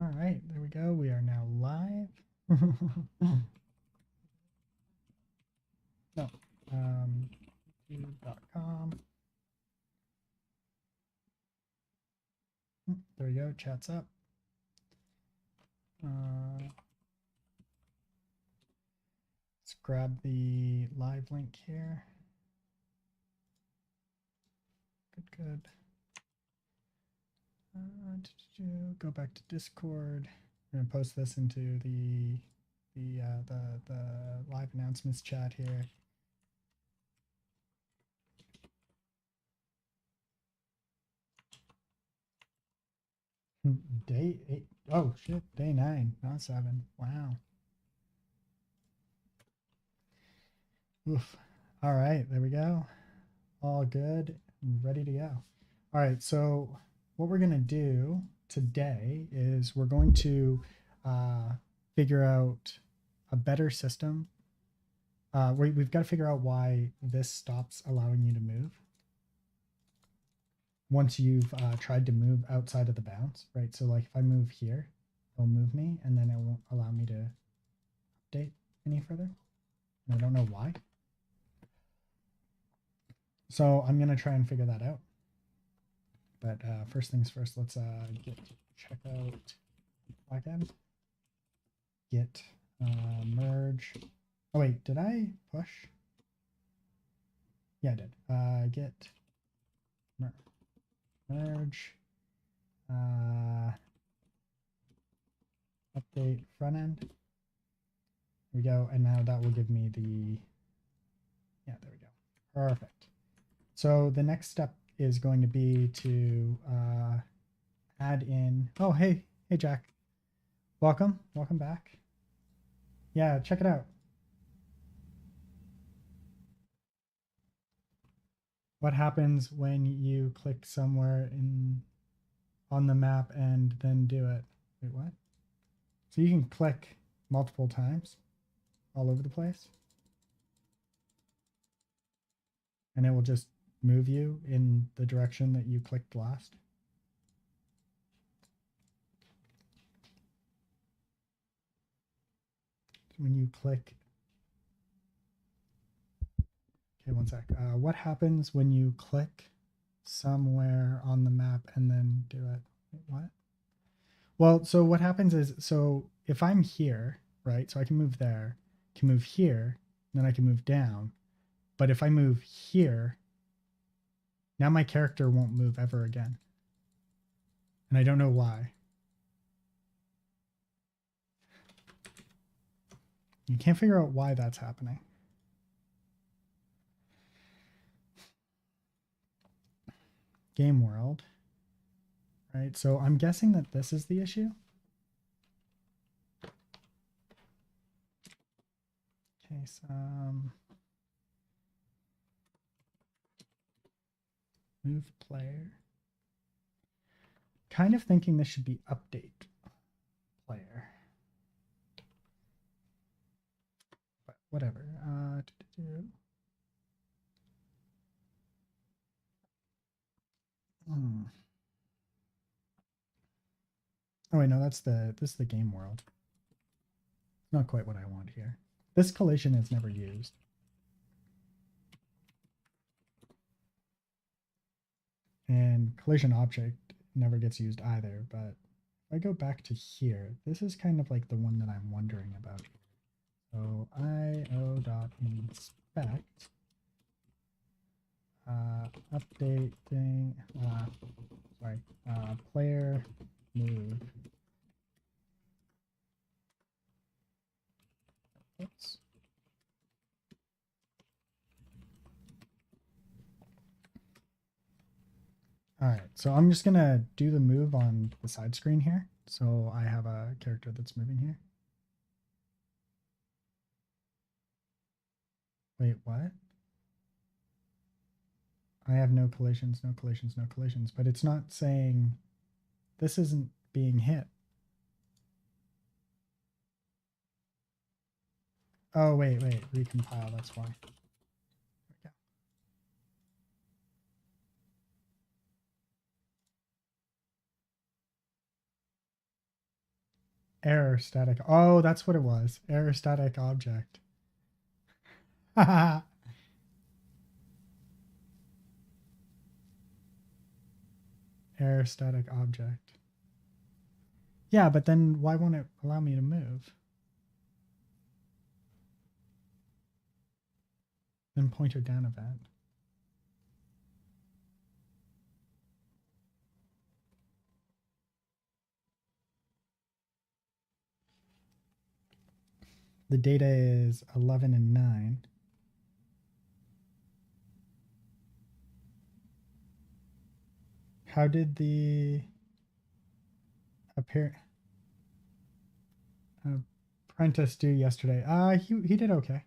All right, there we go. We are now live. No, youtube.com. There we go. Chat's up. Let's grab the live link here. Good. Go back to Discord. We're gonna post this into the live announcements chat here. Day 8. Oh shit, day 9, not 7. Wow. Oof. All right, there we go. All good and ready to go. All right, so what we're going to do today is we're going to figure out a better system. We've got to figure out why this stops allowing you to move once you've tried to move outside of the bounds, right? So like if I move here, it'll move me and then it won't allow me to update any further. And I don't know why. So I'm going to try and figure that out. But first things first, let's git checkout backend. Git merge. Oh wait, did I push? Yeah, I did. Git merge. Update front end. There we go. And now that will give me the, yeah, there we go. Perfect. So the next step is going to be to add in, oh, hey, Jack. Welcome back. Yeah, check it out. What happens when you click somewhere on the map and then do it? Wait, what? So you can click multiple times all over the place. And it will just move you in the direction that you clicked last. So when you click, okay, one sec. What happens when you click somewhere on the map and then do it? Wait, what? Well, so what happens is, so if I'm here, right, so I can move there, can move here, then I can move down. But if I move here, now my character won't move ever again. And I don't know why. You can't figure out why that's happening. Game world. Right, so I'm guessing that this is the issue. Okay, so move player. Kind of thinking this should be update player. But whatever. Oh wait, no, this is the game world. Not quite what I want here. This collision is never used. And collision object never gets used either, but if I go back to here, this is kind of like the one that I'm wondering about. So io.inspect update thing, player move. Oops. All right, so I'm just gonna do the move on the side screen here. So I have a character that's moving here. Wait, what? I have no collisions, no collisions, no collisions, but it's not saying this isn't being hit. Oh, wait, recompile, that's why. There Error static. Oh, that's what it was. Error static object. Error static object. Yeah, but then why won't it allow me to move? Then pointer down event. The data is 11 and 9. How did the apprentice do yesterday? He did okay.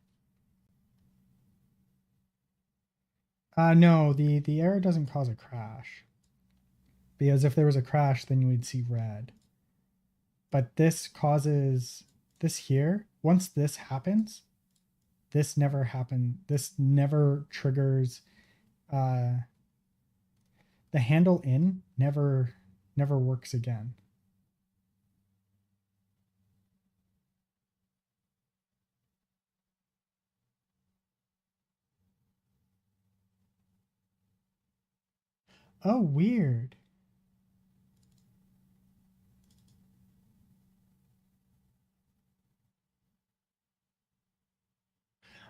No, the error doesn't cause a crash. Because if there was a crash, then you would see red. But this causes this here. Once this happens, this never happened. This never triggers the handle in never works again. Oh, weird.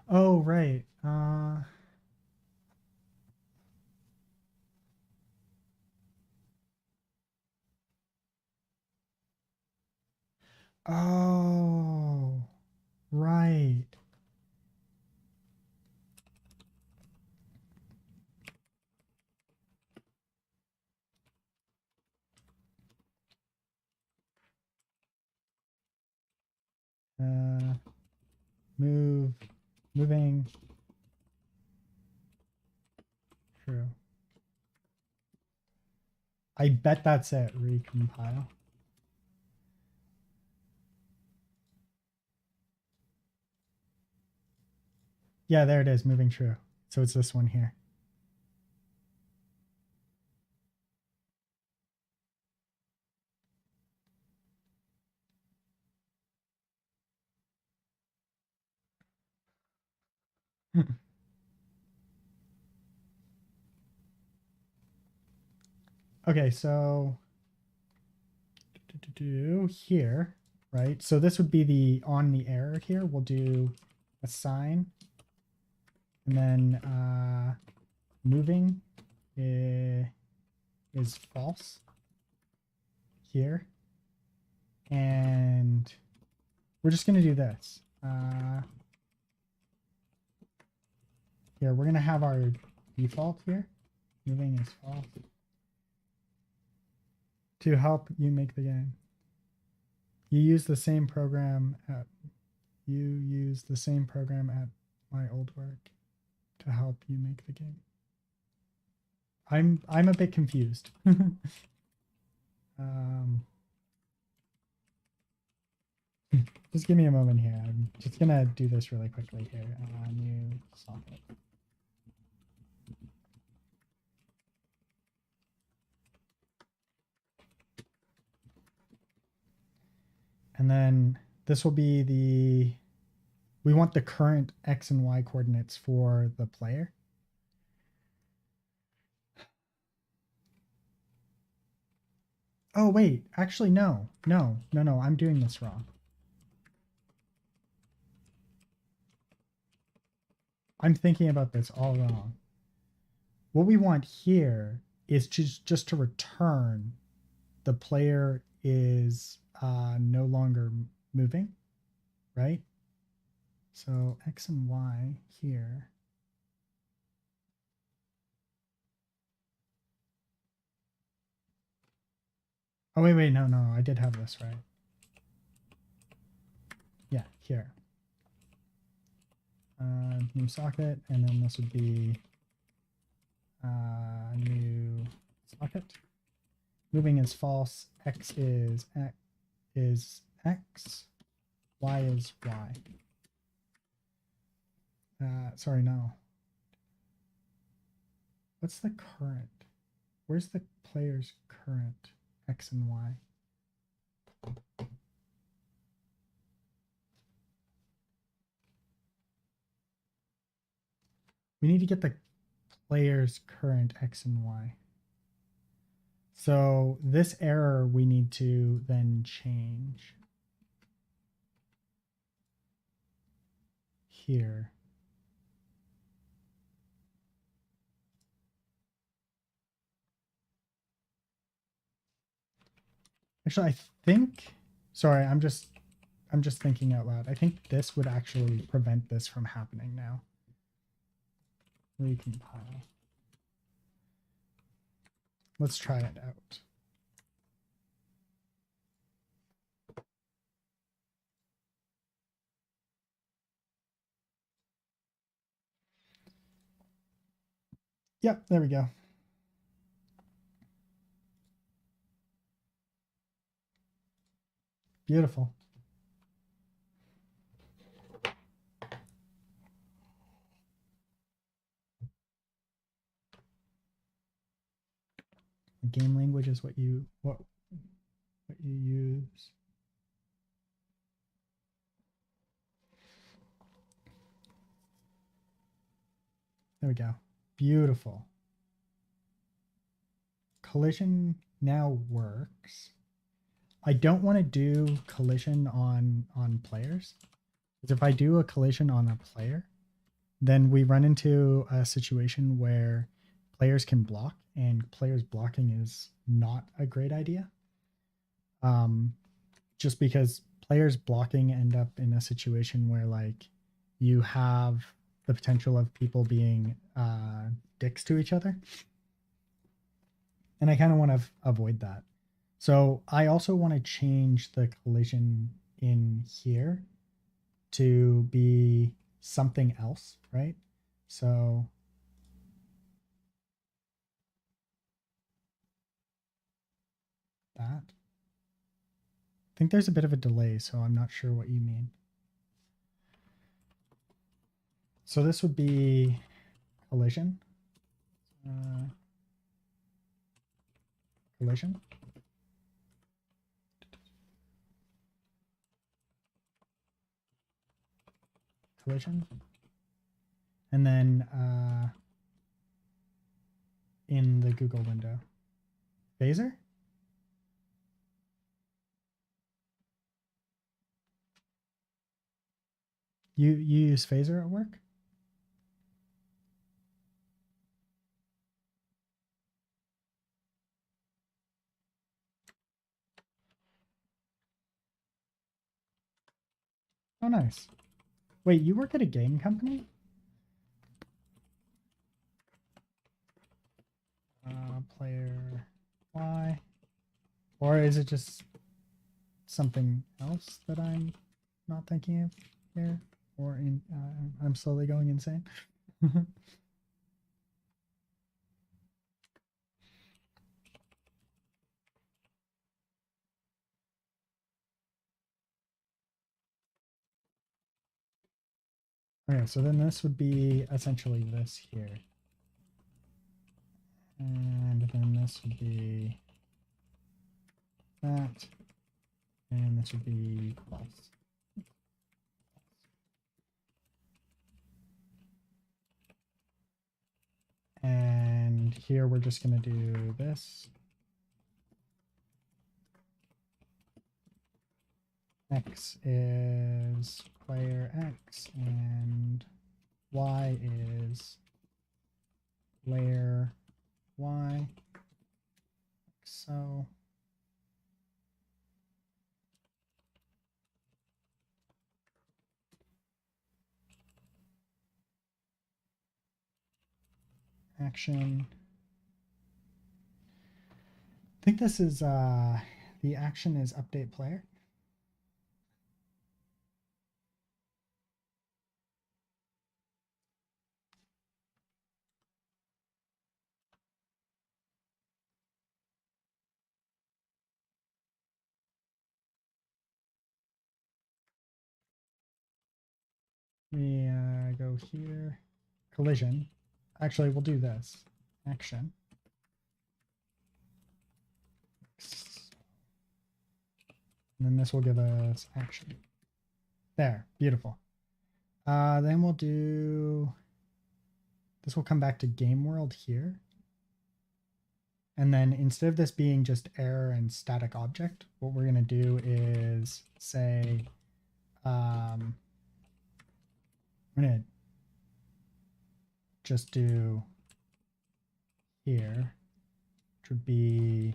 Oh, right. Oh, right. Moving. True. I bet that's it. Recompile. Yeah, there it is. Moving true. So it's this one here. Okay, so here, right? So this would be the on the error here. We'll do assign, and then moving is false here, and we're just gonna do this. Here we're gonna have our default here. Moving is false to help you make the game. You use the same program at my old work to help you make the game. I'm a bit confused. Just give me a moment here. I'm just gonna do this really quickly here. New socket. And then this will be we want the current X and Y coordinates for the player. Oh, wait, actually, no, I'm doing this wrong. I'm thinking about this all wrong. What we want here is just to return the player is no longer moving, right? So X and Y here. Oh, wait, no, I did have this right. Yeah, here. New socket, and then this would be new socket. Moving is false, X is X, Y is Y. Sorry, no. What's the current? Where's the player's current X and Y? we need to get the player's current X and Y. So this error we need to then change here. Actually, I think, sorry, I'm just thinking out loud. I think this would actually prevent this from happening now. Recompile. Let's try it out. Yep, there we go. Beautiful. The game language is what you use. There we go. Beautiful. Collision now works. I don't want to do collision on players. Because if I do a collision on a player, then we run into a situation where players can block, and players blocking is not a great idea. Just because players blocking end up in a situation where like you have the potential of people being dicks to each other. And I kind of want to avoid that. So I also want to change the collision in here to be something else, right? So that. I think there's a bit of a delay, so I'm not sure what you mean. So this would be collision. Collision. Collision. And then in the Google window. Phaser? You use Phaser at work? Oh, nice. Wait, you work at a game company? Player Y. Or is it just something else that I'm not thinking of here? Or I'm slowly going insane? Okay, so then this would be essentially this here. And then this would be that. And this would be false. And here we're just going to do this. X is player X and Y is layer Y. So action. I think this is the action is update player. We go here, collision. Actually, we'll do this. Action. And then this will give us action. There, beautiful. Then we'll do this will come back to game world here. And then instead of this being just error and static object, what we're going to do is say, I'm going to just do here, which would be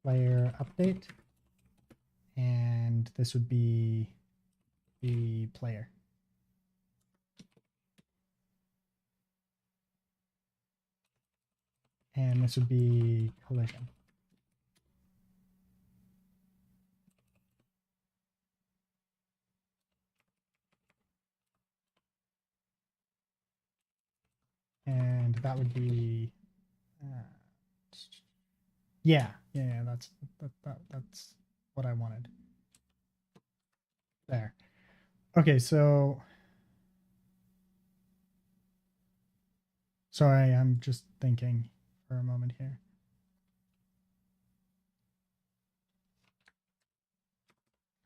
player update. And this would be the player. And this would be collision. And that would be, yeah, that's what I wanted. There. Okay, so sorry, I'm just thinking for a moment here.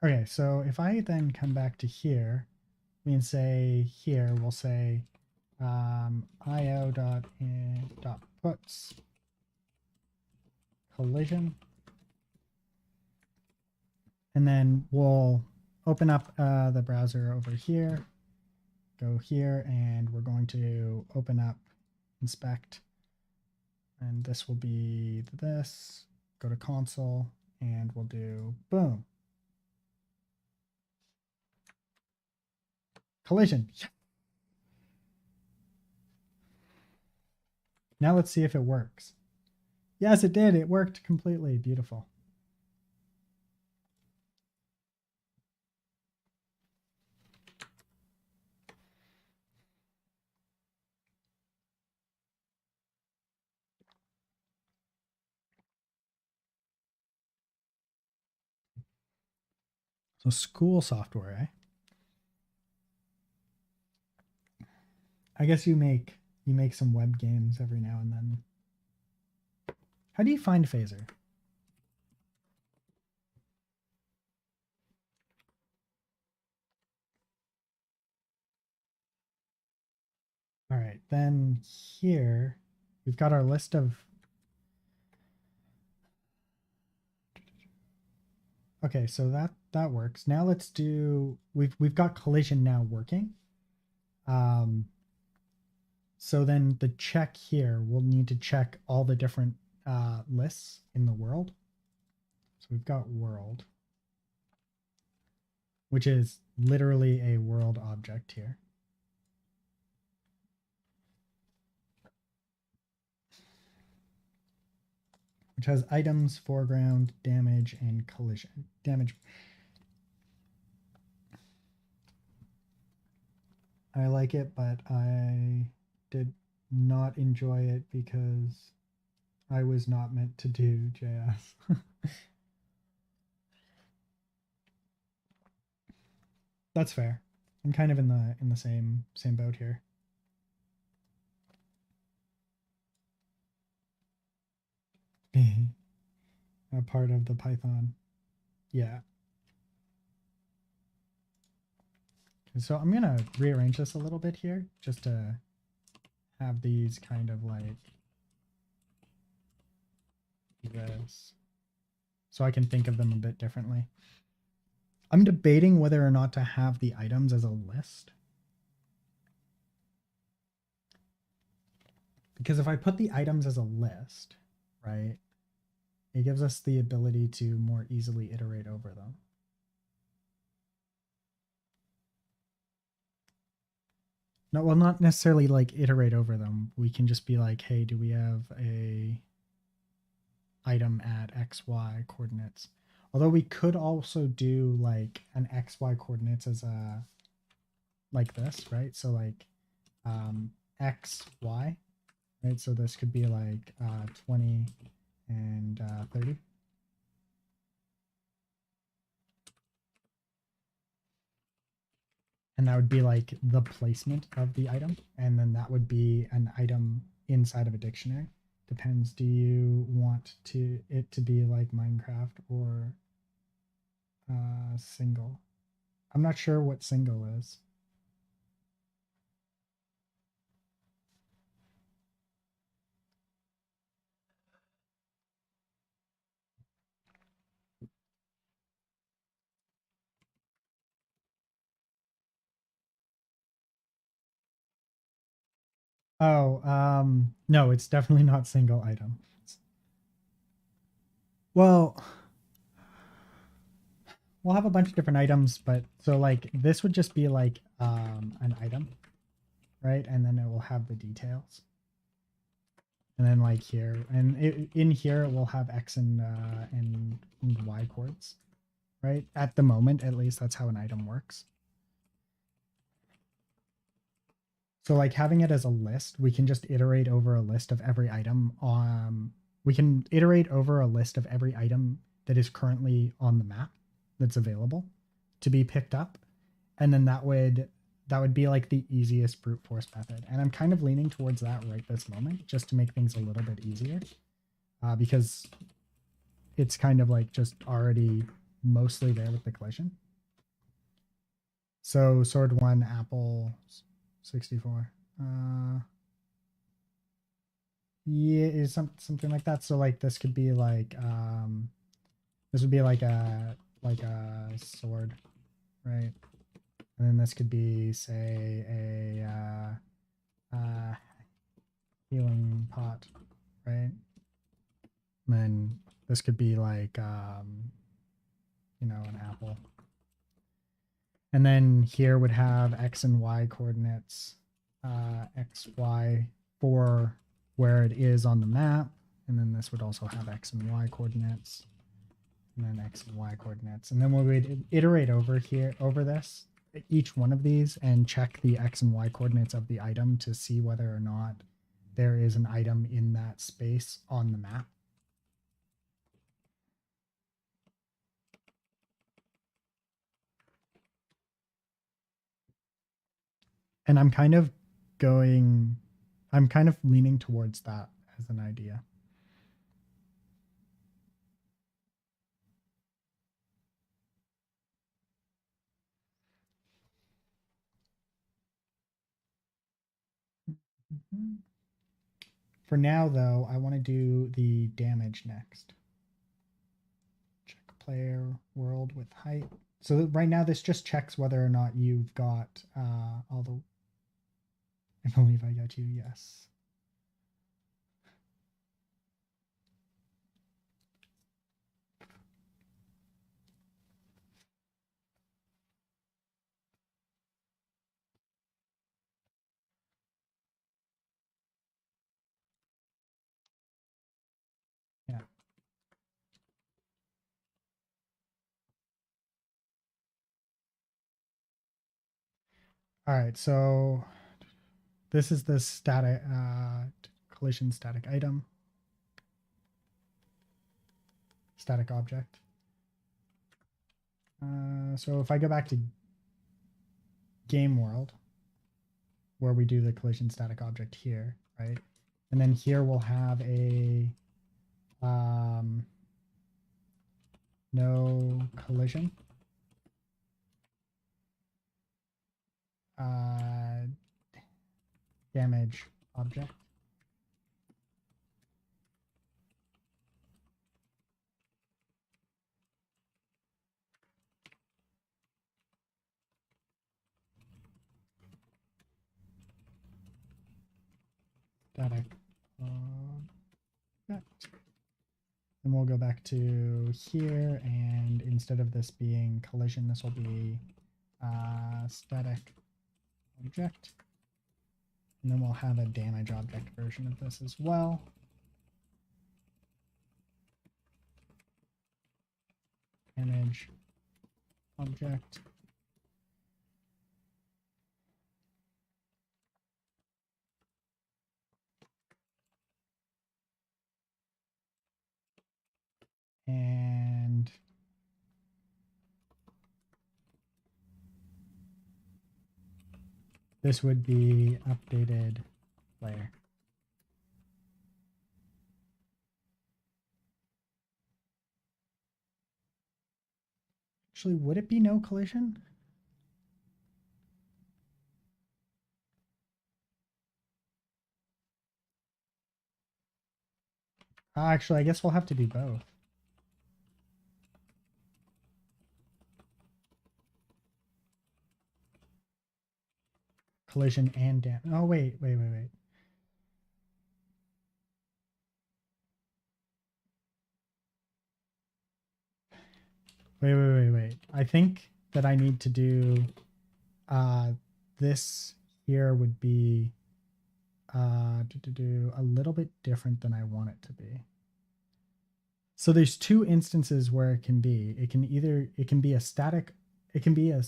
Okay, so if I then come back to here, we can say here, we'll say io.puts collision. And then we'll open up the browser over here, go here, and we're going to open up inspect. And this will be this, go to console, and we'll do boom. Collision. Now let's see if it works. Yes, it did. It worked completely. Beautiful. So school software, eh? I guess you make some web games every now and then. How do you find phaser? All right, then here we've got our list of. Okay, so that works. Now let's do. We've got collision now working. So then the check here, we'll need to check all the different lists in the world. So we've got world, which is literally a world object here. Which has items, foreground, damage, and collision. Damage. I like it, but I did not enjoy it because I was not meant to do JS. That's fair. I'm kind of in the same boat here. A part of the Python. Yeah. So I'm gonna rearrange this a little bit here just to have these kind of like this, so I can think of them a bit differently. I'm debating whether or not to have the items as a list. Because if I put the items as a list, right, it gives us the ability to more easily iterate over them. No, well, not necessarily like iterate over them. We can just be like, hey, do we have a item at XY coordinates? Although we could also do like an XY coordinates as a, like this, right? So like XY, right? So this could be like 20 and 30. And that would be like the placement of the item. And then that would be an item inside of a dictionary. Depends. Do you want it to be like Minecraft or single? I'm not sure what single is. Oh, no, it's definitely not single item. Well, we'll have a bunch of different items, but so like this would just be like an item, right? And then it will have the details. And then like here, and in here it will have X and Y chords, right? At the moment, at least that's how an item works. So like having it as a list, we can just iterate over a list of every item. We can iterate over a list of every item that is currently on the map that's available to be picked up, and then that would be like the easiest brute force method. And I'm kind of leaning towards that right this moment, just to make things a little bit easier, because it's kind of like just already mostly there with the collision. So sword one, apple 64. Yeah, is something like that. So like this could be like this would be like a sword, right? And then this could be say healing pot, right? And then this could be like an apple. And then here would have X and Y coordinates, X, Y for where it is on the map. And then this would also have X and Y coordinates, and then X and Y coordinates. And then we would iterate over this, each one of these, and check the X and Y coordinates of the item to see whether or not there is an item in that space on the map. And I'm kind of leaning towards that as an idea. Mhm. For now, though, I want to do the damage next. Check player world with height. So right now, this just checks whether or not you've got all the. I believe I got you. Yes. Yeah. All right. So this is the static collision static item, static object. So if I go back to game world, where we do the collision static object here, right? And then here we'll have a no collision. Damage object. Static object. And we'll go back to here, and instead of this being collision, this will be static object. And then we'll have a damage object version of this as well. Damage object. And this would be updated player. Actually, would it be no collision? Actually, I guess we'll have to do both. Collision and damage. Oh, wait. Wait. I think that I need to do this here would be a little bit different than I want it to be. So there's two instances where it can be. It can be a static, it can be a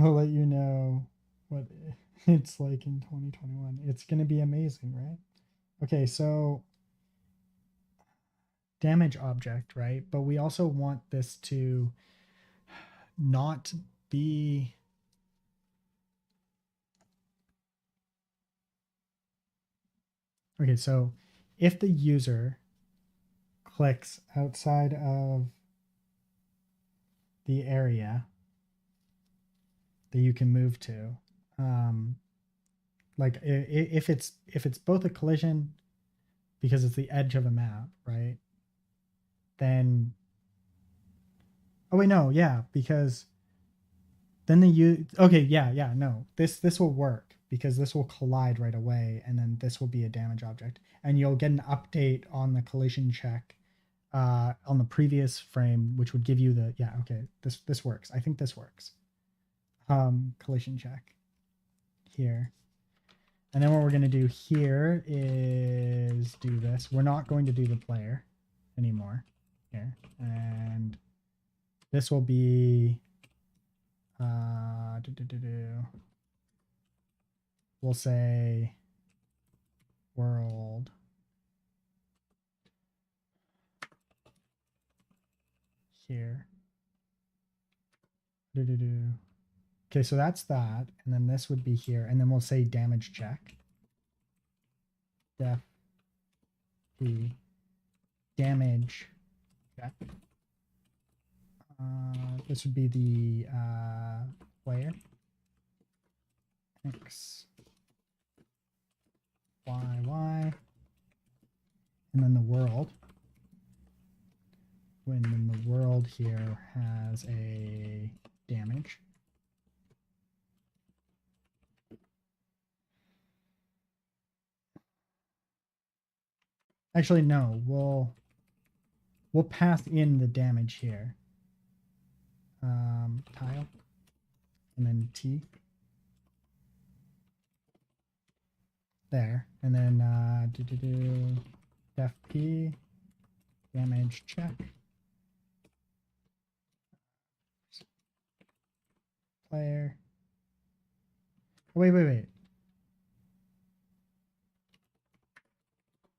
I'll let you know what it's like in 2021. It's going to be amazing, right? Okay, so damage object, right? But we also want this to not be okay. So if the user clicks outside of the area that you can move to, um, like if it's both a collision because it's the edge of a map, right? Then oh wait, no, yeah, because then okay, yeah, no. This will work because this will collide right away and then this will be a damage object. And you'll get an update on the collision check on the previous frame, which would give you the yeah, okay, this works. I think this works. Collision check here. And then what we're gonna do here is do this. We're not going to do the player anymore here. And this will be we'll say world here. Okay, so that's that. And then this would be here. And then we'll say damage check. Def P damage check. This would be the player. X, Y. And then the world. When the world here has a damage. Actually, no, we'll pass in the damage here. Tile, and then T. There, and then def P damage check. Player. Oh, wait.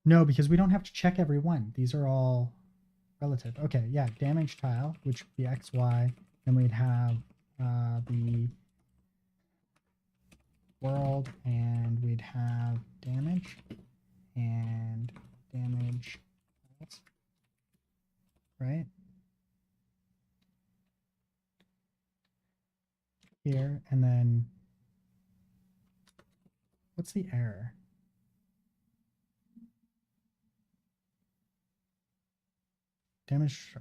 No, because we don't have to check every one. These are all relative. Okay, yeah, damage tile, which would be XY. Then we'd have the world, and we'd have damage and damage, right? Here, and then what's the error? Damage.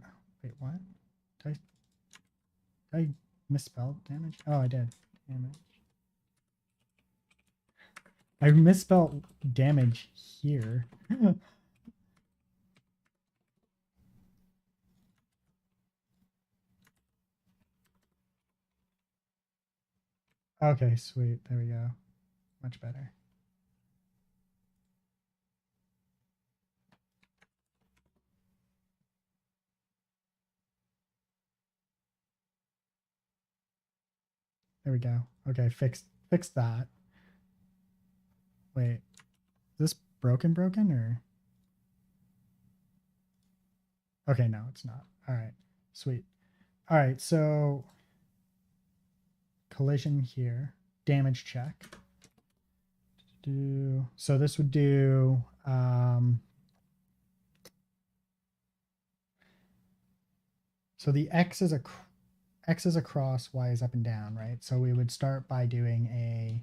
Wait, what? Did I misspelled damage? Oh, I did. Damage. I misspelled damage here. Okay, sweet. There we go. Much better. There we go. Okay, fix that. Wait, is this broken or? Okay, no, it's not. All right, sweet. All right, so collision here, damage check. So this would do so the X is across, Y is up and down, right? So we would start by doing a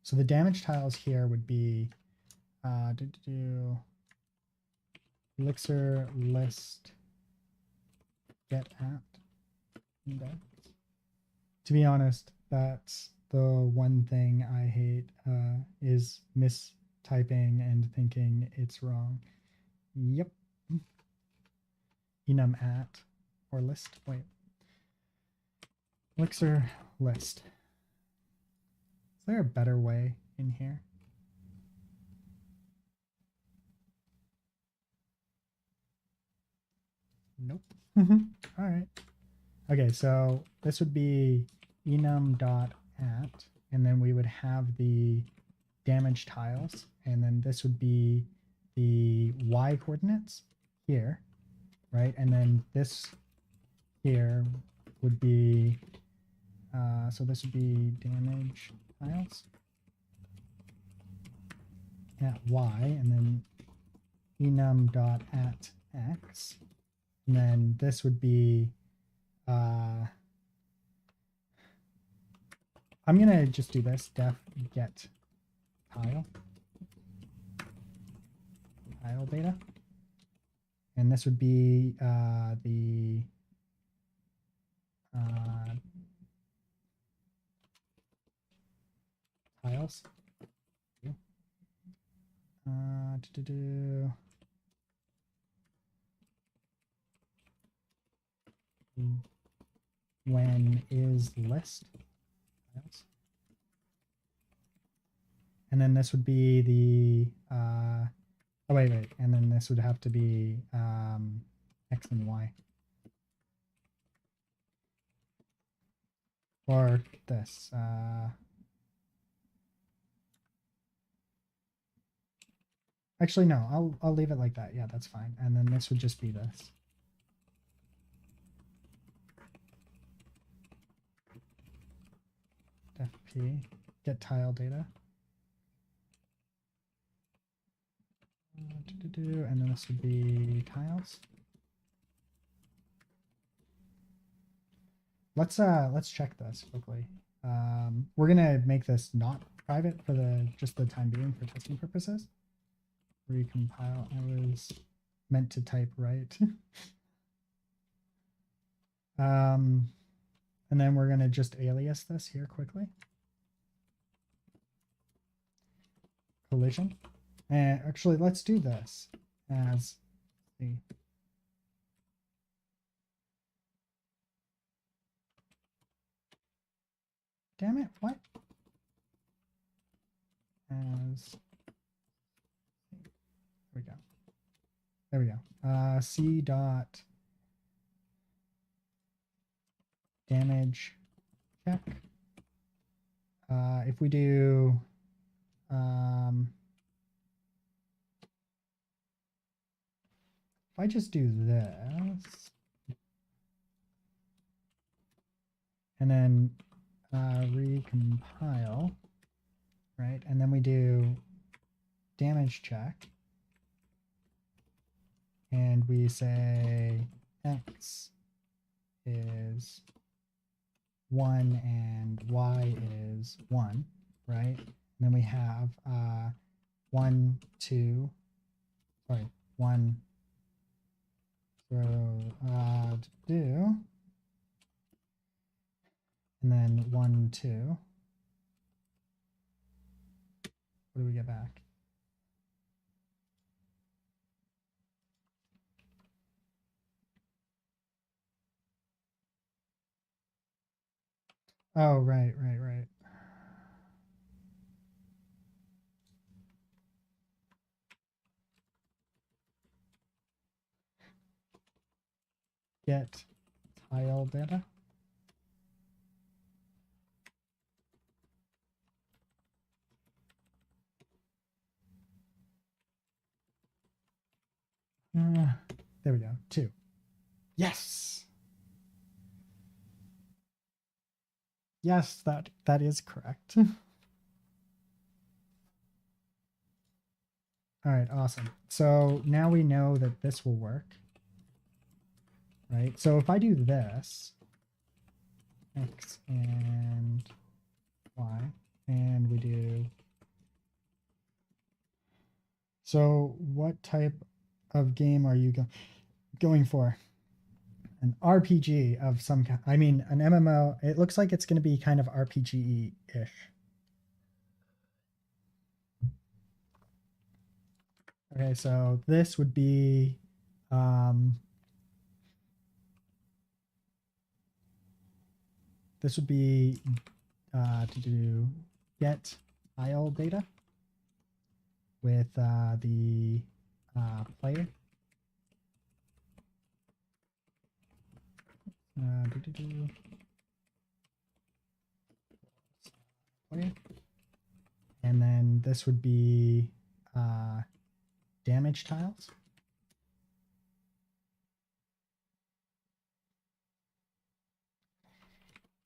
So the damage tiles here would be Elixir list get at index. To be honest, that's the one thing I hate is mistyping and thinking it's wrong. Yep. Enum at or list. Wait. Elixir list. Is there a better way in here? Nope. All right. Okay, so this would be enum.at, and then we would have the damage tiles, and then this would be the y coordinates here, right? And then this here would be, so this would be damage tiles at y, and then enum.at x, and then this would be, I'm gonna just do this def get tile data, and this would be the tiles. When is list tiles. And then this would be the oh wait, and then this would have to be x and y. Or this. Actually, no, I'll leave it like that. Yeah, that's fine. And then this would just be this. Def get tile data. And then this would be tiles. Let's check this quickly. We're gonna make this not private for just the time being for testing purposes. Recompile. I was meant to type right. And then we're gonna just alias this here quickly. Collision. And actually, let's do this as the damn it, what? As there we go. There we go. C dot damage check. If we do if I just do this and then recompile, right? And then we do damage check and we say x is 1 and y is 1, right? And then we have 1, 2, sorry, 1, so do, and then 1, 2. What do we get back? Oh, right. Get tile data. There we go. 2. Yes. Yes, that is correct. All right, awesome. So now we know that this will work, right? So if I do this, x and y, and we do. So what type of game are you going for? An RPG of some kind. I mean, an MMO. It looks like it's going to be kind of RPG-ish. Okay, so this would be to do get tile data with the player. Player. And then this would be damage tiles.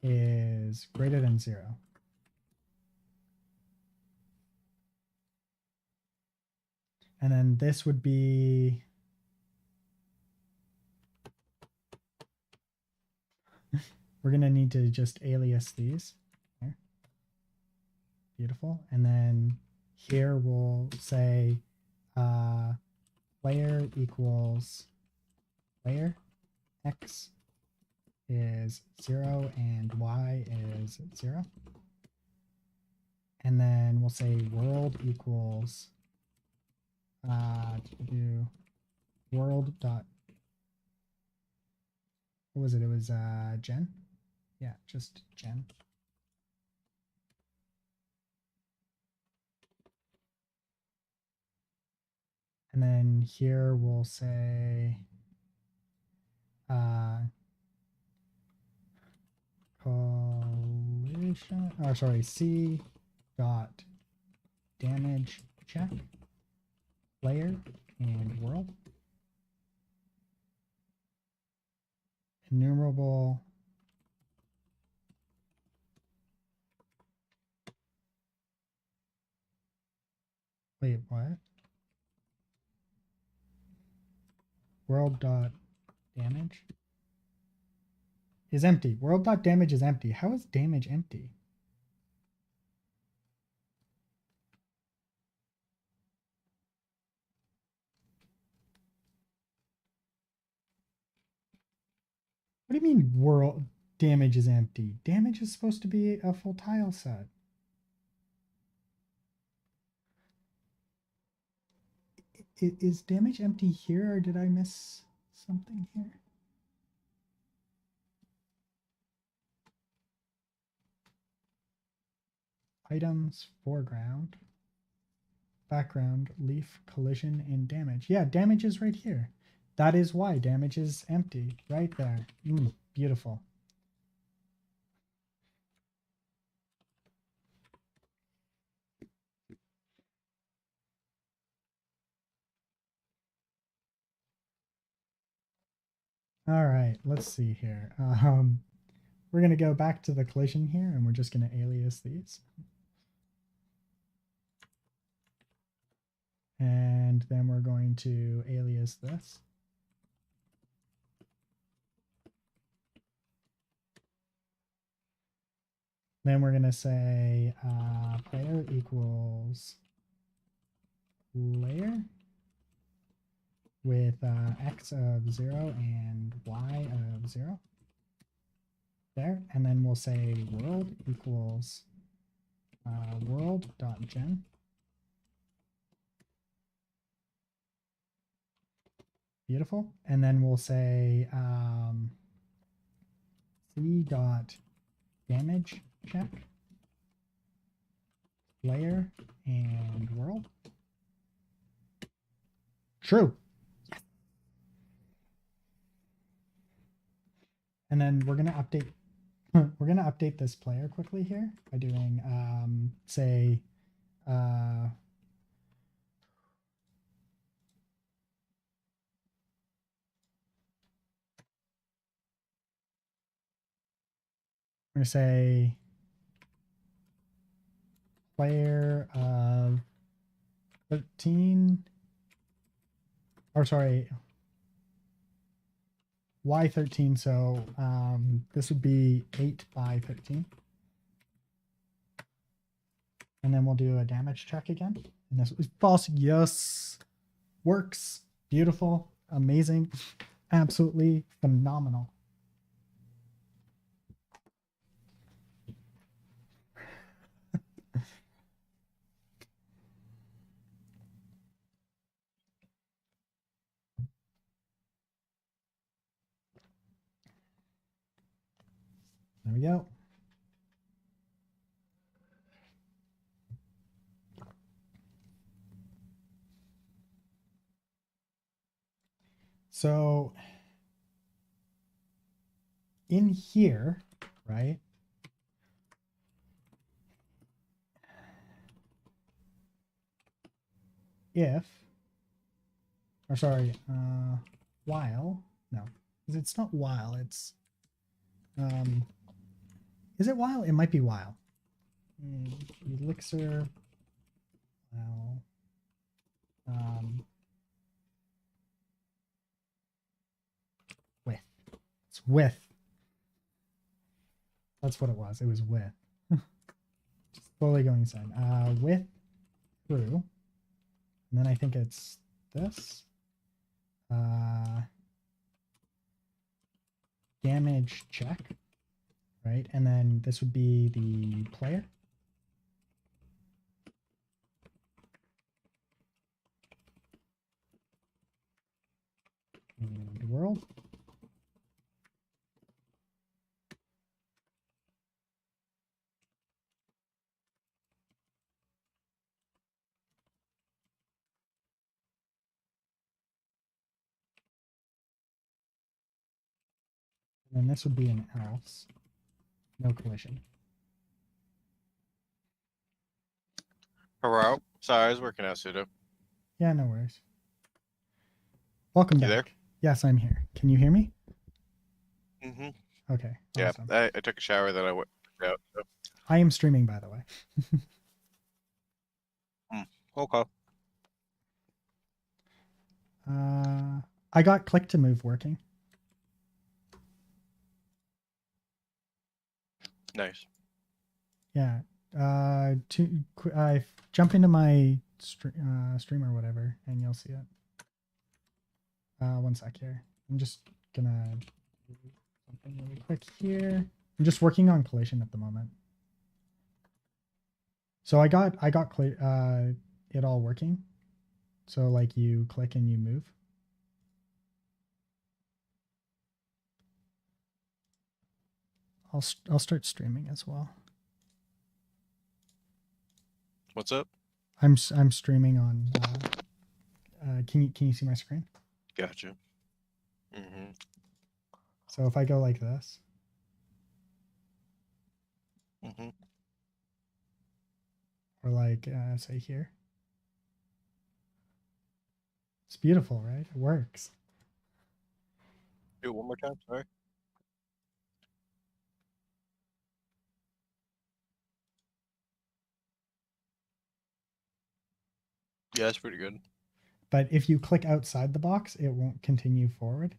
Is greater than 0. And then this would be we're going to need to just alias these. Here. Beautiful. And then here we'll say player equals player x is 0 and y is 0. And then we'll say world equals do world dot, what was it? It was gen. Yeah, just gen. And then here we'll say collision, or sorry, C dot damage check player and world. Enumerable wait, what? World dot damage is empty. World dot damage is empty. How is damage empty? What do you mean world damage is empty? Damage is supposed to be a full tile set. Is damage empty here, or did I miss something here? Items, foreground, background, leaf, collision, and damage. Yeah, damage is right here. That is why damage is empty right there. Beautiful. All right, let's see here. We're going to go back to the collision here, and we're just going to alias these. And then we're going to alias this. Then we're going to say player equals layer with x of 0 and y of 0. There. And then we'll say world equals world.gen. Beautiful. And then we'll say c dot damage check player and world. True. Yes. And then we're going to update this player quickly here by doing say we're going to say player of 13, or sorry, y13. So this would be 8 by 13. And then we'll do a damage check again. And this was false. Yes. Works. Beautiful. Amazing. Absolutely phenomenal. There we go. So in here, right? If, or sorry, while, no, it's not while, it's, is it while? It might be while. Elixir, while, with. It's with. That's what it was. It was with. Just slowly going inside. With through. And then I think it's this. Damage check. Right? And then this would be the player. And world. And then this would be an else. No collision. Hello? Sorry, I was working out sudo. Yeah, no worries. Welcome back. You there? Yes, I'm here. Can you hear me? Mm-hmm. Okay. Yeah, Awesome. I took a shower, then I went out. So. I am streaming, by the way. Okay. I got click to move working. Nice. Yeah. I jump into my stream or whatever, and you'll see it. One sec here. I'm just gonna do something really quick here. I'm just working on collision at the moment. So I got it all working. So like you click and you move. I'll start streaming as well. What's up? I'm streaming on. Can you see my screen? Gotcha. Mm-hmm. So if I go like this. Mm-hmm. Or like say here. It's beautiful, right? It works. Do it one more time, sorry. Yeah, that's pretty good. But if you click outside the box, it won't continue forward.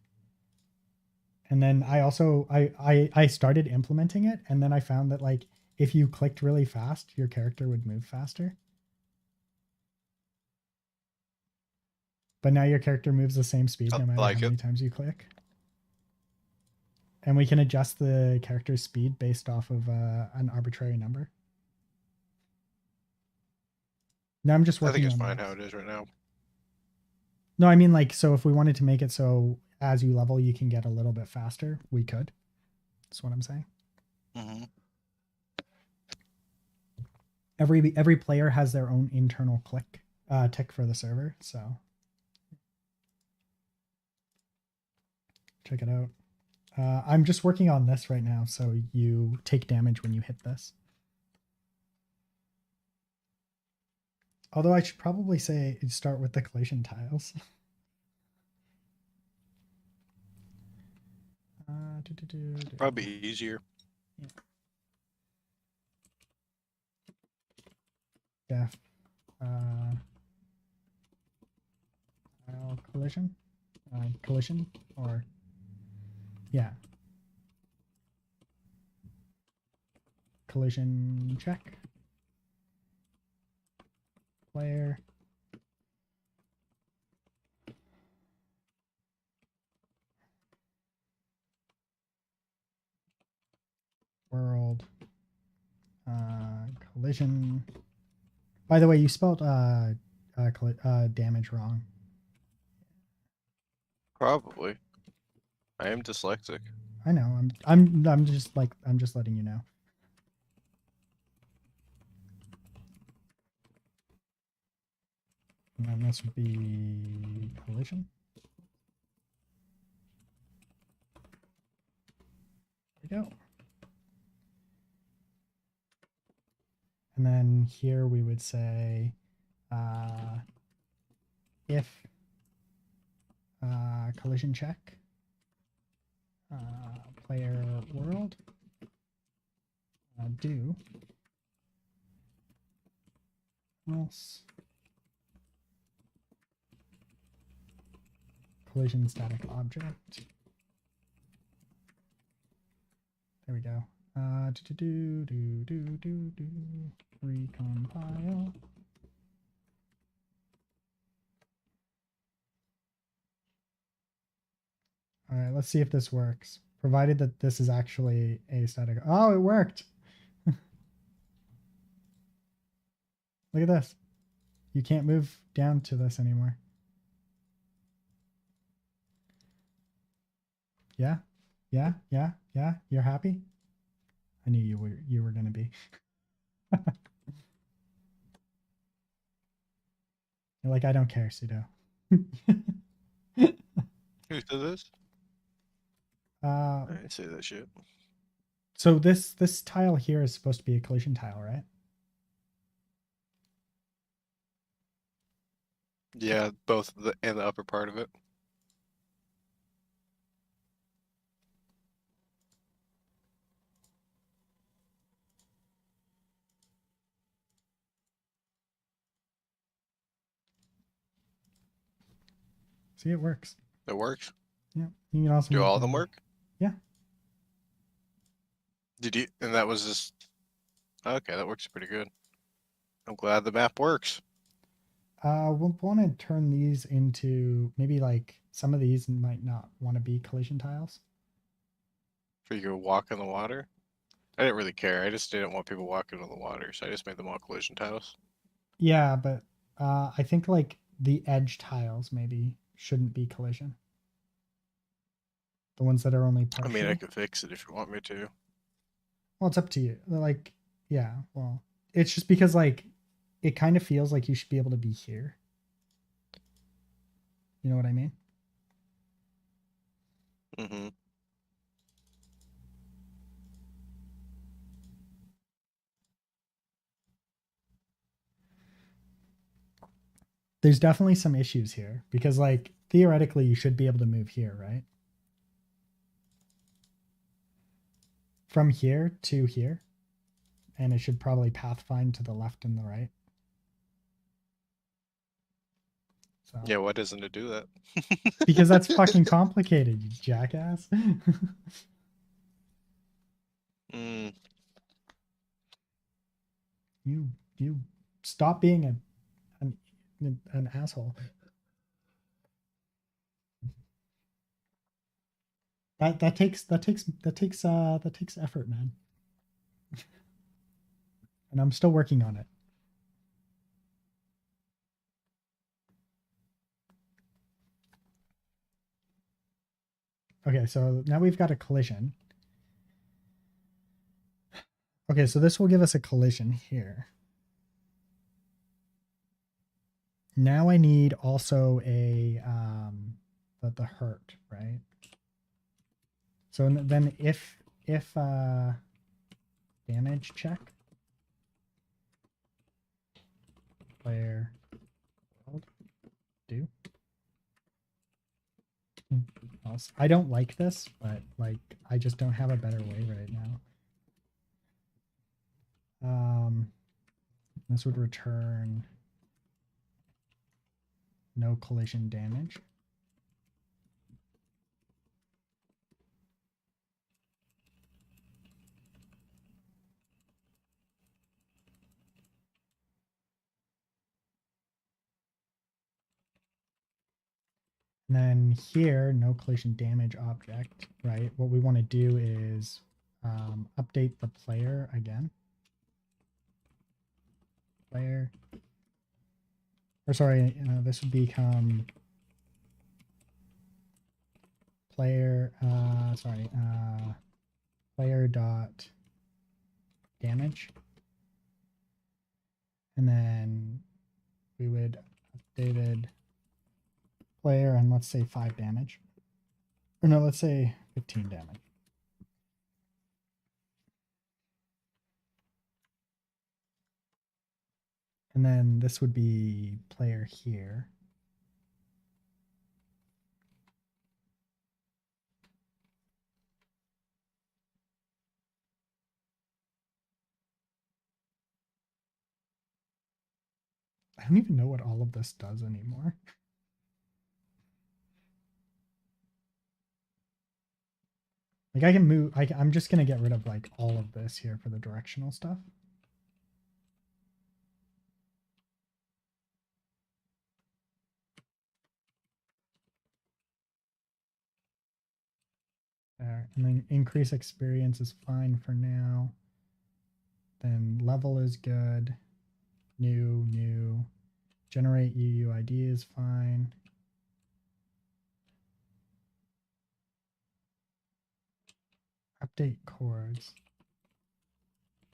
And then I also I started implementing it, and then I found that like if you clicked really fast, your character would move faster. But now your character moves the same speed no matter how many times you click. And we can adjust the character's speed based off of an arbitrary number. Now I'm just working on I think it's fine how it is right now. No, I mean like, so if we wanted to make it so as you level, you can get a little bit faster, we could. That's what I'm saying. Mm-hmm. Every player has their own internal tick for the server, so check it out. I'm just working on this right now, so you take damage when you hit this. Although I should probably say start with the collision tiles. Probably easier. Yeah. Collision? Collision? Or... Yeah. Collision check. player world collision. By the way, you spelled damage wrong. Probably. I am dyslexic. I know. I'm just letting you know. And then this would be collision. There we go. And then here we would say if collision check player world do else collision static object. There we go. Recompile. All right, let's see if this works. Provided that this is actually a static. Oh, it worked. Look at this. You can't move down to this anymore. Yeah, yeah, yeah, yeah. You're happy? I knew you were gonna be. You're like, I don't care, pseudo. Who said this? I didn't say that shit. So this tile here is supposed to be a collision tile, right? Yeah, both the and the upper part of it. See, it works. It works. Yeah. You can also Do move all of down. them work? Yeah. Did you? And that was just okay. That works pretty good. I'm glad the map works. We'll want to turn these into maybe like some of these might not want to be collision tiles. For you to walk in the water. I didn't really care. I just didn't want people walking in the water, so I just made them all collision tiles. Yeah, but I think like the edge tiles maybe shouldn't be collision. The ones that are only partial. I mean, I could fix it if you want me to. Well, it's up to you. Like, yeah, well, it's just because like it kind of feels like you should be able to be here. You know what I mean? Mm-hmm. There's definitely some issues here because like theoretically you should be able to move here, right? From here to here. And it should probably path find to the left and the right. So Yeah, why doesn't it do that? because that's fucking complicated, you jackass. Mm. You stop being an asshole. That takes effort, man. And I'm still working on it. Okay, so now we've got a collision. Okay, so this will give us a collision here. Now I need also a the hurt, right? So then if damage check player world do. I don't like this, but like I just don't have a better way right now. This would return no collision damage. And then here, no collision damage object, right? What we want to do is update the player again. Player, or sorry, this would become player, player dot damage. And then we would updated player and let's say 5 damage. Or no, let's say 15 damage. And then this would be player here. I don't even know what all of this does anymore. Like I can move, I'm just going to get rid of like all of this here for the directional stuff. There. And then increase experience is fine for now. Then level is good. New. Generate UUID is fine. Update chords.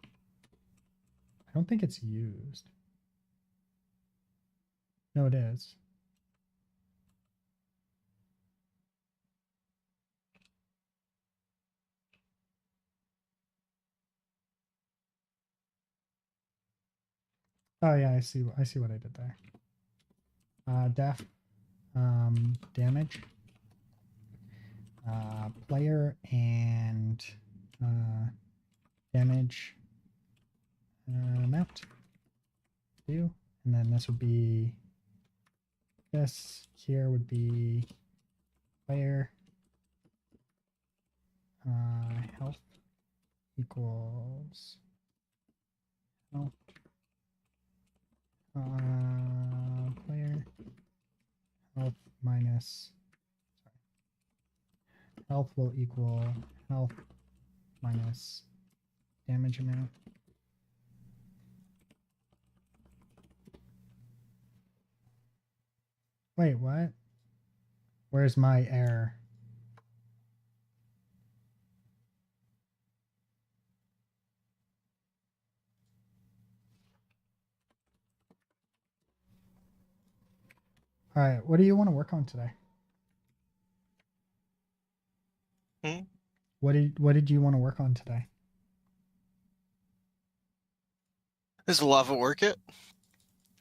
I don't think it's used. No, it is. Oh yeah, I see what I did there. Def damage. Player and damage amount. Do. And then this would be this here would be player health equals health player health minus health will equal health minus damage amount. Wait, what? Where's my error? All right, what do you want to work on today? What did you want to work on today? Does the lava work it?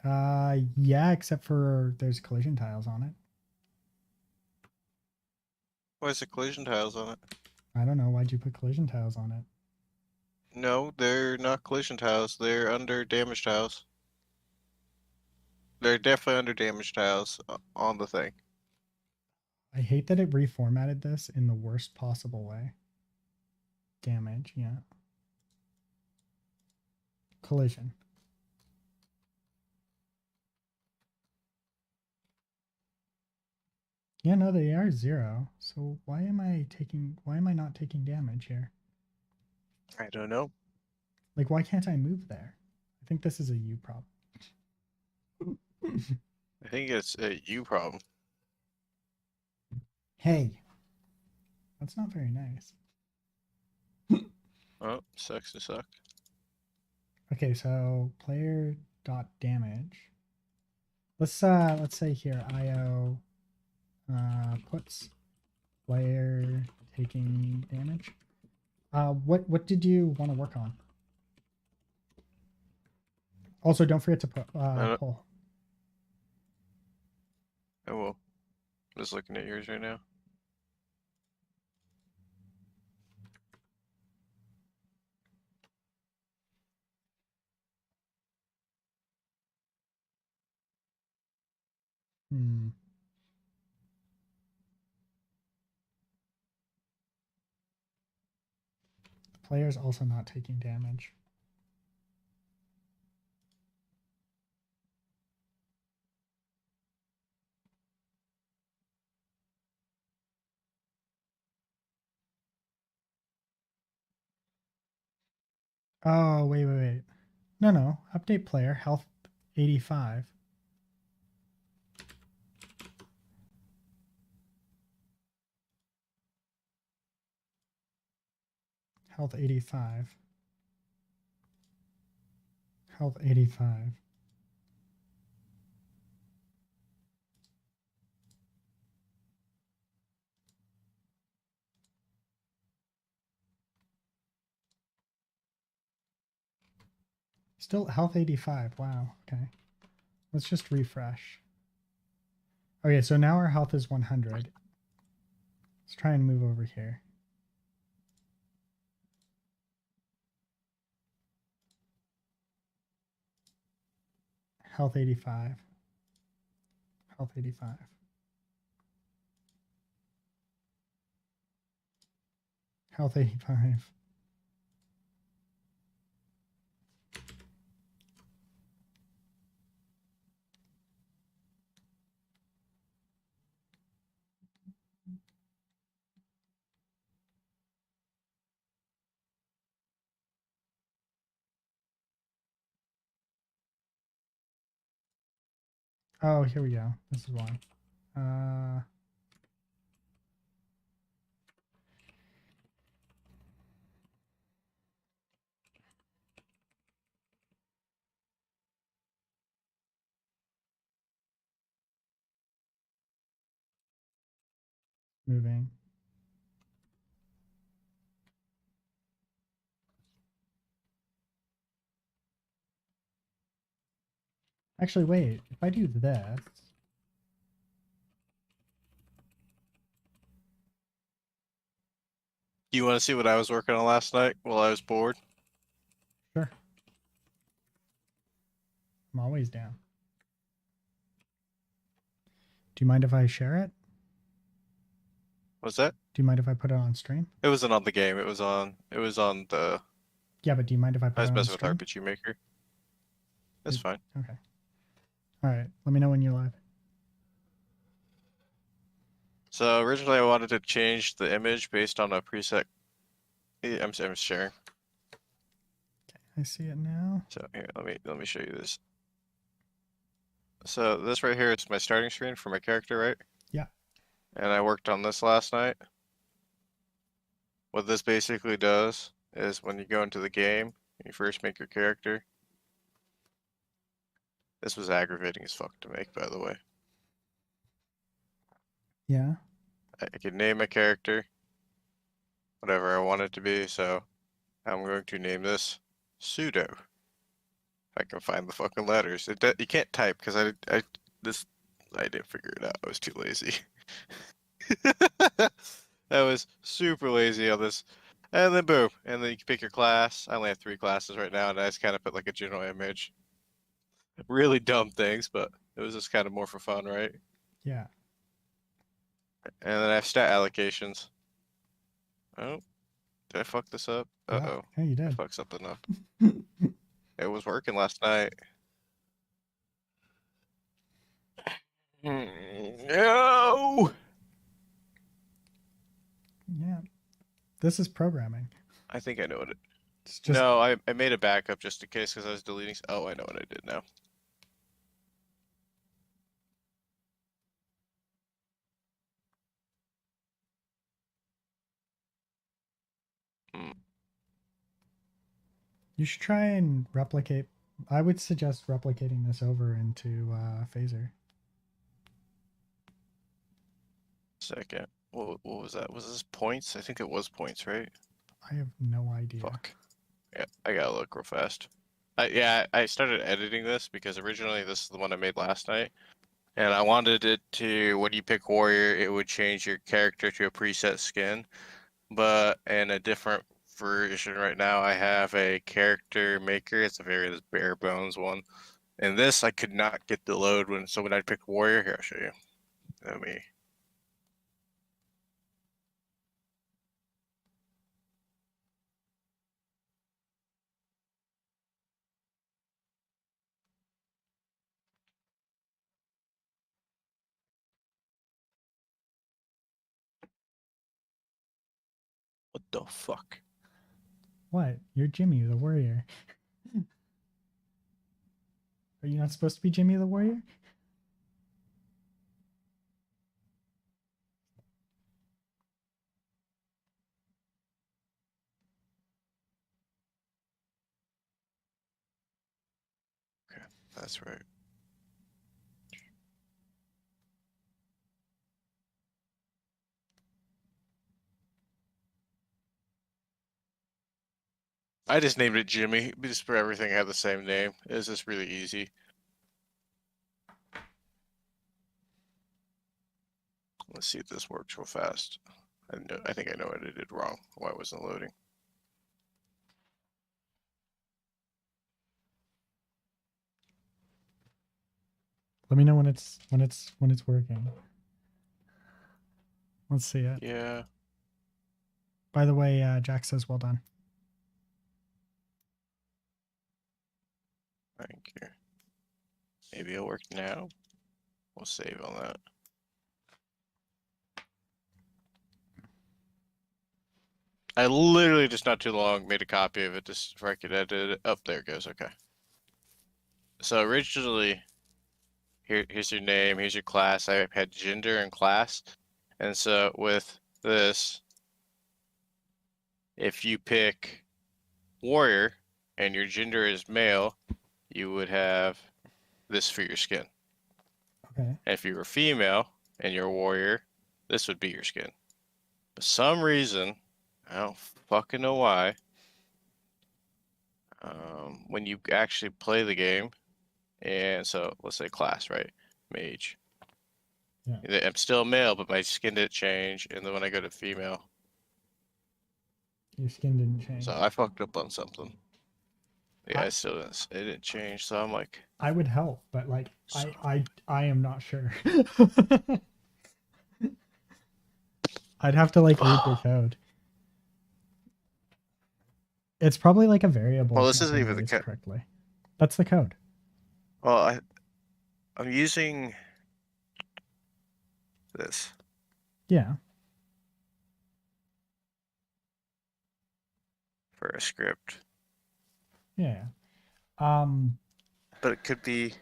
Yeah, except for there's collision tiles on it. Why is there collision tiles on it? I don't know. Why'd you put collision tiles on it? No, they're not collision tiles. They're under damage tiles. They're definitely under damage tiles on the thing. I hate that it reformatted this in the worst possible way. Damage, yeah. Collision. Yeah, no, they are 0. So why am I not taking damage here? I don't know. Like, why can't I move there? I think this is a U problem. I think it's a you problem. Hey, that's not very nice. Oh, sucks to suck. Okay, so player dot damage. Let's say here IO puts player taking damage. What did you want to work on? Also, don't forget to put pull. I will. I'm just looking at yours right now. Hmm. The player's also not taking damage. Oh, wait. No. Update player, health 85. Health 85. Health 85. Still health 85. Wow. Okay. Let's just refresh. Okay, so now our health is 100. Let's try and move over here. Health 85. Health 85. Health 85. Oh, here we go. This is one. Moving. Actually, wait. If I do this, Do you want to see what I was working on last night while I was bored? sure. I'm always down. Do you mind if I share it? What's that? Do you mind if I put it on stream? It wasn't on the game. It was on the. Yeah, but do you mind if I I put was it on messing with stream? RPG Maker. That's fine. Okay. All right. Let me know when you're live. So originally I wanted to change the image based on a preset. I'm sharing. I see it now. So here, let me show you this. So this right here is my starting screen for my character, right? Yeah. And I worked on this last night. What this basically does is when you go into the game, you first make your character. This was aggravating as fuck to make, by the way. Yeah. I can name my character whatever I want it to be, so I'm going to name this Pseudo. If I can find the fucking letters. You can't type because I didn't figure it out. I was too lazy. I was super lazy on this. And then boom. And then you can pick your class. I only have 3 classes right now, and I just kind of put like a general image. Really dumb things, but it was just kind of more for fun, right? Yeah. And then I have stat allocations. Oh, did I fuck this up? Yeah. Uh-oh. Yeah, you I did. fucked something up. It was working last night. No! Yeah. This is programming. I think I know what it. It's just No, I made a backup just in case because I was deleting. Oh, I know what I did now. Hmm. you should try and replicate. I would suggest replicating this over into Phaser. Second. What was that? Was this points? I think it was points, right? I have no idea. Fuck. Yeah, I gotta look real fast. I started editing this because originally this is the one I made last night. And I wanted it to, when you pick warrior, it would change your character to a preset skin. But in a different version right now, I have a character maker. It's a very bare bones one. And this I could not get the load when I picked warrior. Here, I'll show you. Let me. What the fuck? What? You're Jimmy the warrior. Are you not supposed to be Jimmy the warrior? Okay, that's right. I just named it Jimmy, just for everything had the same name. It's just really easy. Let's see if this works real fast. I think I know what I did wrong. Why it wasn't loading. Let me know when it's working. Let's see it. Yeah. By the way, Jack says well done. Thank you. Maybe it'll work now. We'll save on that. I literally just not too long made a copy of it just so I could edit it. Up there it goes. Okay. So originally, here's your name, here's your class. I had gender and class, and so with this, if you pick warrior and your gender is male, you would have this for your skin. Okay. And if you were female and you're a warrior, this would be your skin. For some reason, I don't fucking know why. When you actually play the game, and so let's say class, right? Mage. Yeah. I'm still male, but my skin didn't change. And then when I go to female, Your skin didn't change. so I fucked up on something. Yeah, it didn't change. So I'm like, I would help, but like I am not sure. I'd have to like read your code. It's probably like a variable. well, this isn't even the code. Correctly. That's the code. Well, I'm using this. Yeah. For a script. Yeah. But it could be.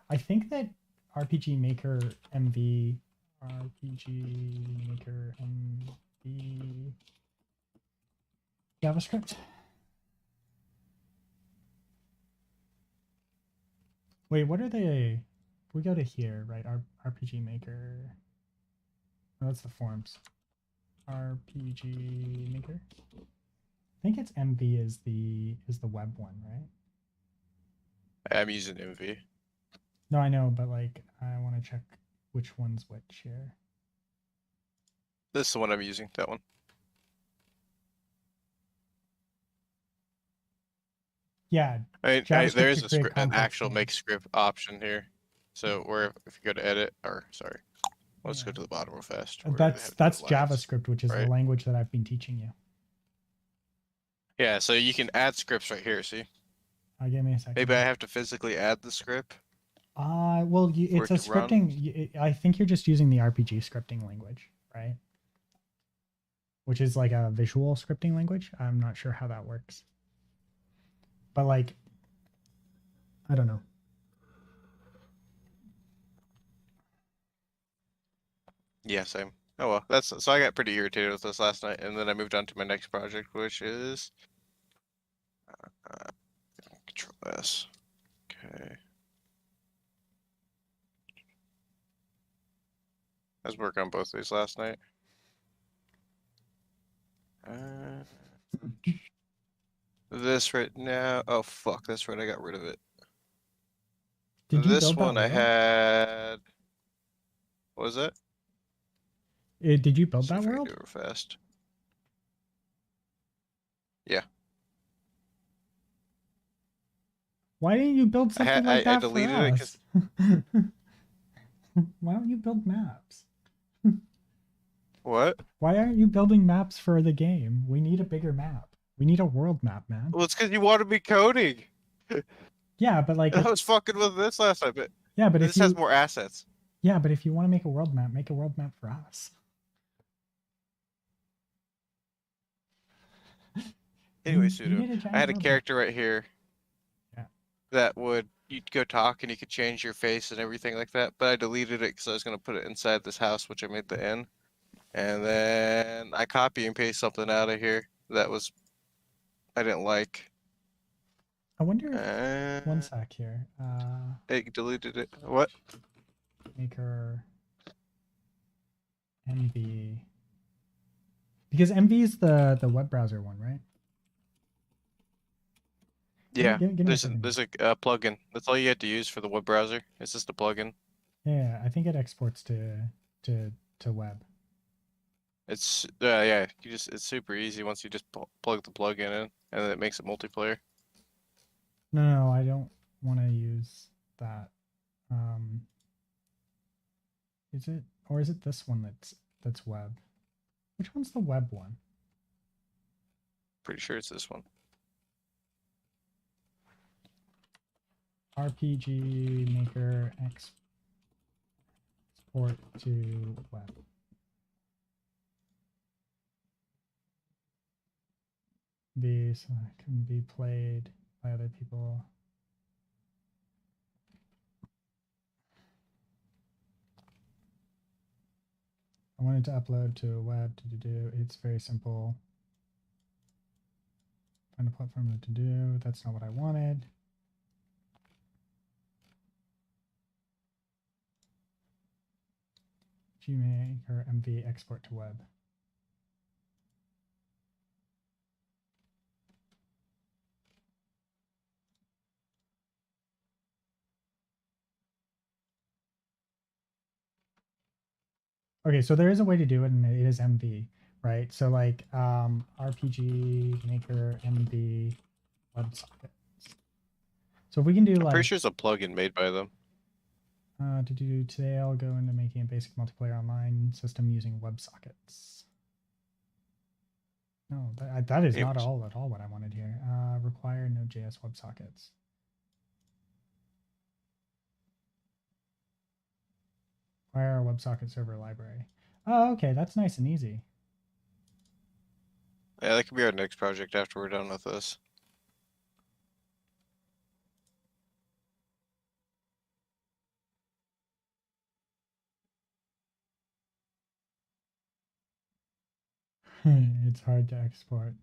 I think that RPG Maker MV, RPG Maker MV JavaScript. Wait, what are they? We go to here, right? Our RPG Maker. No, that's the forms. RPG Maker. I think it's MV is the web one, right? I'm using MV. No, I know, but like I want to check which one's which here. This is the one I'm using. That one. Yeah. I mean, there is an actual make script option here. So where if you go to edit, or sorry, let's go to the bottom real fast. That's JavaScript, which is the language that I've been teaching you. Yeah, so you can add scripts right here. See? Give me a second. Maybe I have to physically add the script. Well, it's a scripting. I think you're just using the RPG scripting language, right? Which is like a visual scripting language. I'm not sure how that works. But like, I don't know. Yeah, same. Oh well, so I got pretty irritated with this last night, and then I moved on to my next project, which is Control S. Okay. I was working on both of these last night. This right now. Oh fuck, that's right. I got rid of it. This one I had. What was it? Did you build that world? Do it fast. Yeah. Why didn't you build something like that? I deleted it because. Why don't you build maps? What? Why aren't you building maps for the game? We need a bigger map. We need a world map, man. Well, it's because you wanted me coding. Yeah, but like I was fucking with this last time, but yeah, but this has more assets. Yeah, but if you want to make a world map for us. Anyway, You sudo. need a I giant had a robot. character right here Yeah. that you'd go talk and you could change your face and everything like that. But I deleted it because I was gonna put it inside this house, which I made the inn. And then I copy and paste something out of here that I didn't like. I wonder if one sec here. It deleted it. What? Maker MV, because MV is the web browser one, right? Yeah. Give me a There's second. a plugin. That's all you had to use for the web browser. It's just a plugin. Yeah, I think it exports to web. It's yeah. It's super easy once you just plug the plugin in, and then it makes it multiplayer. No, I don't want to use that. Um, is it, or is it this one that's web? Which one's the web one? Pretty sure it's this one. RPG Maker export to web. So it can be played by other people. I wanted to upload to a web to do. It's very simple. Find a platform to do. That's not what I wanted. Gmaker MV export to web. Okay, so there is a way to do it, and it is MV, right? So like RPG Maker MV WebSockets. So if we can do I'm like pretty sure it's a plugin made by them. to do today, I'll go into making a basic multiplayer online system using WebSockets. No, that is not all at all what I wanted here. Require Node.js WebSockets. Require a WebSocket server library. Oh, okay, that's nice and easy. Yeah, that could be our next project after we're done with this. It's hard to export.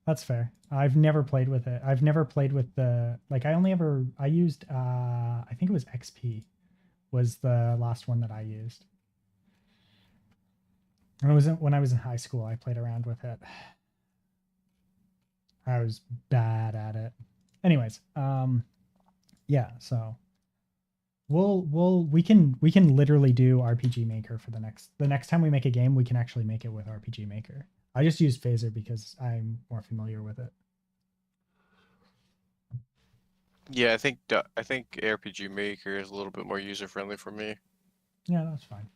That's fair. I've never played with it. I've never played with the like I used I think it was XP was the last one that I used. And when I was in high school, I played around with it. I was bad at it. Anyways, yeah, so we can literally do RPG Maker for the next time we make a game, we can actually make it with RPG Maker. I just use Phaser because I'm more familiar with it. Yeah, I think RPG Maker is a little bit more user friendly for me. Yeah, that's fine.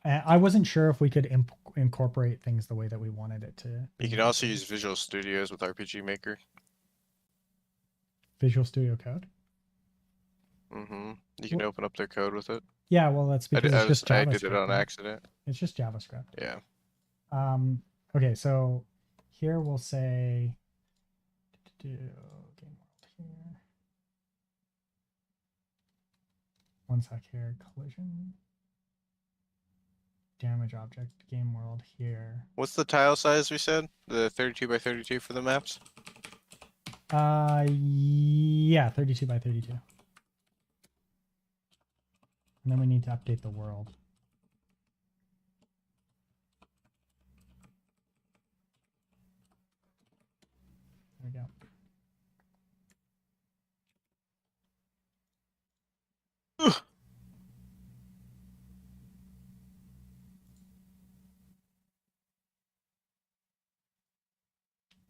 I wasn't sure if we could incorporate things the way that we wanted it to. You can also use Visual Studios with RPG Maker. Visual Studio Code. Mm-hmm. You can open up their code with it. Yeah, well, that's because it's just JavaScript. I did it on accident. It's just JavaScript. Yeah. Okay, so here we'll say do game world here. One sec here, collision. Damage object, game world here. What's the tile size we said? The 32 by 32 for the maps? Yeah, 32 by 32. And then we need to update the world. There we go.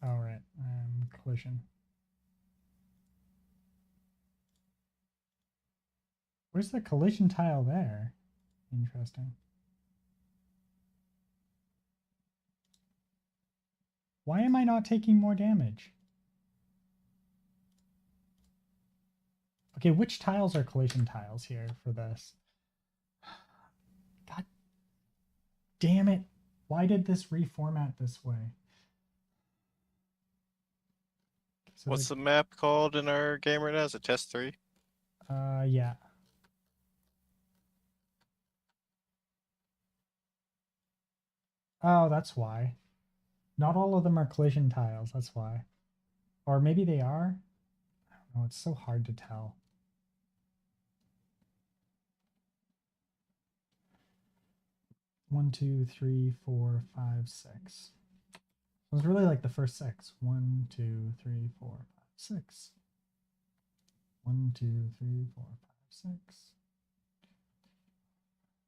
All right, collision. Where's the collision tile there? Interesting. Why am I not taking more damage? Okay, which tiles are collision tiles here for this? God damn it. Why did this reformat this way? So What's the map called in our game right now? Is it test 3? yeah. Oh, that's why. Not all of them are collision tiles. That's why. Or maybe they are. I don't know. It's so hard to tell. One, two, three, four, five, six. So it's really like the first six. 1, 2, 3, 4, 5, 6. 1, 2, 3, 4, 5, 6.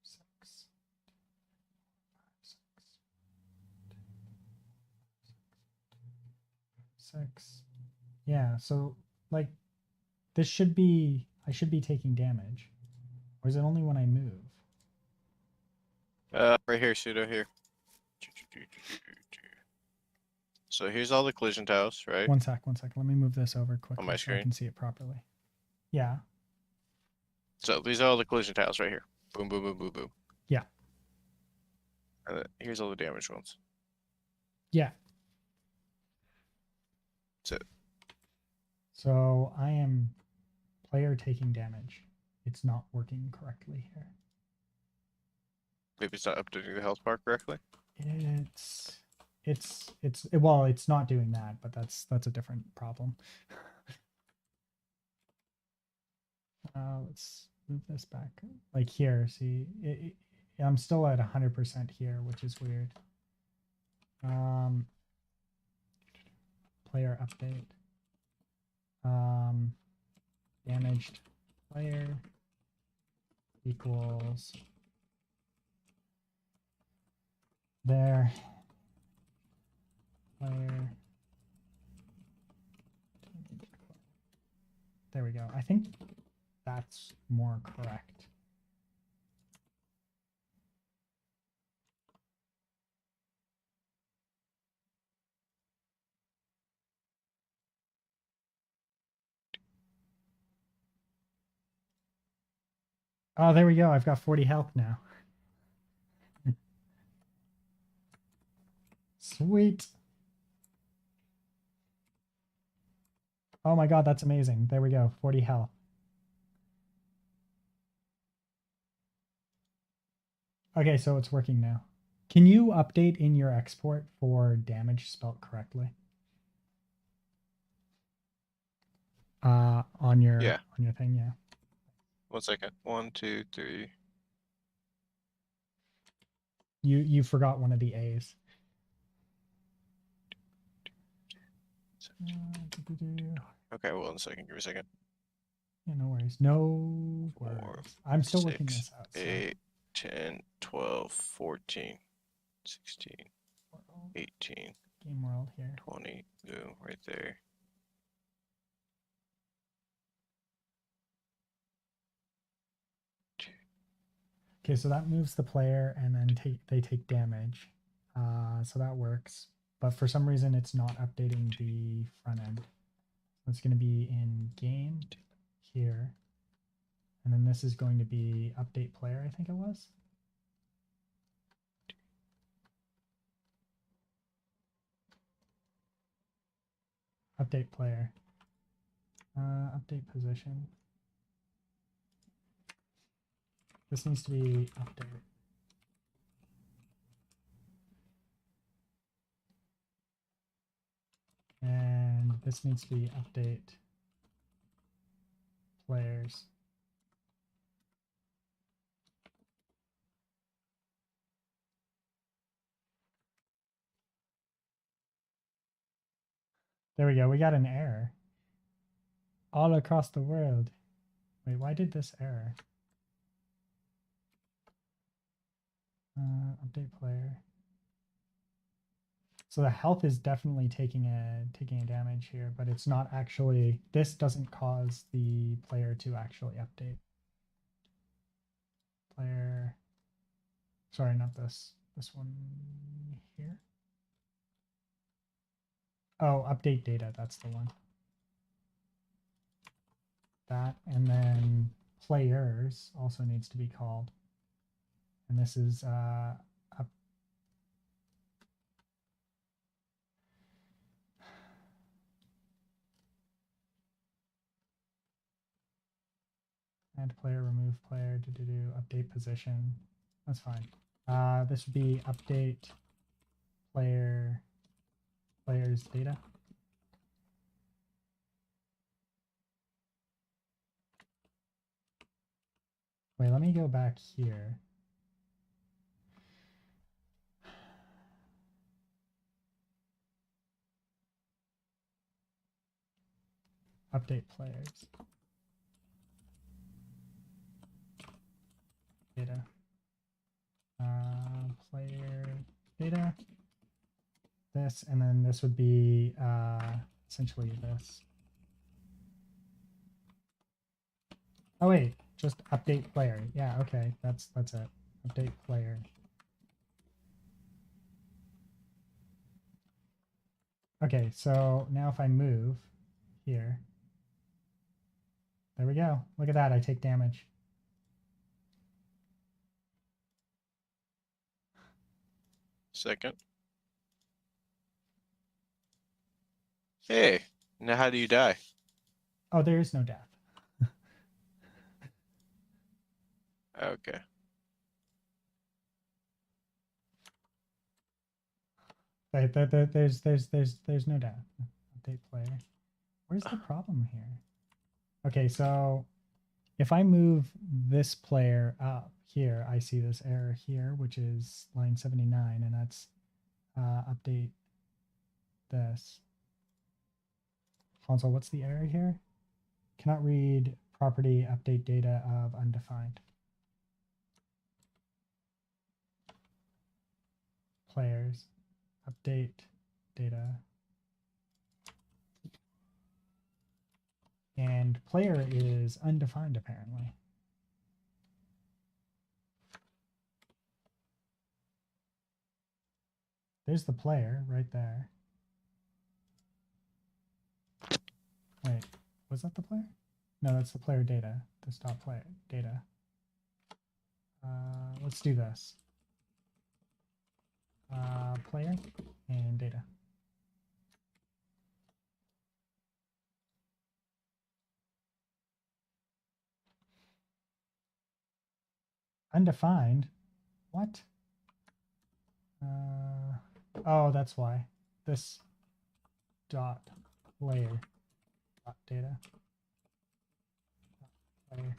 6. 6. Yeah, so like this should be, I should be taking damage. Or is it only when I move? Right here, pseudo here. So here's all the collision tiles, right? One sec. Let me move this over quickly On my so I screen. can see it properly. Yeah. So these are all the collision tiles right here. Boom, boom, boom, boom, boom. Yeah. And then here's all the damage ones. Yeah. That's it. So I am player taking damage. It's not working correctly here. Maybe it's not updating the health bar correctly. Well, it's not doing that, but that's a different problem. Let's move this back. Like here, see, I'm still at 100% here, which is weird. Player update. Damaged player equals there. Player. There we go. I think that's more correct. Oh, there we go. I've got 40 health now. Sweet. Oh my god, that's amazing. There we go. 40 health. Okay, so it's working now. Can you update in your export for damage spelt correctly? On your thing, yeah. 1 second. 1, 2, 3. You forgot one of the A's. Okay, well, 1 second. Give me a second. Yeah, no worries. No worries. I'm still working this out. 8, 10, 12, 14, 16, 18. Game world here. 20. Boom, right there. Okay, so that moves the player, and then they take damage. So that works. But for some reason, it's not updating the front end. It's going to be in game here. And then this is going to be update player, I think it was. Update player. Update position. This needs to be updated. And this needs to be update players. There we go. We got an error. All across the world. Wait, why did this error? Update player. So the health is definitely taking a damage here, but it's not actually. This doesn't cause the player to actually update. Player. Sorry, not this. This one here. Oh, update data. That's the one. That, and then players also needs to be called. And this is up. Add player, remove player, update position. That's fine. This would be update player's data. Wait, let me go back here. Update players. Data. Player data. This, and then this would be essentially this. Oh wait, just update player. Yeah, okay, that's it. Update player. Okay, so now if I move here, there we go. Look at that, I take damage. Second. Hey, now how do you die? Oh, there is no death. Okay. There's no death. Update player. Where's the problem here? Okay, so if I move this player up here, I see this error here, which is line 79, and that's update this. Console, what's the error here? Cannot read property update data of undefined. Players, update data. And player is undefined apparently. There's the player right there. Wait, was that the player? No, that's the player data. The stop player data. Let's do this. Player and data. Undefined? What? Oh, that's why. This dot player dot data. Player.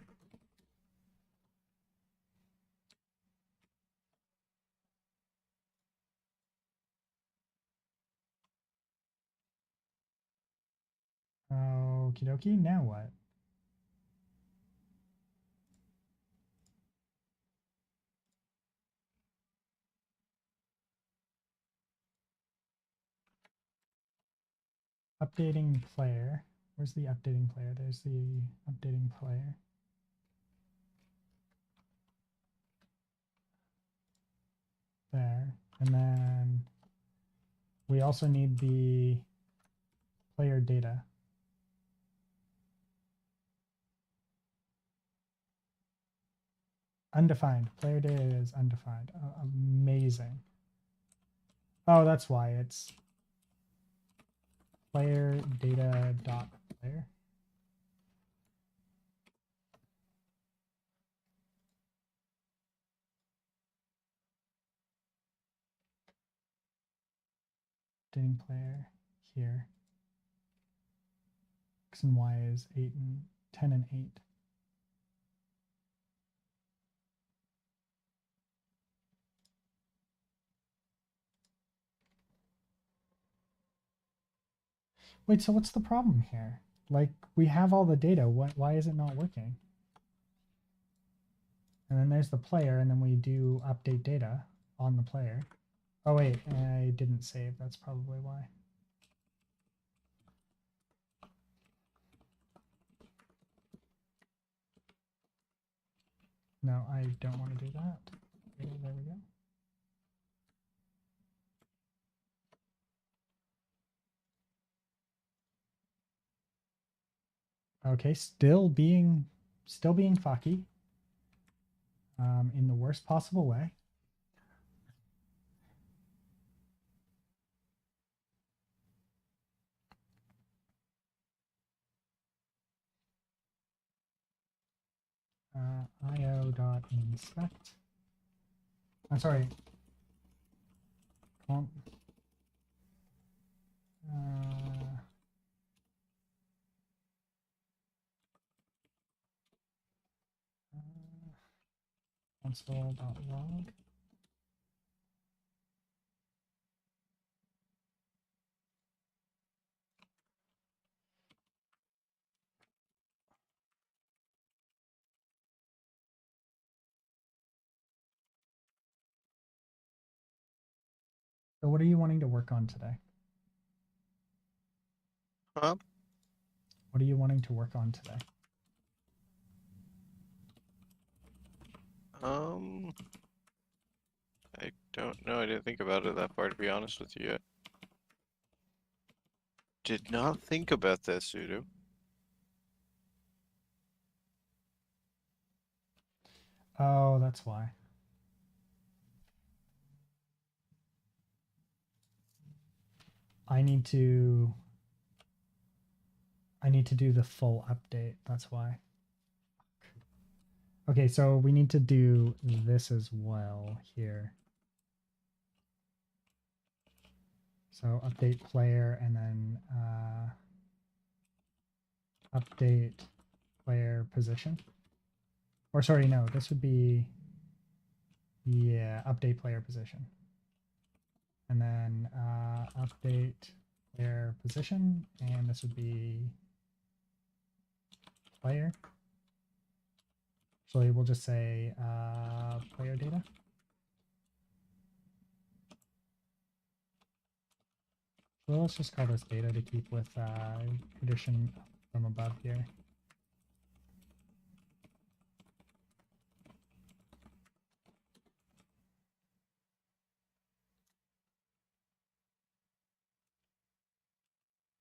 Okie dokie, now what? Updating player. Where's the updating player? There's the updating player. There. And then we also need the player data. Undefined. Player data is undefined. Amazing. Oh, that's why it's player data dot player. Updating player here. X and Y is 8 and 10 and 8. Wait, so what's the problem here? Like, we have all the data. Why is it not working? And then there's the player, and then we do update data on the player. Oh, wait, I didn't save. That's probably why. No, I don't want to do that. Okay, there we go. Okay, still being fucky. In the worst possible way. io.inspect. I'm sorry. Const, console.log. So what are you wanting to work on today? Huh? What are you wanting to work on today? I don't know. I didn't think about it that far, to be honest with you yet. Did not think about that, Sudo. Oh, that's why. I need to do the full update. That's why. Okay, so we need to do this as well here. So update player and then update player position. Or sorry, no, this would be, yeah, update player position. And then update player position, and this would be player. So we'll just say player data. So let's just call this data to keep with tradition from above here.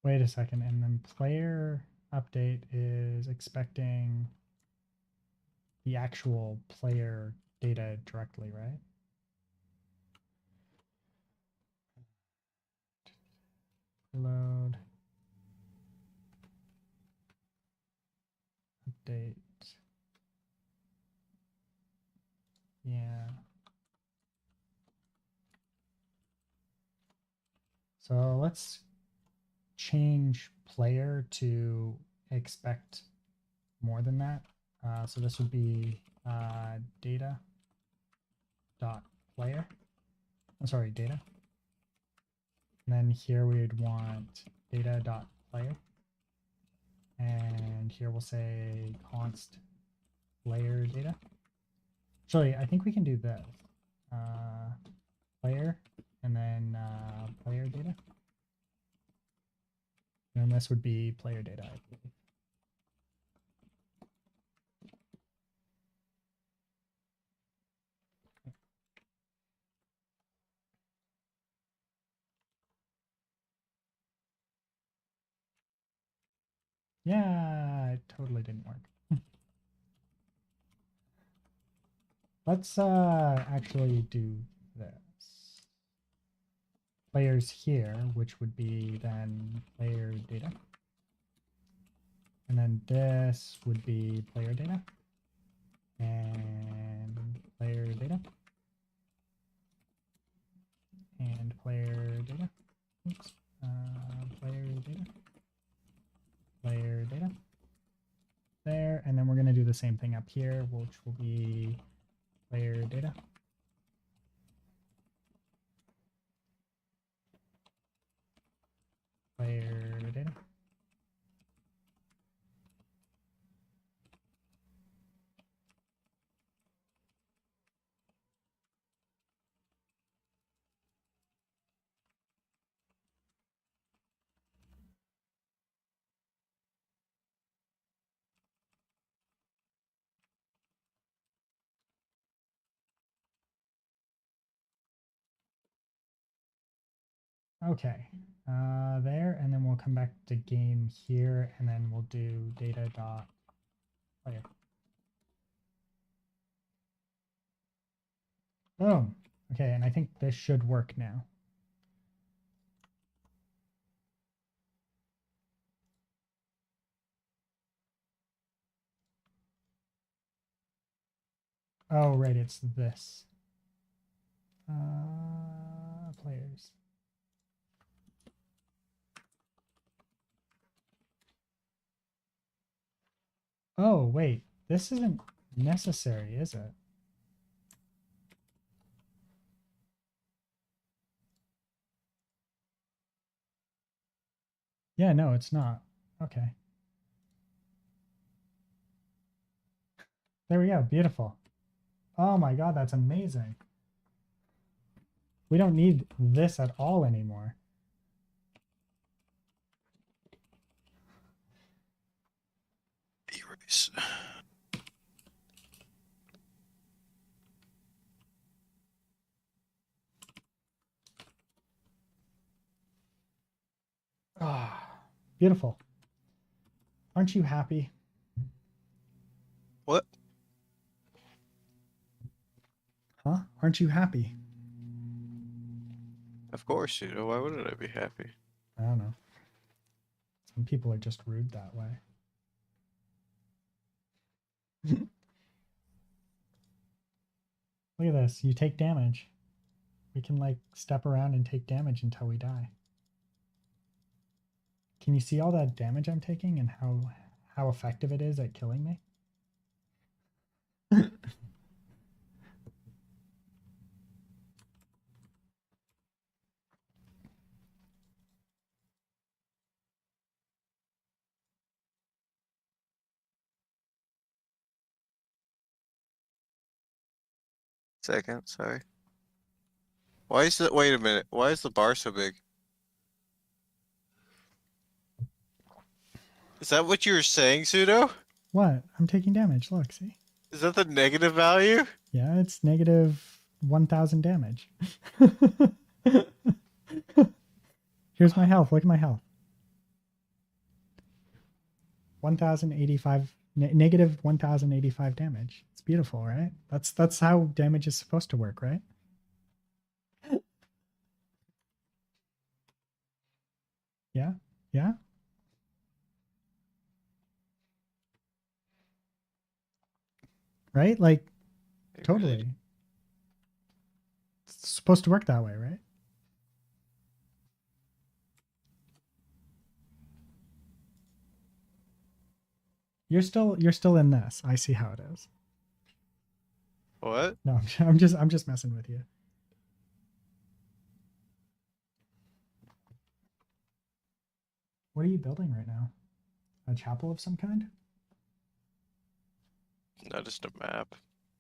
Wait a second, and then player update is expecting the actual player data directly, right? Load, update, yeah. So let's change player to expect more than that. So this would be data dot player. I'm sorry, data. And then here we'd want data dot player. And here we'll say const player data. Actually, I think we can do this. Player and then player data. And this would be player data, I believe. Yeah, it totally didn't work. Let's actually do this. Players here, which would be then player data. And then this would be player data. And player data. And player data. Oops. Player data. Player data. There. And then we're going to do the same thing up here, which will be player data. Player data. Okay, there, and then we'll come back to game here, and then we'll do data dot player. Boom. Okay, and I think this should work now. Oh, right, it's this. Players. Oh, wait. This isn't necessary, is it? Yeah, no, it's not. Okay. There we go. Beautiful. Oh my god, that's amazing. We don't need this at all anymore. Erase. Ah, beautiful. Aren't you happy? What? Huh? Aren't you happy? Of course, pseudo. Why wouldn't I be happy? I don't know. Some people are just rude that way. Look at this. You take damage. We can like step around and take damage until we die. Can you see all that damage I'm taking and how effective it is at killing me? Second, sorry. Why is it? Wait a minute. Why is the bar so big? Is that what you were saying, pseudo? What? I'm taking damage. Look, see? Is that the negative value? Yeah, it's negative 1,000 damage. Here's my health. Look at my health. 1,085 negative 1,085 damage. It's beautiful, right? That's how damage is supposed to work, right? Yeah. Yeah. Right? Like totally. It's supposed to work that way, right? You're still in this. I see how it is. What? No, I'm just messing with you. What are you building right now? A chapel of some kind? Not just a map.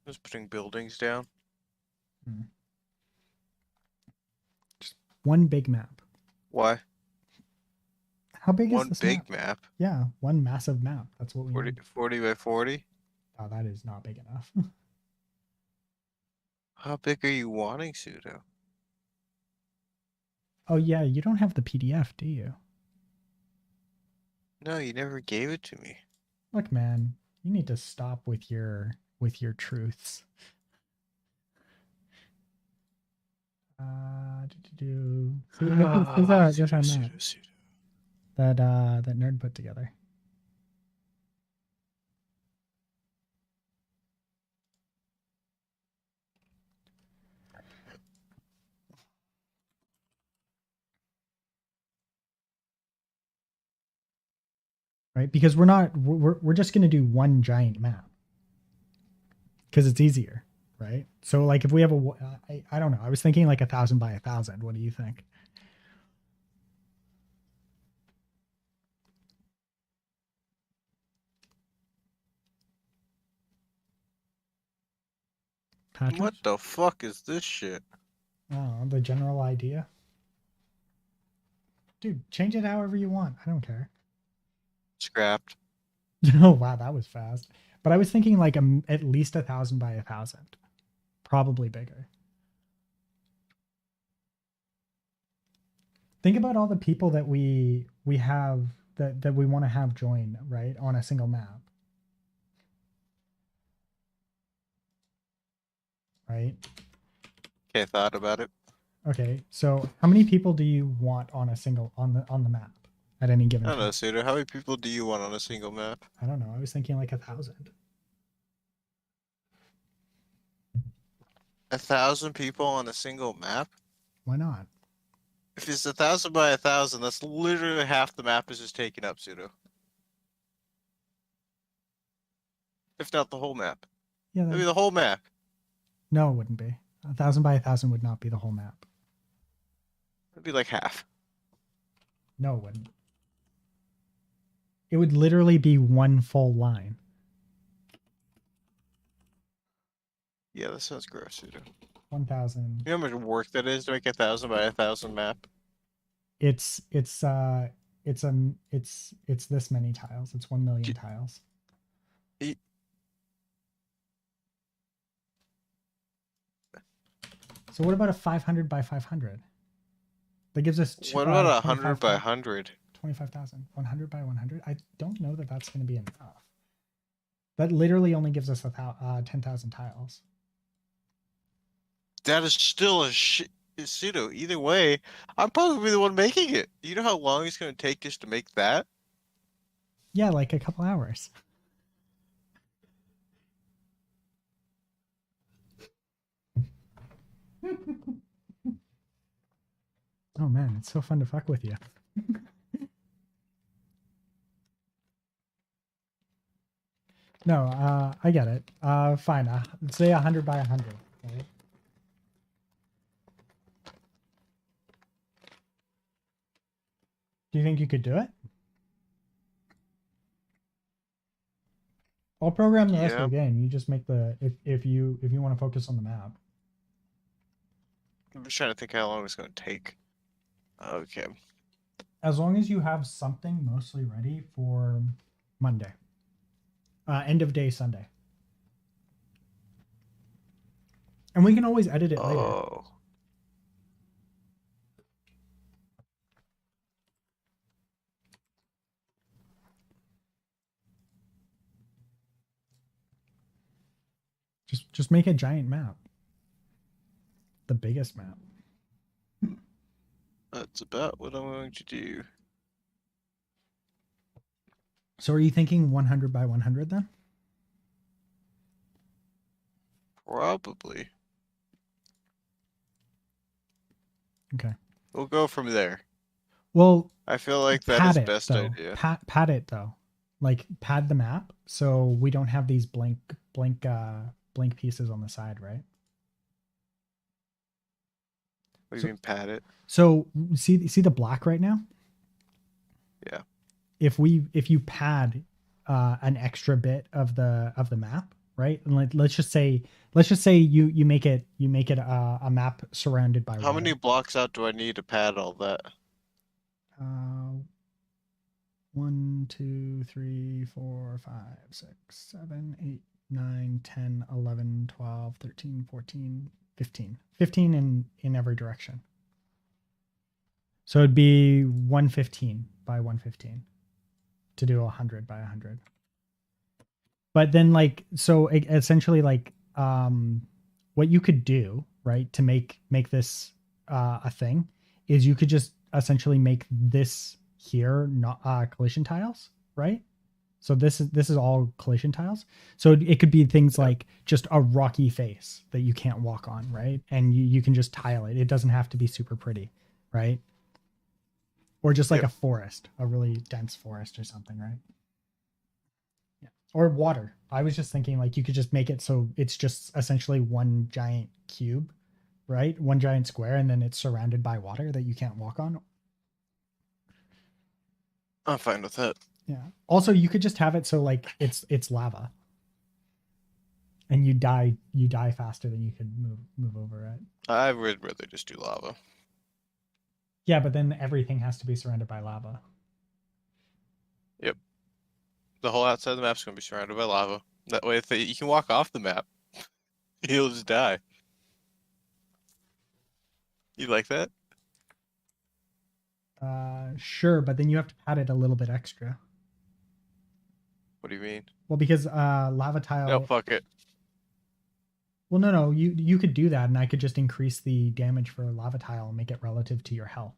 Just putting buildings down. Hmm. Just one big map. Why? How big is One this big map? map. Yeah, one massive map. That's what we 40, need. 40 by 40. Oh, that is not big enough. How big are you wanting, pseudo? Oh yeah, you don't have the PDF, do you? No, you never gave it to me. Look, man, you need to stop with your truths. See, this our map that nerd put together. Right? Because we're just going to do one giant map because it's easier, right? So like if we have I don't know, I was thinking like 1,000 by 1,000. What do you think? Patrick? What the fuck is this shit? Oh, the general idea. Dude, change it however you want. I don't care. Scrapped. Oh wow, that was fast. But I was thinking like at least 1,000 by 1,000, probably bigger. Think about all the people that we have that we want to have join, right, on a single map, right? Okay, thought about it. Okay, so how many people do you want on a single on the map at any given I don't time? know, pseudo. How many people do you want on a single map? I don't know. I was thinking like 1,000. 1,000 people on a single map? Why not? If it's 1,000 by 1,000, that's literally half the map is just taken up, pseudo. If not the whole map. Yeah, Maybe the whole map. no, it wouldn't be. 1,000 by 1,000 would not be the whole map. It'd be like half. No, it wouldn't. It would literally be one full line. Yeah, that sounds gross, pseudo. 1,000. You know how much work that is to make 1,000 by 1,000 map? It's this many tiles. It's 1 million tiles. Y- So what about a 500 by 500? That gives us What about 100 by 100? 25,000. 100 by 100? I don't know that that's going to be enough. That literally only gives us 10,000 tiles. That is still a pseudo. Either way, I'm probably the one making it. You know how long it's going to take just to make that? Yeah, like a couple hours. Oh man, it's so fun to fuck with you. No, I get it. Fine. Let's say 100 by 100. Right? Do you think you could do it? I'll program the rest of the game. You just make the if you want to focus on the map. I'm just trying to think how long it's going to take. Okay. As long as you have something mostly ready for Monday. End of day Sunday. And we can always edit it later. Oh. Just make a giant map. The biggest map. That's about what I'm going to do. So are you thinking 100 by 100 then? Probably. Okay. We'll go from there. Well, I feel like that is best though. idea. Pad it though. Like pad the map so we don't have these blank pieces on the side, right? What do you mean pad it? So see the black right now? Yeah. If you pad an extra bit of the map, right? And let's just say you make it a map surrounded by How water. many blocks out do I need to pad all that? 1, 2, 3, 4, 5, 6, 7, 8, 9, 10, 11, 12, 13, 14, 15. 15 in every direction. So it'd be 115 by 115 to do 100 by 100. But then so essentially what you could do, right, to make this a thing is you could just essentially make this here not collision tiles, right? So this is all collision tiles. So it could be things like just a rocky face that you can't walk on, right? And you can just tile it. It doesn't have to be super pretty, right? Or just like a forest, a really dense forest or something, right? Yeah. Or water. I was just thinking like you could just make it so it's just essentially one giant cube, right? One giant square, and then it's surrounded by water that you can't walk on. I'm fine with that. Yeah. Also, you could just have it so like it's lava, and you die faster than you could move over it. I would rather just do lava. Yeah, but then everything has to be surrounded by lava. Yep. The whole outside of the map's gonna be surrounded by lava. That way, if you can walk off the map, you'll just die. You like that? Sure, but then you have to pad it a little bit extra. What do you mean? Well, because lava tile. No, fuck it. Well, no, you could do that, and I could just increase the damage for lava tile and make it relative to your health.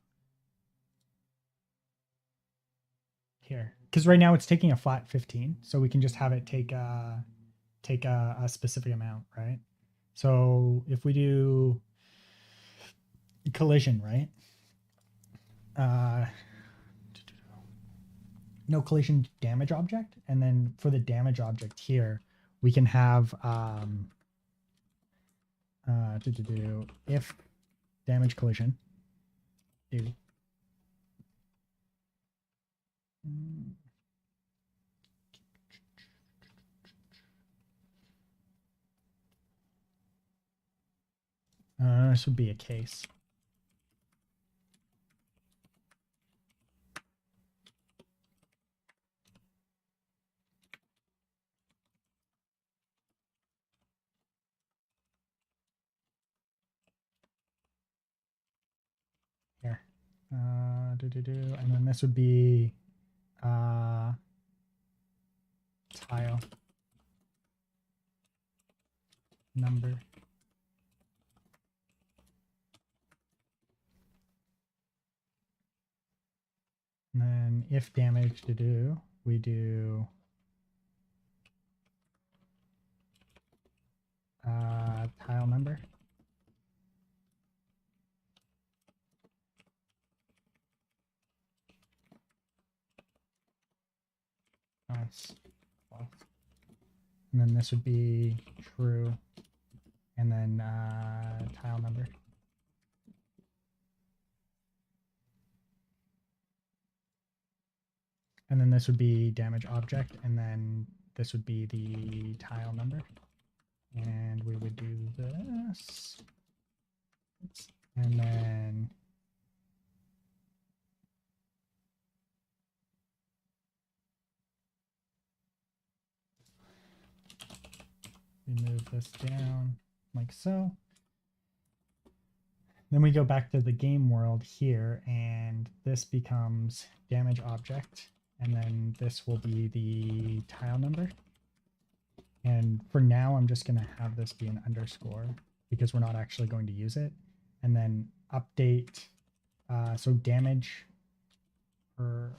Here, because right now it's taking a flat 15, so we can just have it take a specific amount, right? So if we do collision, right? No collision damage object, and then for the damage object here, we can have if damage collision do. This would be a case. Here. And then this would be tile number. And then if damage to do, we do tile number. Nice. And then this would be true. And then tile number. And then this would be damage object. And then this would be the tile number. And we would do this. And then we move this down like so. Then we go back to the game world here, and this becomes damage object, and then this will be the tile number. And for now, I'm just going to have this be an underscore because we're not actually going to use it. And then update, so damage per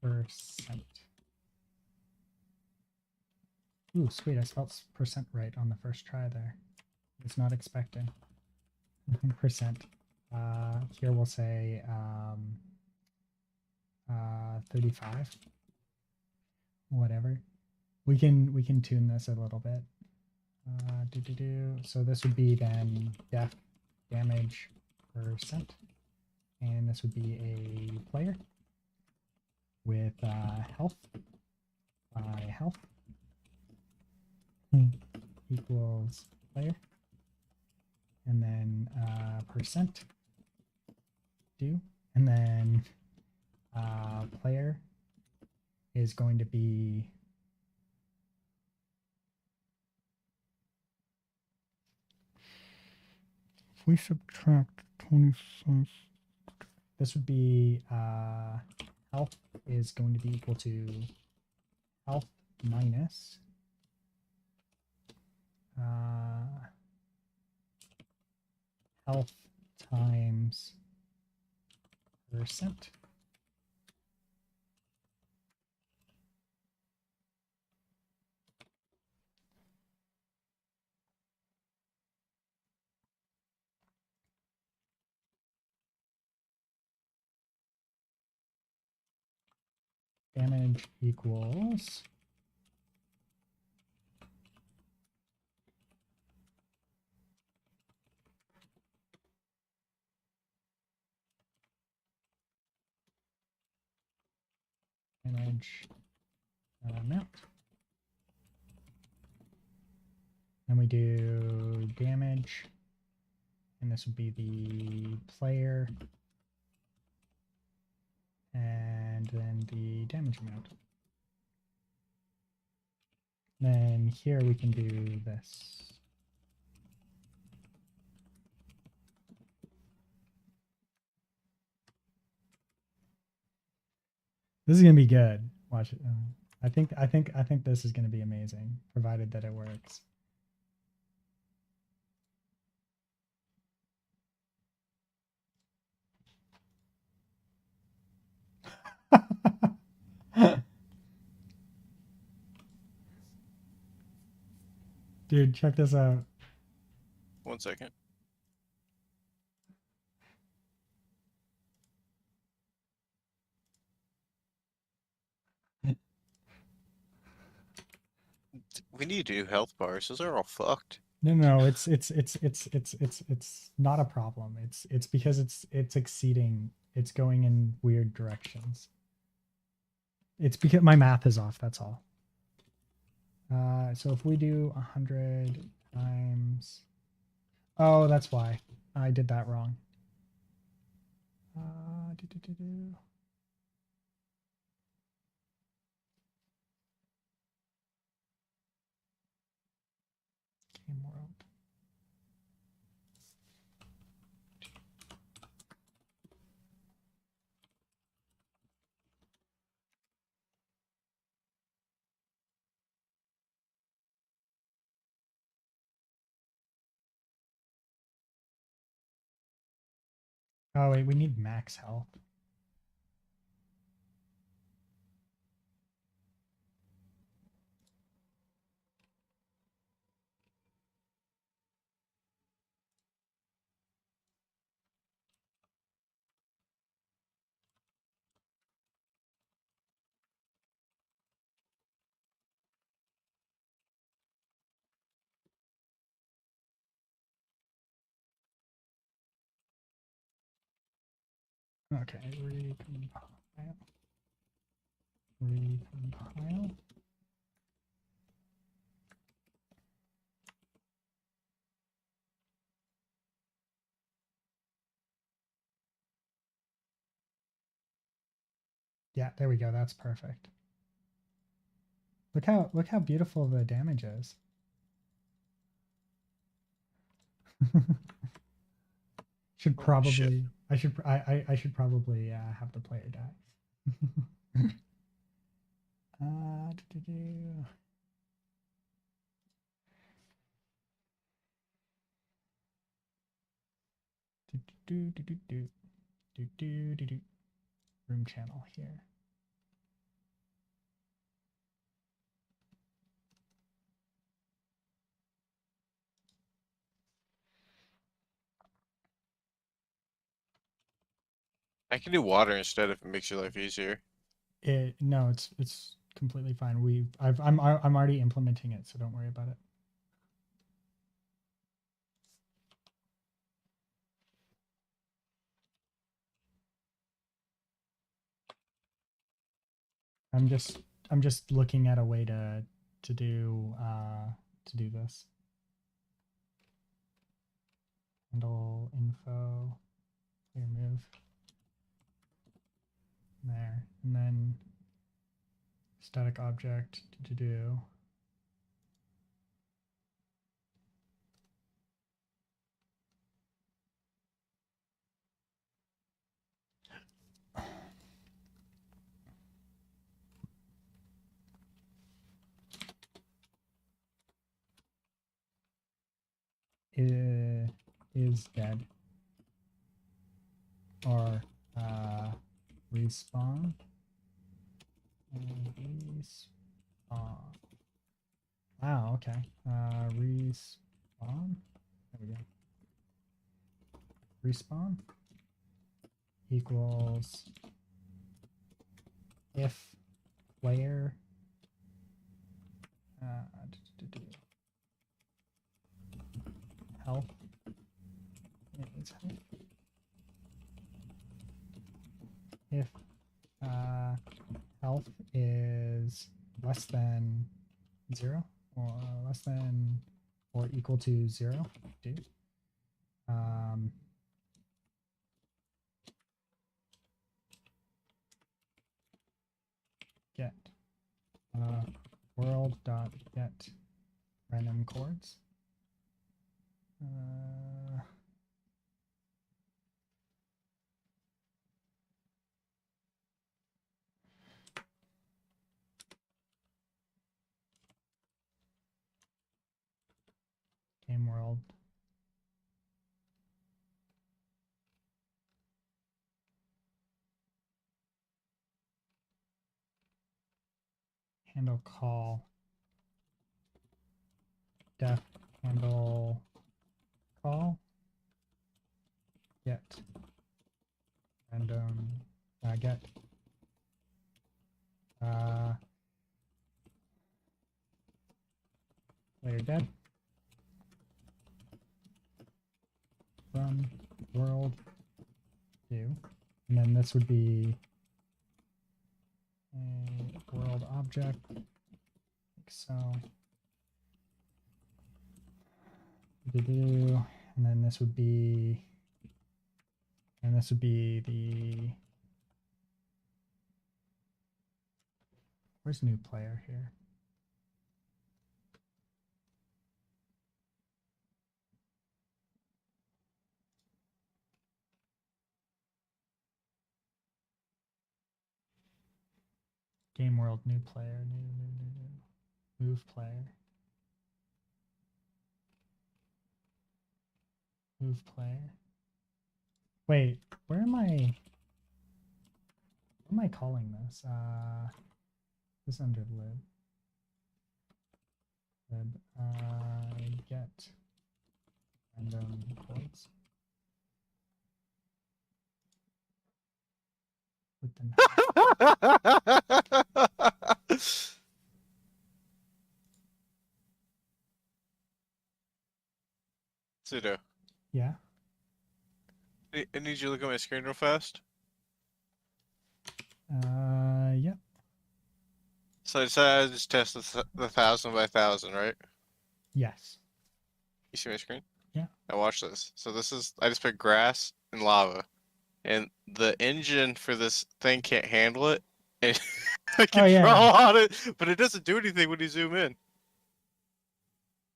percent. Ooh, sweet, I spelled percent right on the first try there. I was not expecting. Percent. Here we'll say 35. Whatever. We can tune this a little bit. So this would be then def damage percent. And this would be a player with health by health equals player, and then percent do, and then player is going to be if we subtract 26, this would be health is going to be equal to health minus health times percent. Damage equals damage amount. Then we do damage, and this would be the player, and then the damage amount. Then here we can do this. This is gonna be good. Watch it. I think this is gonna be amazing, provided that it works. Dude, check this out. 1 second. We need to do health bars. Those are all fucked. No, it's not a problem. It's because it's exceeding. It's going in weird directions. It's because my math is off. That's all. So if we do 100 times, oh, that's why I did that wrong. Do, do, do, do. Game world. Oh wait, we need max health. Okay, recompile. Recompile. Yeah, there we go. That's perfect. Look how beautiful the damage is. Should Holy shit. probably I should probably have the player die. Do, do, do. Do, do, do, do, do, do, do, do. Room channel here. I can do water instead if it makes your life easier. No, it's completely fine. I'm already implementing it, so don't worry about it. I'm just I'm just looking at a way to do this. Handle info, clear move. There. And then static object to do. Is dead. Or respawn. Respawn. Wow, okay. Respawn. There we go. Respawn equals if player health is health. If health is less than 0 or less than or equal to 0, do get world.get random chords. Game world. Handle call. def handle call get random get player dead from world view, and then this would be a world object like so. And then this would be, the, where's new player here? Game world, new player, new, move player. Move player. Wait, where am I calling this? This under lib. Get random chords. With the Pseudo. yeah. I need you to look at my screen real fast. Yeah. So I decided I just test the 1,000 by 1,000, right? Yes. You see my screen? Yeah. Now watch this. So this is, I just put grass and lava. And the engine for this thing can't handle it. And I can draw on it, but it doesn't do anything when you zoom in.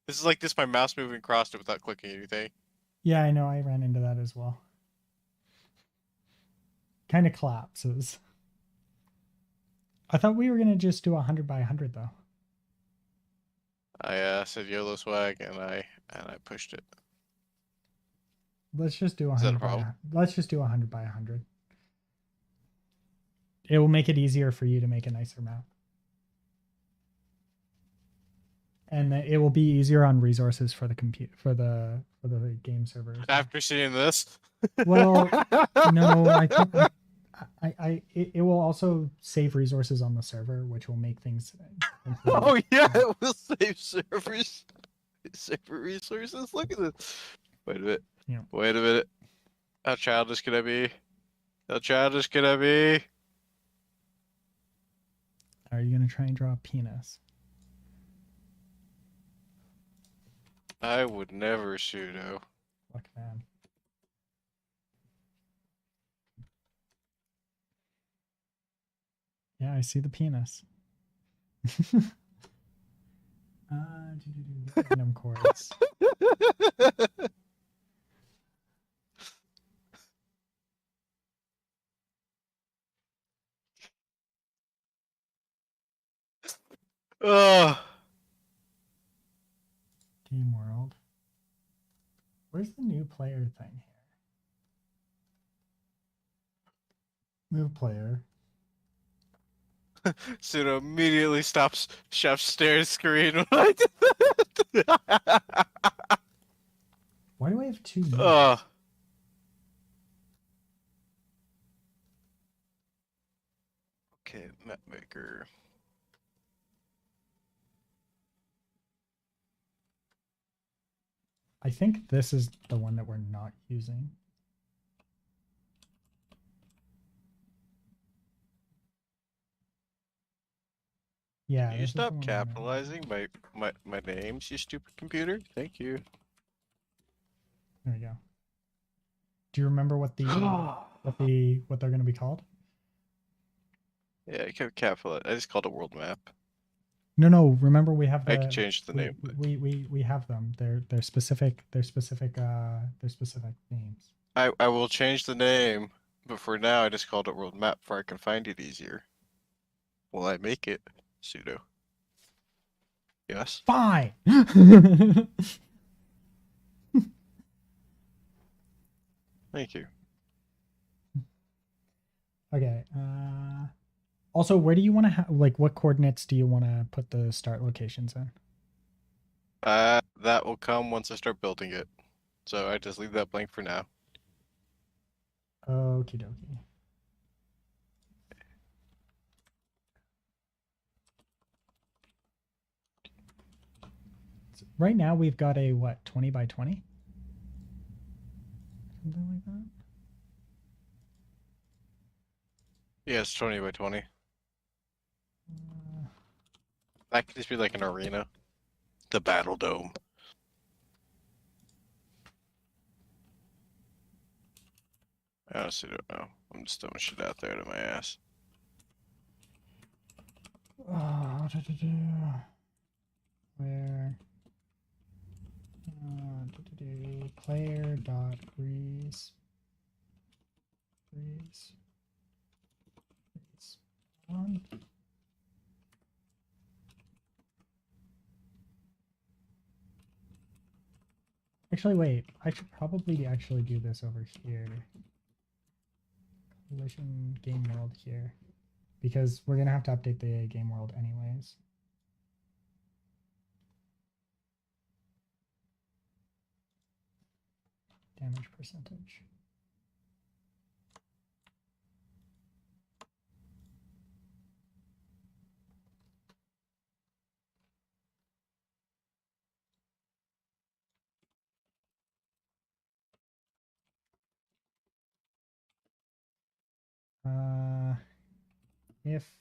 This is like just my mouse moving across it without clicking anything. Yeah, I know. I ran into that as well. Kind of collapses. I thought we were going to just do 100 by 100 though. I said YOLO swag and I pushed it. Let's just do 100 Is that a problem? Let's just do 100 by 100. It will make it easier for you to make a nicer map. And it will be easier on resources for the for the game servers. After seeing this? Well, no, I think it will also save resources on the server, which will make things. Oh yeah, it will save servers, server resources. Look at this. Wait a minute. Yeah. Wait a minute. How childish can I be? How childish can I be? Are you gonna try and draw a penis? I would never pseudo. Look, man. Yeah, I see the penis. Random chords. Game world. Where's the new player thing here? Move player. Pseudo immediately stops chef's stare screen when I did that. Why do I have two? Okay, map maker. I think this is the one that we're not using. Yeah. Can you stop capitalizing my names, you stupid computer? Thank you. There we go. Do you remember what the what they're going to be called? Yeah, I kept capitalizing. I just called it world map. No. Remember, we have. I can change the name. We have them. They're specific. They're specific names. I will change the name, but for now I just called it world map, where I can find it easier. Will I make it pseudo? Yes. Fine. Thank you. Okay. Also, where do you want to have, like, what coordinates do you want to put the start locations in? That will come once I start building it. So I just leave that blank for now. Okie dokie. So right now we've got a what, 20 by 20? Something like that. Yeah, it's 20 by 20. Uh, That could just be like an arena. The battle dome. I honestly don't know. I'm just throwing shit out there to my ass. Where player dot respawn. Actually, wait. I should probably actually do this over here. Collision game world here, because we're gonna have to update the game world anyways. Damage percentage. If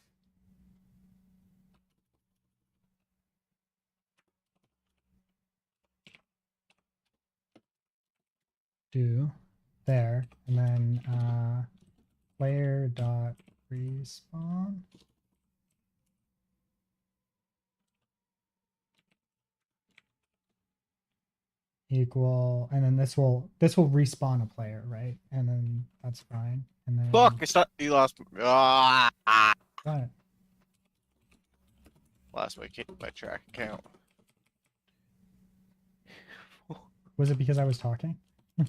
do there, and then player dot respawn equal, and then this will respawn a player, right? And then that's fine. And then Fuck! It's not. You lost. got it. Lost my track account. Was it because I was talking? Go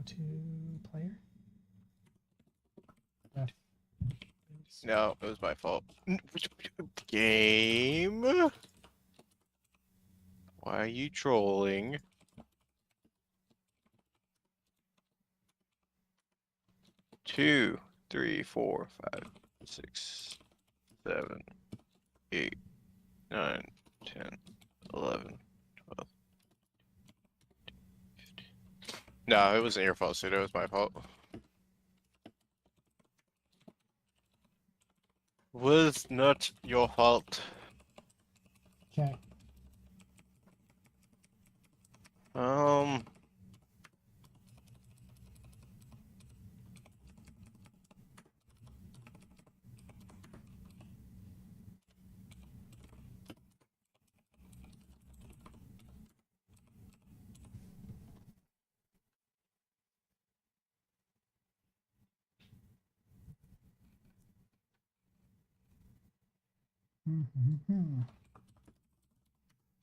to player. No, it was my fault. Game? Why are you trolling? Two, three, four, five, 6, 7, 8, 9, 10, 11, 12. No, it wasn't your fault, Sudo. It was my fault. Was not your fault. Okay.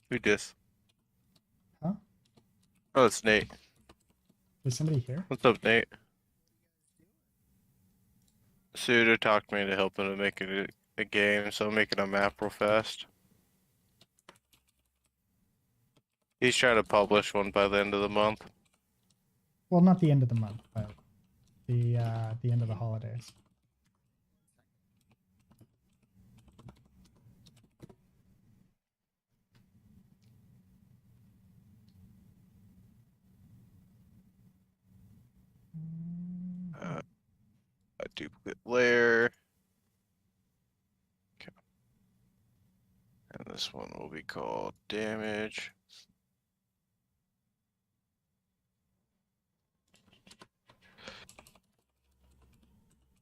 Who dis? Huh? Oh, it's Nate. Is somebody here? What's up, Nate? Sudo talked me into helping him make a game, so I'm making a map real fast. He's trying to publish one by the end of the month. Well, not the end of the month, but the end of the holidays. A duplicate layer. Okay. And this one will be called damage.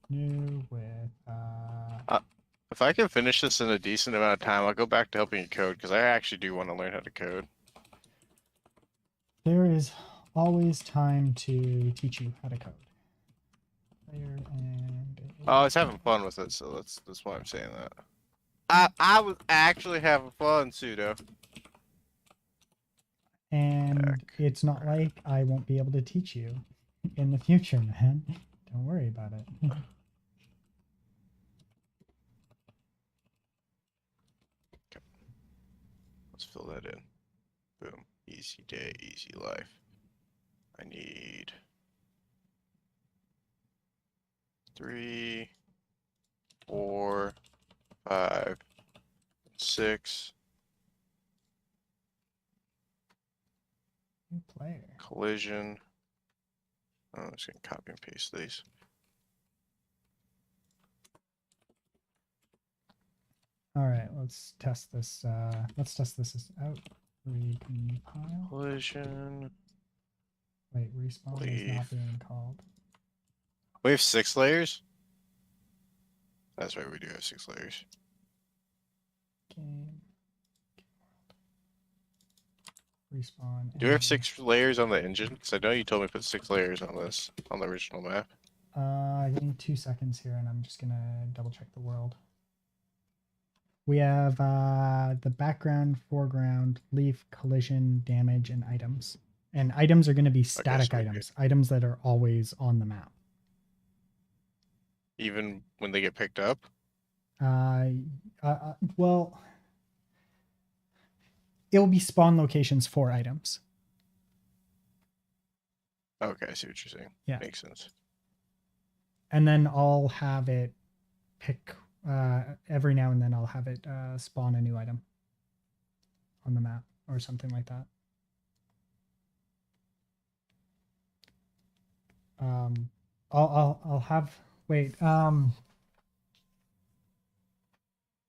New with If I can finish this in a decent amount of time, I'll go back to helping you code because I actually do want to learn how to code. There is always time to teach you how to code. Player and Oh, I was having fun with it, so that's why I'm saying that. I was actually having fun, Sudo. And it's not like I won't be able to teach you in the future, man. Don't worry about it. fill that in. Boom. Easy day, easy life. I need 3, 4, 5, 6. New player. Collision. Oh, I'm just gonna copy and paste these. All right, let's test this. Let's test this out. Recompile. Collision. Wait, respawn is Leave. not being called. We have 6 layers? That's right, we do have 6 layers. Game. Respawn. Do we have 6 layers on the engine? Because I know you told me to put 6 layers on this, on the original map. Give me 2 seconds here, and I'm just gonna double check the world. We have the background, foreground, leaf, collision, damage, and items. And items are going to be static items, items that are always on the map. Even when they get picked up? Well, it will be spawn locations for items. Okay, I see what you're saying. Yeah. Makes sense. And then I'll have it pick, every now and then I'll have it spawn a new item on the map or something like that. I'll have, wait,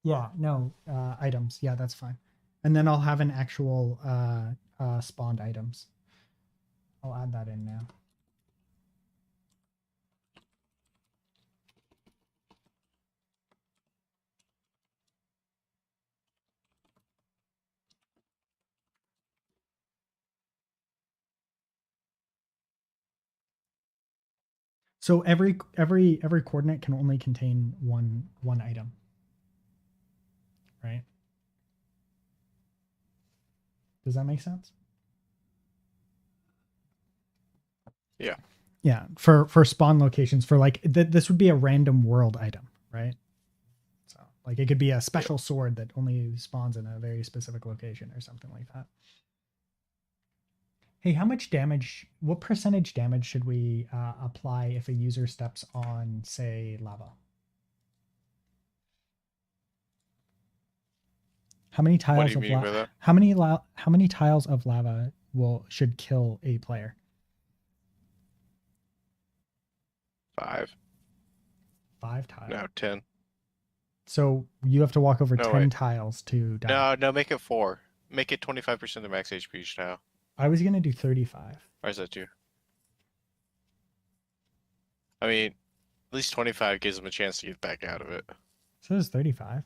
yeah, no, items. Yeah, that's fine. And then I'll have an actual spawned items. I'll add that in now. So every coordinate can only contain one item, right? Does that make sense? Yeah. Yeah, for spawn locations, for like this would be a random world item, right? So like it could be a special sword that only spawns in a very specific location or something like that. Hey, how much damage, what percentage damage should we apply if a user steps on, say, lava? How many tiles What do you of mean by that? how many tiles of lava should kill a player? 5. 5 tiles. No, 10. So you have to walk over No, 10 wait. tiles to die. No, make it 4. Make it 25% of max HP each tile. I was gonna do 35. Or is that 2? I mean, at least 25 gives them a chance to get back out of it. So it's 35.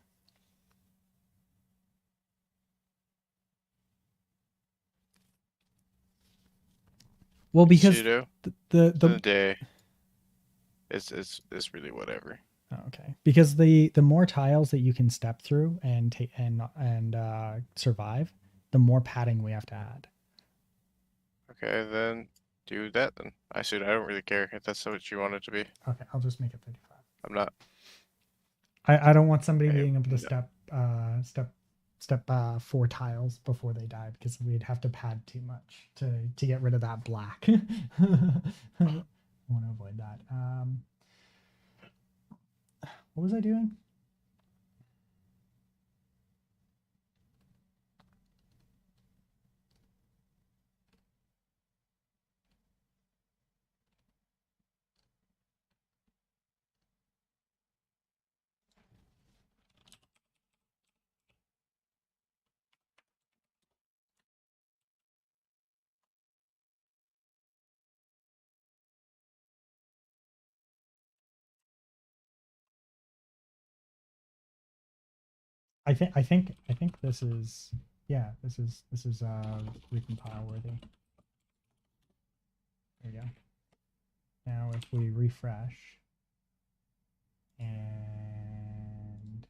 Well, because the day, it's really whatever. Okay, because the more tiles that you can step through and survive, the more padding we have to add. Okay, then do that then. I don't really care if that's what you want it to be. Okay, I'll just make it 35. I'm not. I don't want somebody being able to step 4 tiles before they die, because we'd have to pad too much to get rid of that black. I want to avoid that. What was I doing? I think this is, yeah, this is recompile worthy. There we go. Now if we refresh and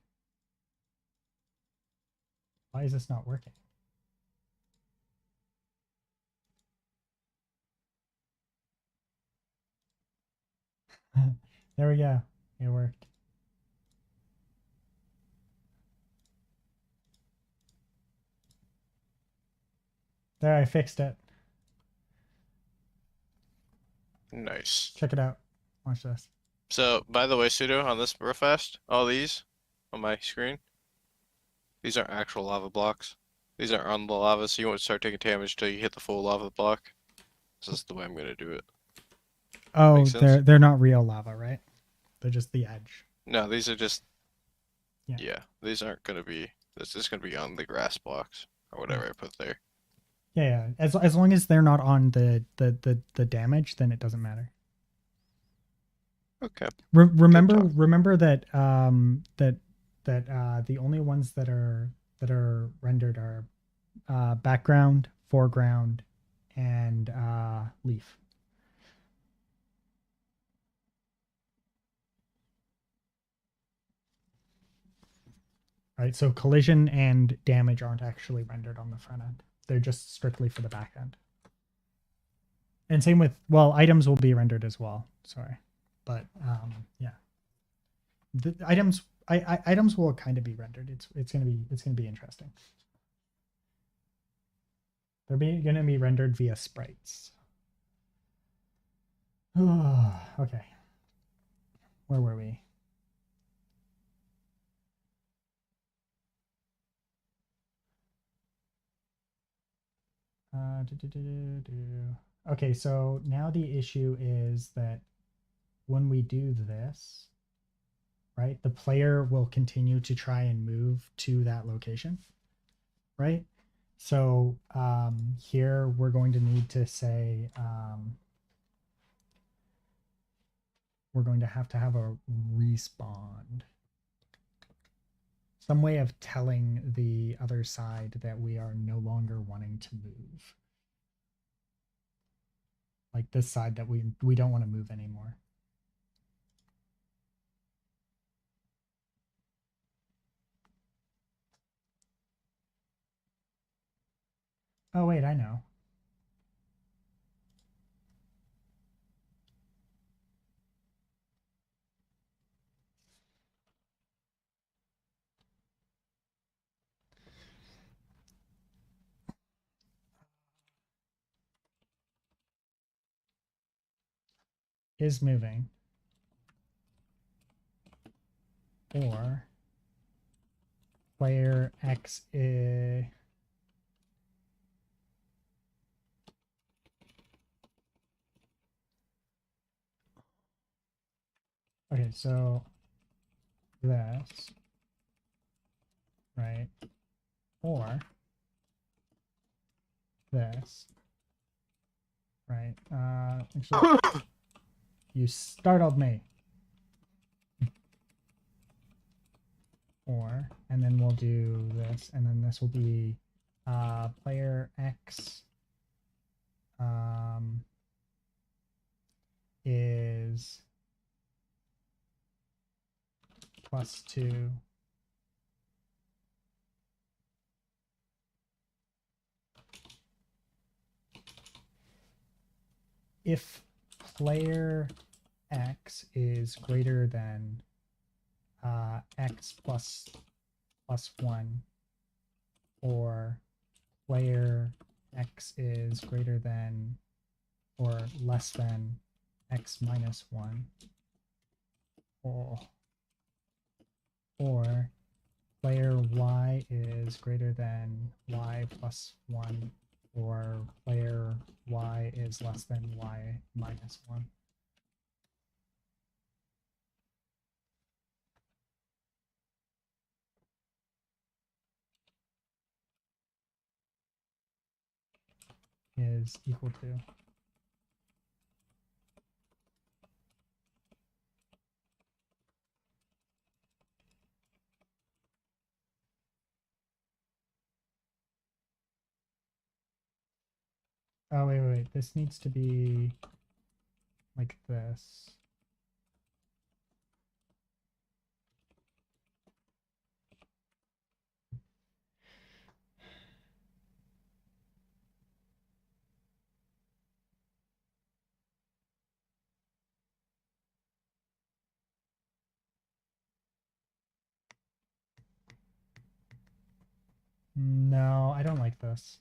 why is this not working? There we go. It worked. There, I fixed it. Nice. Check it out. Watch this. So, by the way, Sudo, on this real fast, all these on my screen, these aren't actual lava blocks. These are on the lava, so you won't start taking damage till you hit the full lava block. This is the way I'm gonna do it. Oh, Make sense? they're not real lava, right? They're just the edge. No, these are just, Yeah. yeah, these aren't gonna be, this is gonna be on the grass blocks or whatever I put there. Yeah, yeah. As long as they're not on the damage, then it doesn't matter. Okay. Remember that the only ones that are rendered are background, foreground, and leaf. Right, so collision and damage aren't actually rendered on the front end. They're just strictly for the back end. And same with, well, items will be rendered as well. Sorry, but yeah, the items will kind of be rendered. It's gonna be interesting. They're gonna be rendered via sprites. Okay, where were we? Okay, so now the issue is that when we do this, right, the player will continue to try and move to that location, right? So here we're going to need to say we're going to have a respawn. Some way of telling the other side that we are no longer wanting to move. Like this side that we don't want to move anymore. Oh wait, I know. Is moving. Or player X is okay, so this, right? Or this, right? Actually, you startled me. Or, and then we'll do this, and then this will be player X is +2. If player X is greater than X +1, or player X is greater than or less than X -1, or player Y is greater than Y +1, or player Y is less than Y -1. Is equal to. Oh, wait. This needs to be like this. No, I don't like this.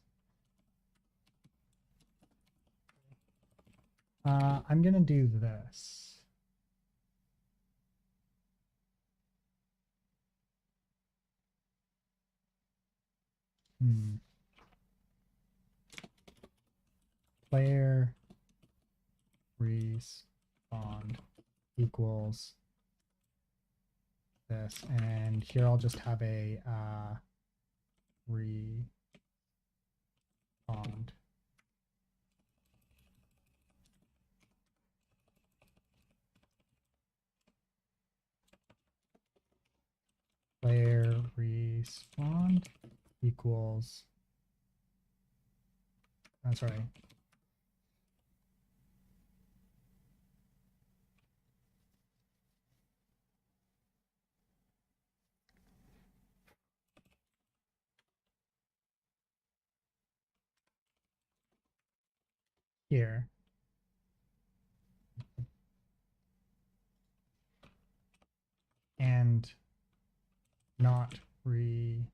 I'm gonna do this. Player respond equals this, and here I'll just have a respond. Player respond equals, that's right. Here. And not respond.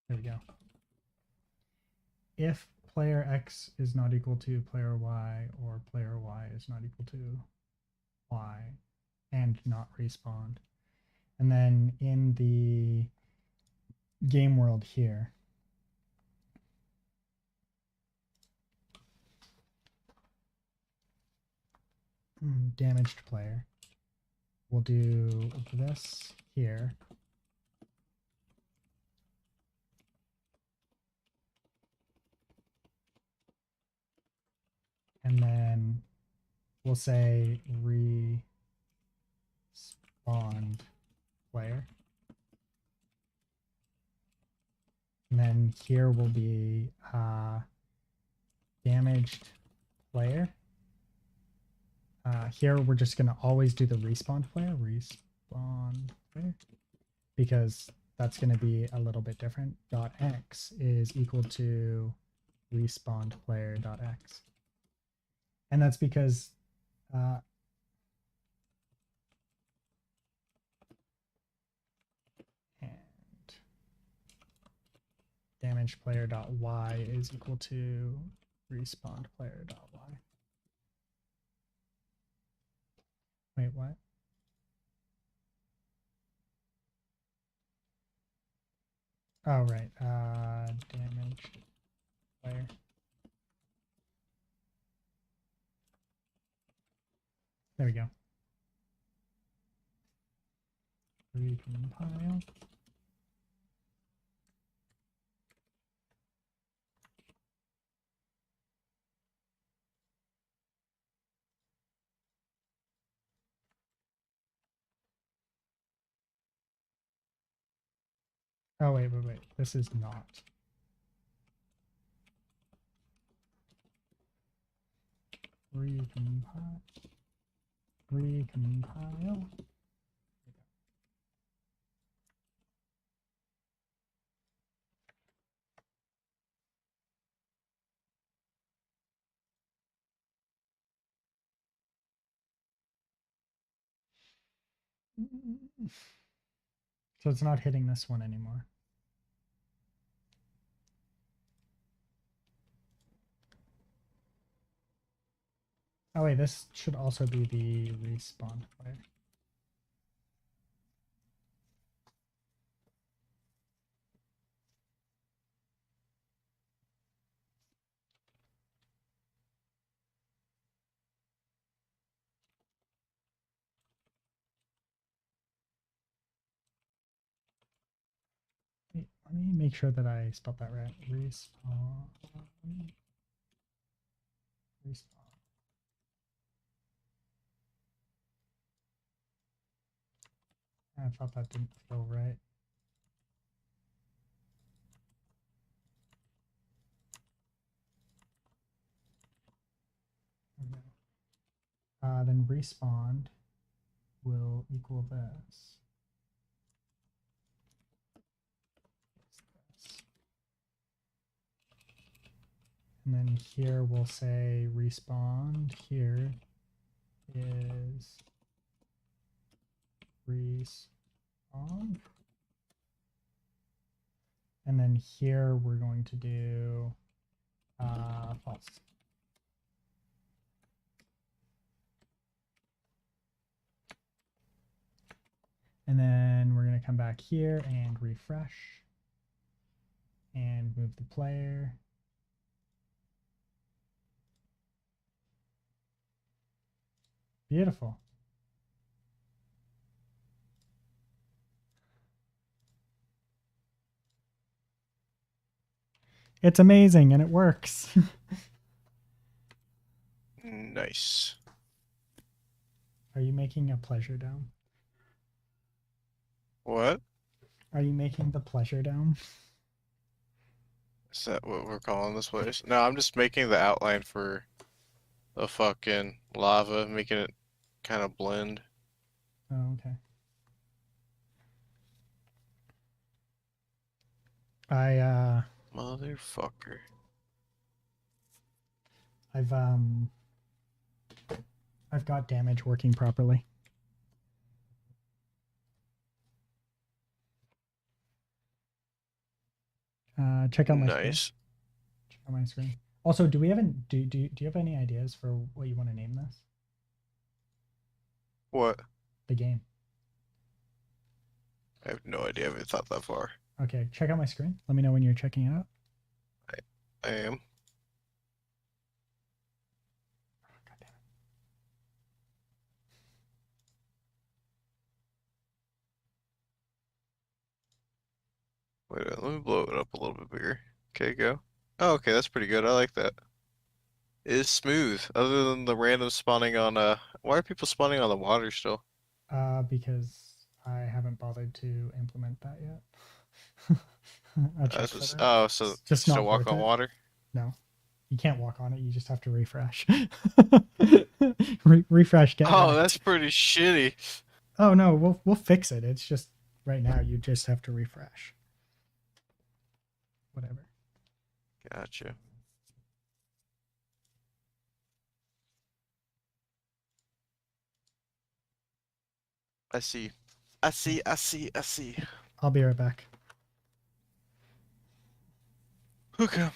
There we go. If player X is not equal to player Y, or player Y is not equal to Y, and not respawn. And then in the game world here, damaged player, we'll do this here. And then we'll say respawn player. And then here will be damaged player. Here we're just going to always do the respawn player, because that's going to be a little bit different. .x is equal to respawn player.x. And that's because and damage player.y is equal to respawn player.y. Wait, what? Oh, right. Damage player. There we go. Recompile. Oh, wait. This is not. Recompile. Recompile. So it's not hitting this one anymore. Oh wait, this should also be the respawn player. Wait, let me make sure that I spelled that right. Respawn. Respawn. I thought that didn't feel right. Okay. Then respawn will equal this. And then here we'll say respawn. Here is respawn. And then here we're going to do false. And then we're going to come back here and refresh and move the player. Beautiful. It's amazing and it works. Nice. Are you making a pleasure dome? What? Are you making the pleasure dome? Is that what we're calling this place? No, I'm just making the outline for the fucking lava, making it kind of blend. Oh, okay. Motherfucker. I've got damage working properly. Check out my screen. Nice. Check out my screen. Also, do you have any ideas for what you want to name this? What? The game. I have no idea. I haven't thought that far. Okay, check out my screen. Let me know when you're checking it out. I am. God damn Wait, let me blow it up a little bit bigger. Okay, go. Oh, okay, that's pretty good. I like that. It is smooth, other than the random spawning on why are people spawning on the water still? Because I haven't bothered to implement that yet. A check for that. Oh, so It's just still not walk worth on it. water? No, you can't walk on it. You just have to refresh. Refresh, get Oh, wrecked. that's pretty shitty. Oh no, we'll fix it. It's just right now you just have to refresh. Whatever. Gotcha. I see. I see, I see, I see. I'll be right back. Okay.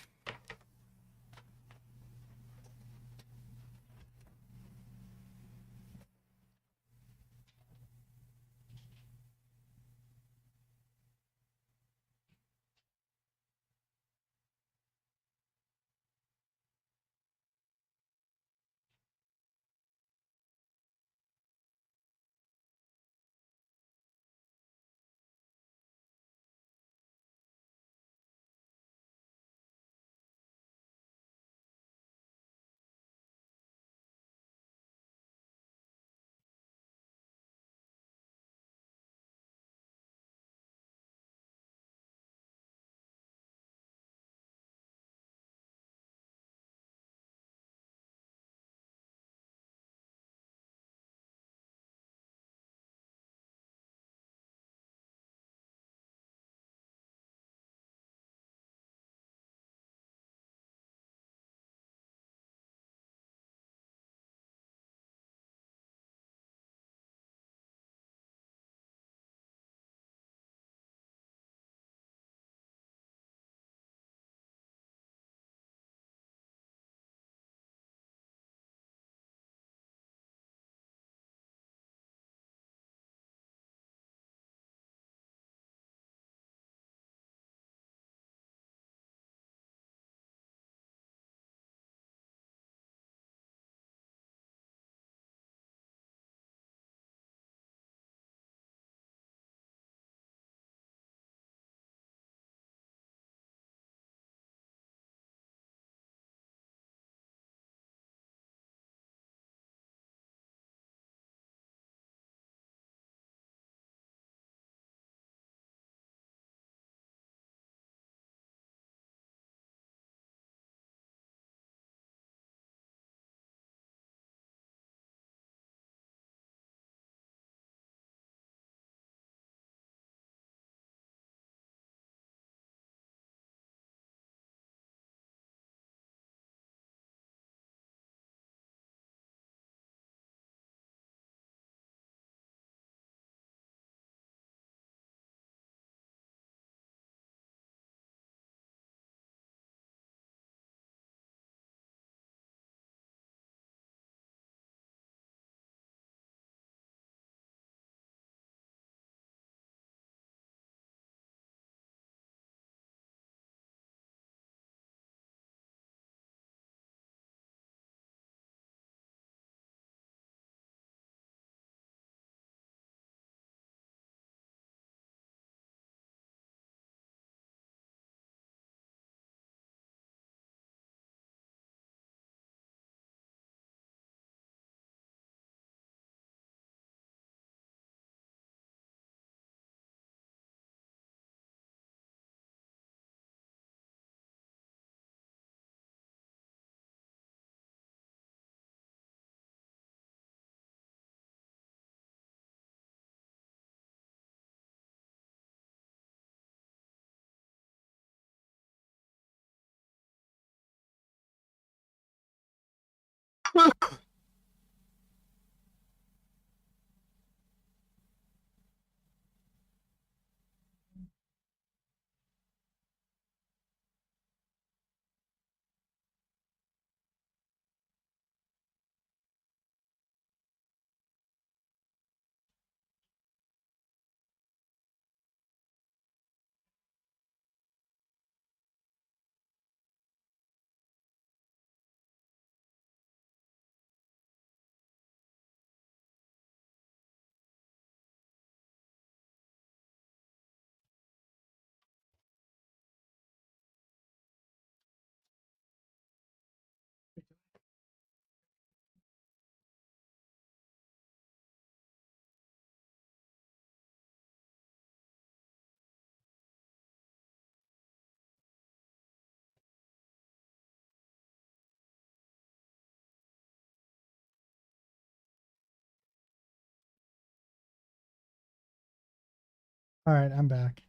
All right, I'm back.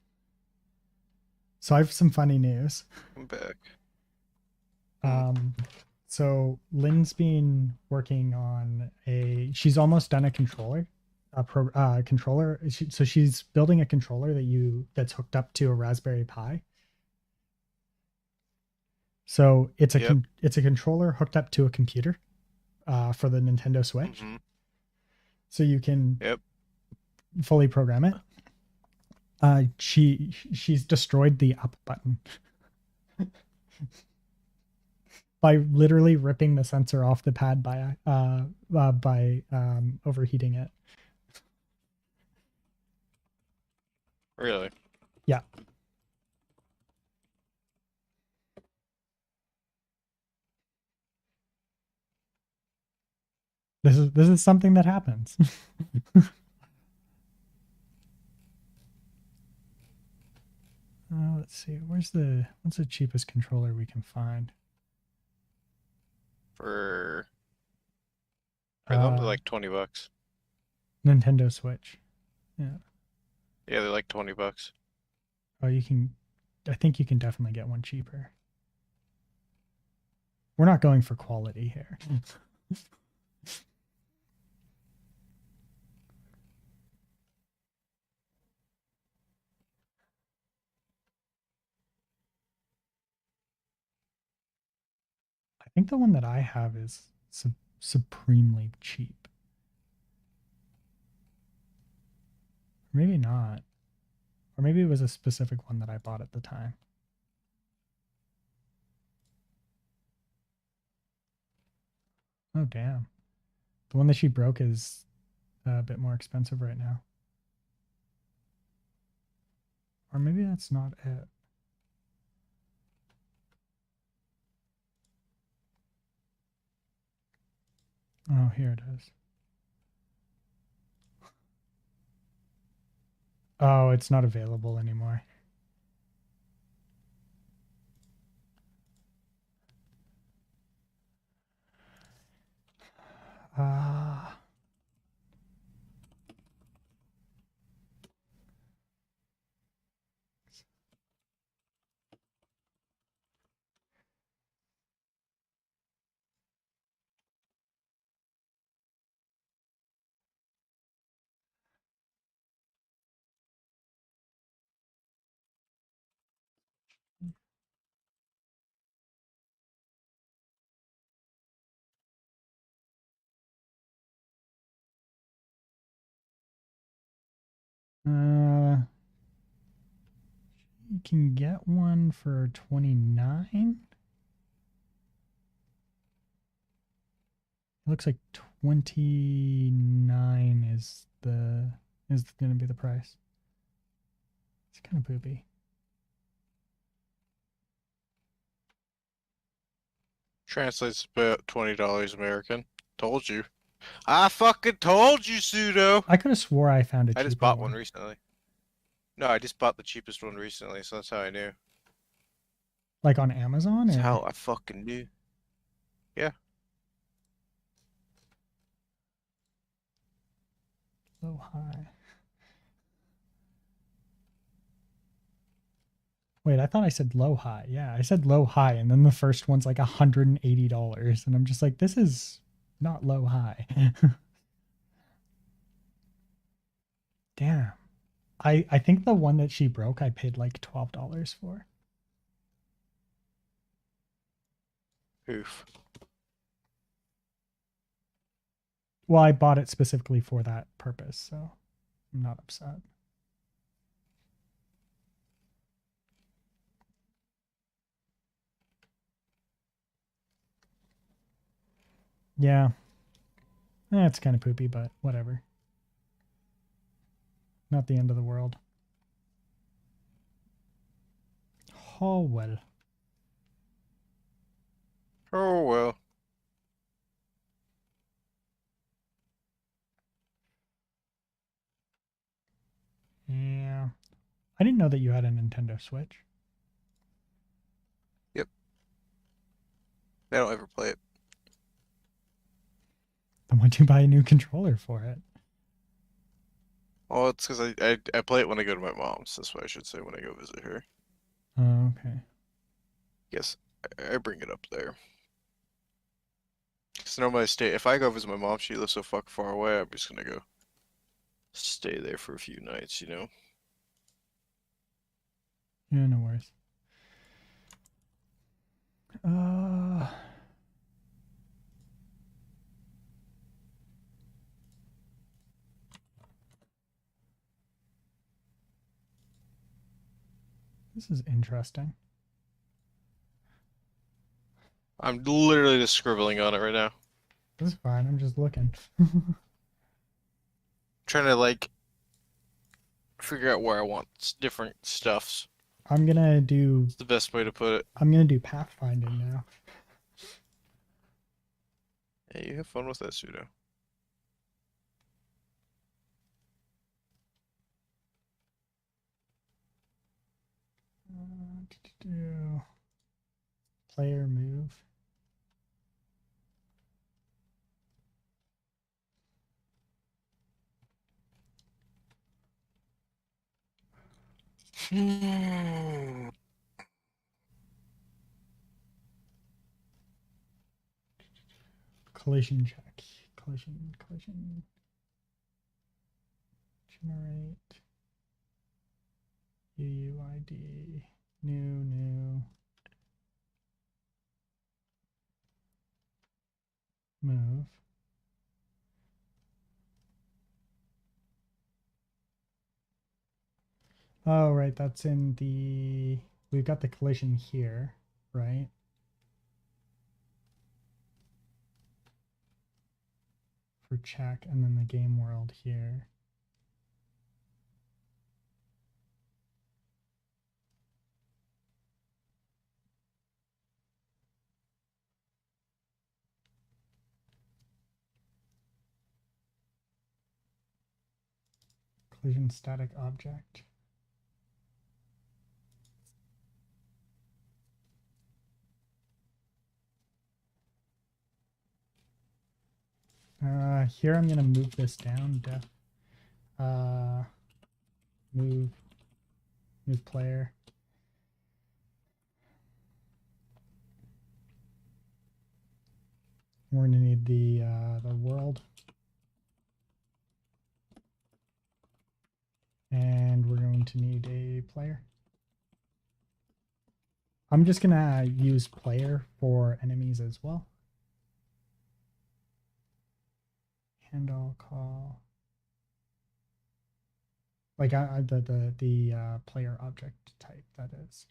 So I have some funny news. I'm back. Um, so Lynn's been working on she's almost done a controller, controller. So she's building a controller that's hooked up to a Raspberry Pi. So Yep. it's a controller hooked up to a computer, for the Nintendo Switch. Mm-hmm. So you can Yep. fully program it. She's destroyed the up button by literally ripping the sensor off the pad by overheating it. Really? Yeah. This is something that happens. Let's see. What's the cheapest controller we can find? For them, they're like $20. Nintendo Switch. Yeah. Yeah, they're like $20. Oh, you can. I think you can definitely get one cheaper. We're not going for quality here. I think the one that I have is supremely cheap. Maybe not. Or maybe it was a specific one that I bought at the time. Oh, damn. The one that she broke is a bit more expensive right now. Or maybe that's not it. Oh, here it is. Oh, it's not available anymore. Ah. You can get one for 29. It looks like 29 is going to be the price. It's kind of poopy. Translates about $20 American. Told you. I fucking told you, Pseudo. I could have swore I found a I just cheaper bought one one. recently. No, I just bought the cheapest one recently, so that's how I knew. Like on Amazon That's or how I fucking knew. Yeah. low high. Wait, I thought I said low high. Yeah, I said low high, and then the first one's like $180, and I'm just like, this is Not low high. Damn. I think the one that she broke I paid like $12 for. Oof. Well, I bought it specifically for that purpose, so I'm not upset. Yeah. It's kind of poopy, but whatever. Not the end of the world. Oh well. Oh well. Yeah. I didn't know that you had a Nintendo Switch. Yep. I don't ever play it. Then why'd you buy a new controller for it? Well, it's because I play it when I go to my mom's. That's what I should say when I go visit her. Oh, okay. Yes, I bring it up there. Because normally I stay. If I go visit my mom, she lives so fucking far away. I'm just gonna go stay there for a few nights, you know. Yeah, no worries. Uh, this is interesting. I'm literally just scribbling on it right now. This is fine. I'm just looking. Trying to like figure out where I want different stuffs. I'm gonna do. It's the best way to put it. I'm gonna do pathfinding now. Hey, you have fun with that pseudo. Do player move. Collision check. Collision. Generate. UUID. New. Move. Oh, right. That's in the. We've got the collision here, right? For check, and then the game world here. Collision static object. Here I'm gonna move this down. Def. Move player. We're gonna need the world, and we're going to need a player. I'm just gonna use player for enemies as well. Handle call. Like the player object type, that is.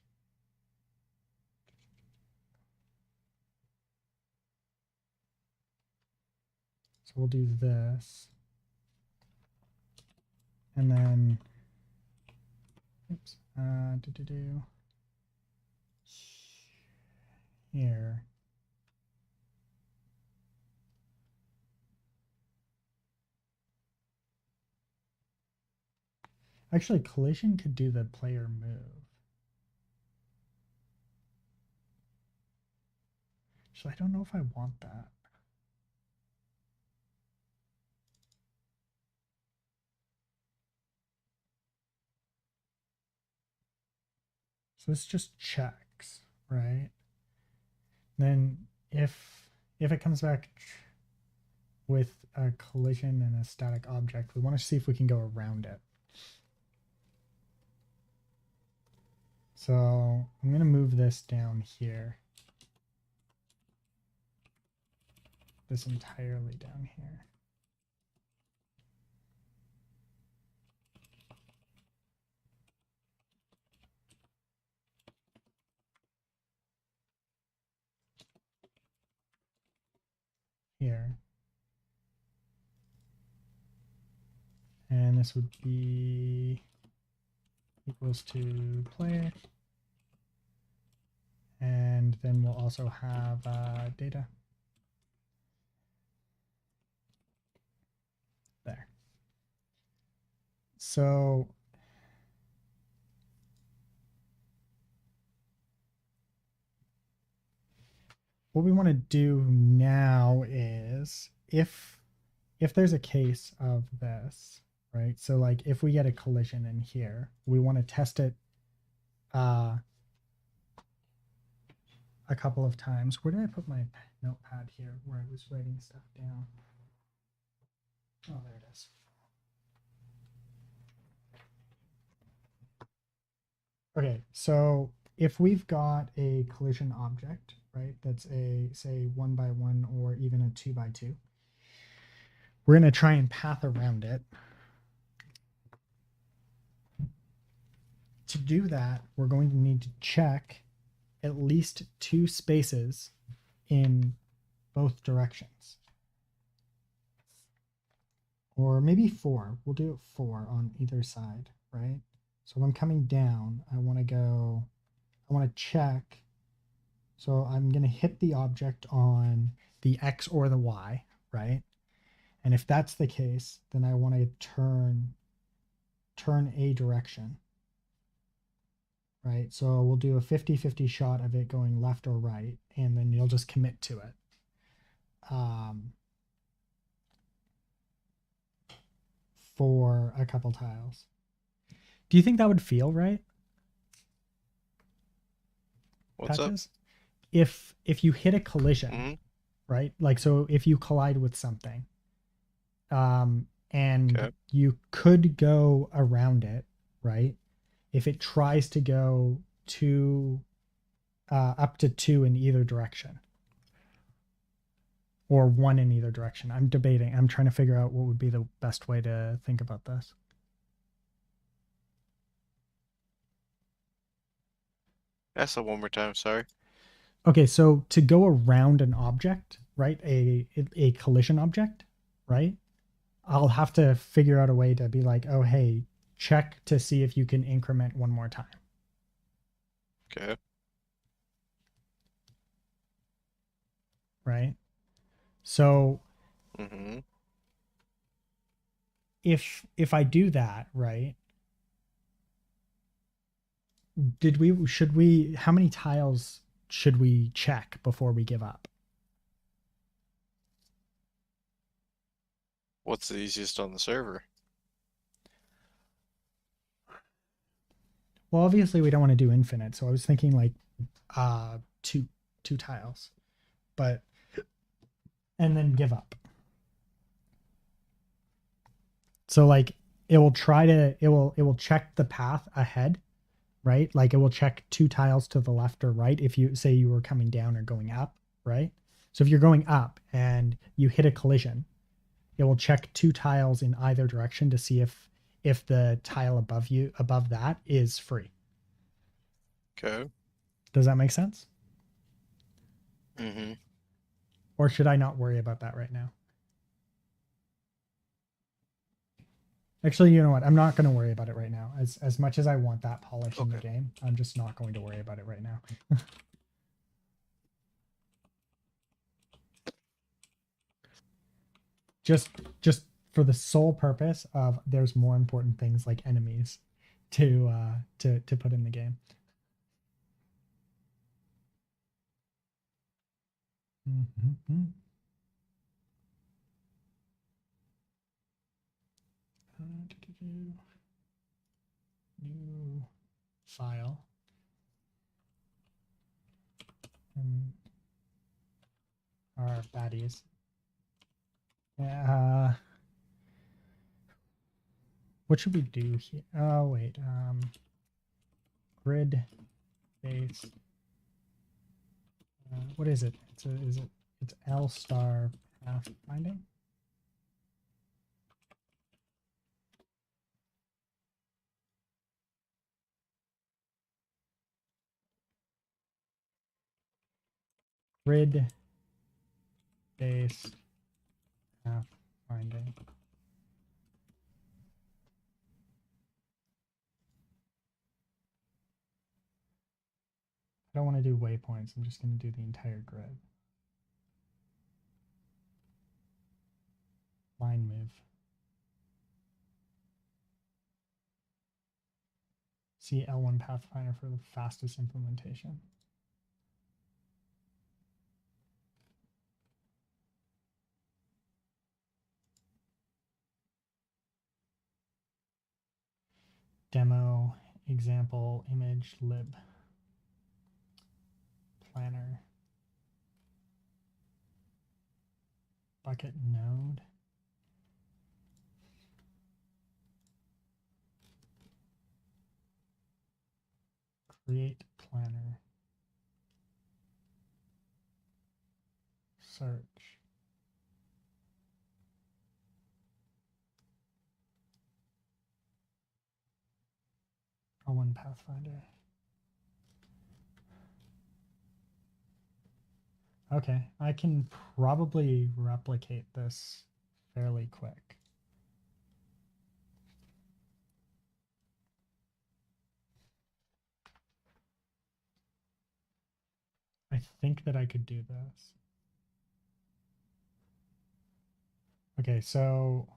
So we'll do this. And then, oops, here. Actually, collision could do the player move. So I don't know if I want that. So this just checks, right? Then if it comes back with a collision and a static object, we want to see if we can go around it. So I'm going to move this down here. This entirely down here. Here. And this would be equals to player. And then we'll also have data. There. So what we want to do now is if there's a case of this, right? So like if we get a collision in here, we want to test it a couple of times. Where did I put my notepad here where I was writing stuff down? Oh, there it is. Okay, so if we've got a collision object, right, that's a, say, 1x1 or even a 2x2, we're going to try and path around it. To do that, we're going to need to check at least 2 spaces in both directions. Or maybe 4. We'll do it 4 on either side, right? So if I'm coming down, I want to check. So I'm going to hit the object on the X or the Y, right? And if that's the case, then I want to turn a direction, right? So we'll do a 50-50 shot of it going left or right, and then you'll just commit to it. For a couple tiles. Do you think that would feel right? What's Patches? up? If you hit a collision, right? Like, so if you collide with something, and you could go around it, right? If it tries to go up to 2 in either direction, or 1 in either direction. I'm debating. I'm trying to figure out what would be the best way to think about this. Ask that one more time. Sorry. Okay, so to go around an object, right? A collision object, right? I'll have to figure out a way to be like, oh, hey, check to see if you can increment 1 more time. Okay. Right? So Mm-hmm. if I do that, right? How many tiles should we check before we give up? What's the easiest on the server? Well, obviously we don't want to do infinite, so I was thinking like two tiles. But and then give up. So like it will check the path ahead, right? Like it will check 2 tiles to the left or right if you say you were coming down or going up, right? So if you're going up and you hit a collision, it will check 2 tiles in either direction to see if the tile above that is free. Okay. Does that make sense? Mm-hmm. Or should I not worry about that right now? Actually, you know what? I'm not going to worry about it right now. As much as I want that polish in the game, I'm just not going to worry about it right now. just for the sole purpose of there's more important things like enemies to put in the game. Mm-hmm. New file. And our baddies. What should we do here? Oh wait, grid base. What is it? It's L star path finding. Grid based path finding. I don't want to do waypoints. I'm just going to do the entire grid. Line move. See L1 Pathfinder for the fastest implementation. Demo, example, image, lib, planner, bucket node. Create planner. Search. L1 Pathfinder. Okay, I can probably replicate this fairly quick. I think that I could do this. Okay, so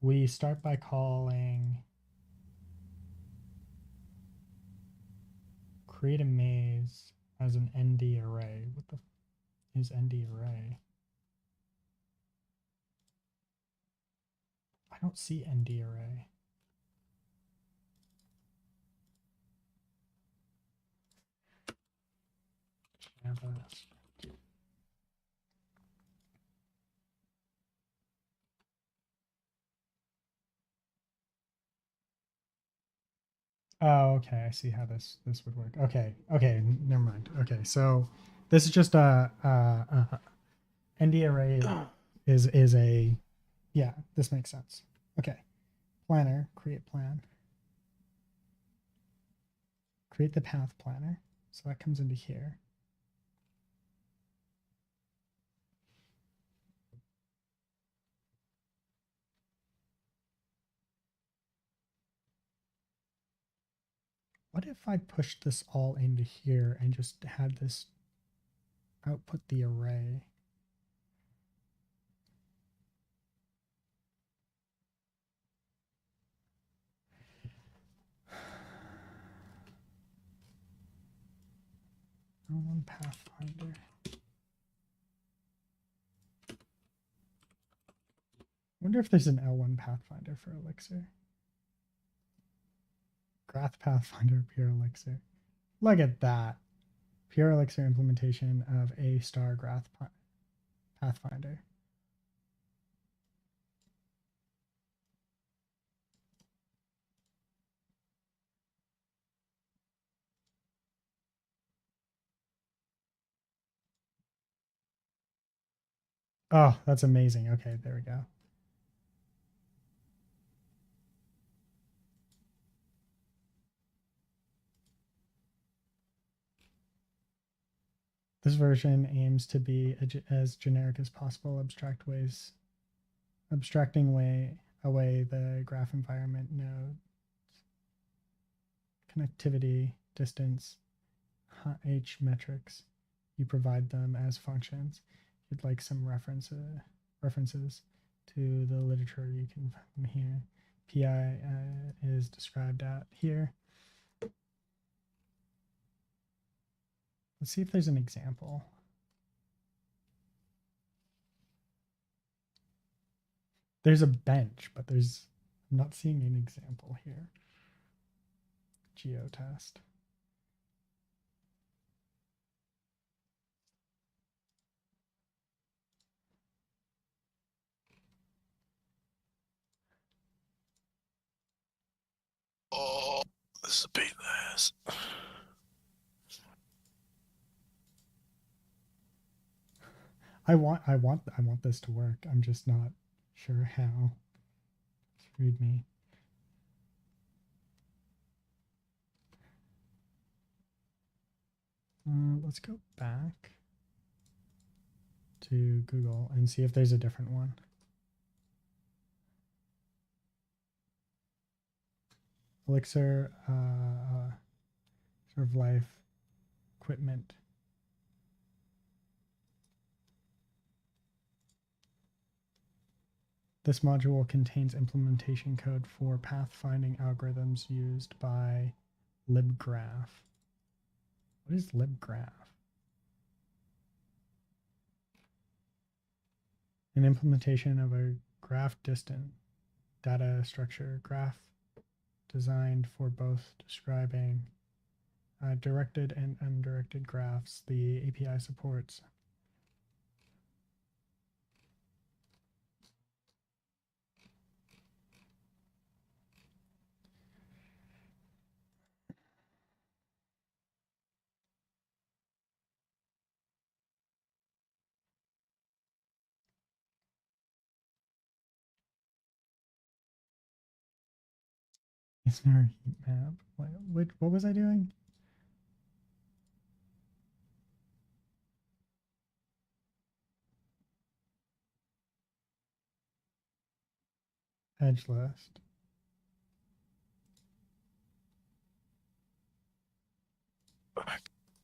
we start by calling create a maze as an ND array. What the is ND array? I don't see ND array. Java. Oh, okay. I see how this would work. Okay, okay. Never mind. Okay, so this is just a ND array is a yeah. This makes sense. Okay, planner. Create plan. Create the path planner. So that comes into here. What if I pushed this all into here and just had this output the array? L1 Pathfinder. I wonder if there's an L1 Pathfinder for Elixir. Graph Pathfinder, Pure Elixir. Look at that. Pure Elixir implementation of A star Graph Pathfinder. Oh, that's amazing. Okay, there we go. This version aims to be as generic as possible, abstracting away the graph environment nodes, connectivity, distance, h metrics. You provide them as functions. If you'd like some references to the literature, you can find them here. PI is described out here. Let's see if there's an example. There's a bench, but I'm not seeing an example here. Geotest. This is a pain in the ass. I want this to work. I'm just not sure how. Read me. Let's go back to Google and see if there's a different one. Elixir, sort of life, equipment. This module contains implementation code for pathfinding algorithms used by libgraph. What is libgraph? An implementation of a graph distant data structure graph designed for both describing directed and undirected graphs. The API supports. It's not a heat map. What was I doing? Edge list.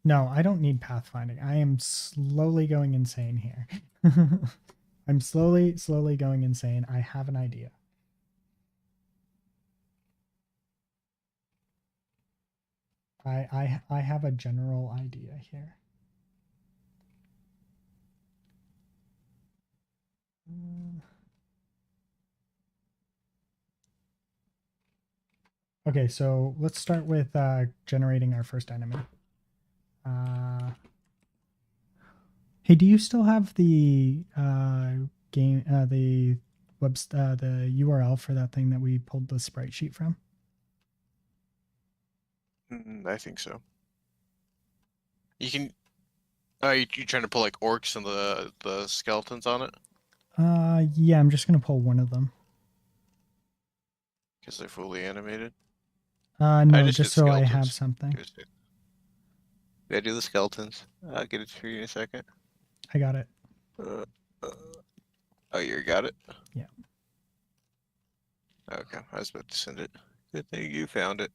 No, I don't need pathfinding. I am slowly going insane here. I'm slowly going insane. I have an idea. I have a general idea here. Okay, so let's start with generating our first enemy. Hey, do you still have the the URL for that thing that we pulled the sprite sheet from? I think so. You can. You trying to pull like orcs and the skeletons on it? Yeah, I'm just gonna pull one of them. Because they're fully animated. No, just so I have something. Yeah, do the skeletons. I'll get it for you in a second. I got it. Oh, you got it? Yeah. Okay, I was about to send it. Good thing you found it.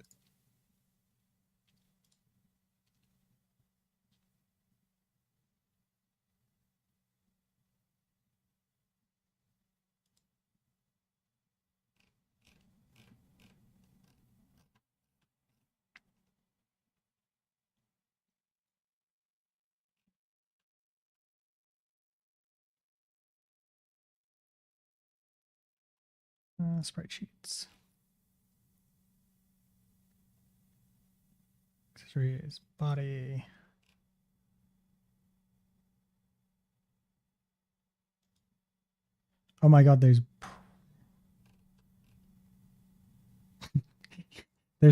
Sprite sheets. Accessories, body. Oh my god, there's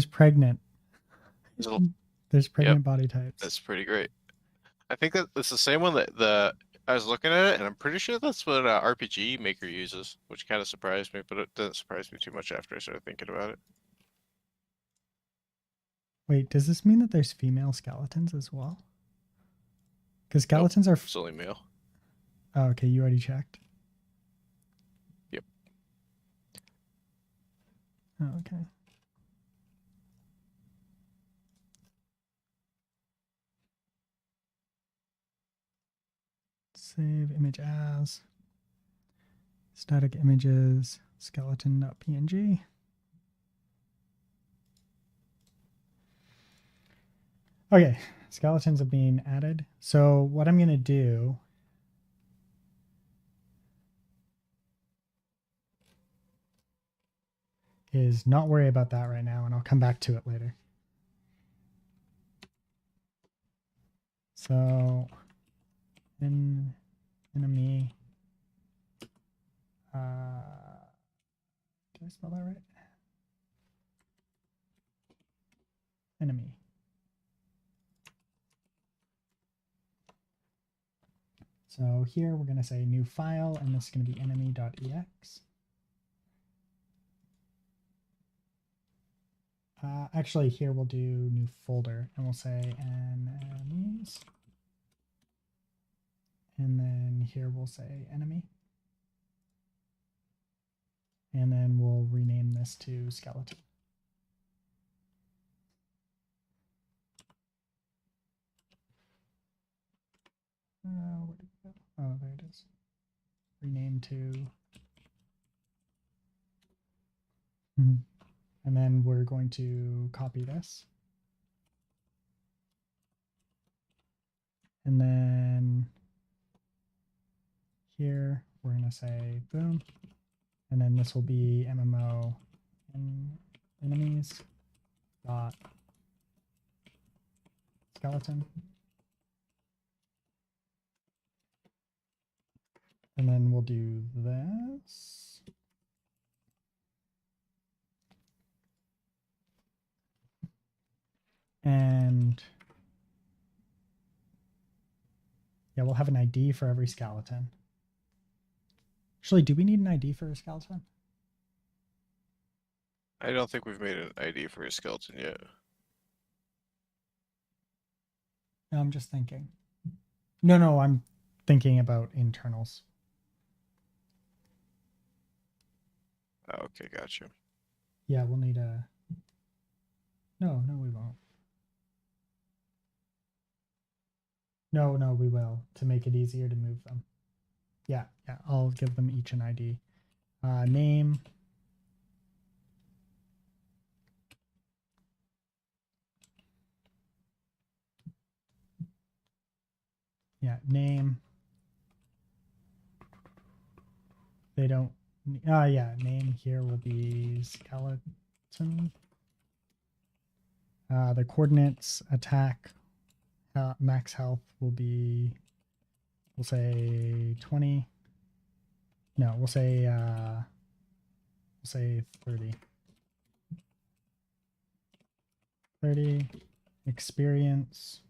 pregnant. There's pregnant body types. That's pretty great. I think that it's the same one that I was looking at it, and I'm pretty sure that's what RPG Maker uses, which kind of surprised me, but it doesn't surprise me too much after I started thinking about it. Wait, does this mean that there's female skeletons as well? Because skeletons are. It's only male. Oh, okay. You already checked. Yep. Oh, okay. Save image as static images skeleton.png. Okay, skeletons are being added. So what I'm going to do is not worry about that right now, and I'll come back to it later. So enemy, did I spell that right? So here we're going to say new file, and this is going to be enemy.ex. Actually, here we'll do new folder, and we'll say enemies. And then here we'll say enemy. And then we'll rename this to skeleton. Where did it go? Oh, there it is. Rename to. And then we're going to copy this. And then here we're going to say boom. And then this will be MMO enemies dot skeleton. And then we'll do this. And yeah, we'll have an ID for every skeleton. Actually, do we need an ID for a skeleton? I don't think we've made an ID for a skeleton yet. No, I'm just thinking. No, I'm thinking about internals. Oh, okay, gotcha. Yeah, we'll need a. No, we won't. No, we will, to make it easier to move them. Yeah, I'll give them each an ID. Name. Yeah, name. They don't. Yeah, name here will be skeleton. The coordinates, attack, max health will be, we'll say 20. No, we'll say 30. 30. Experience.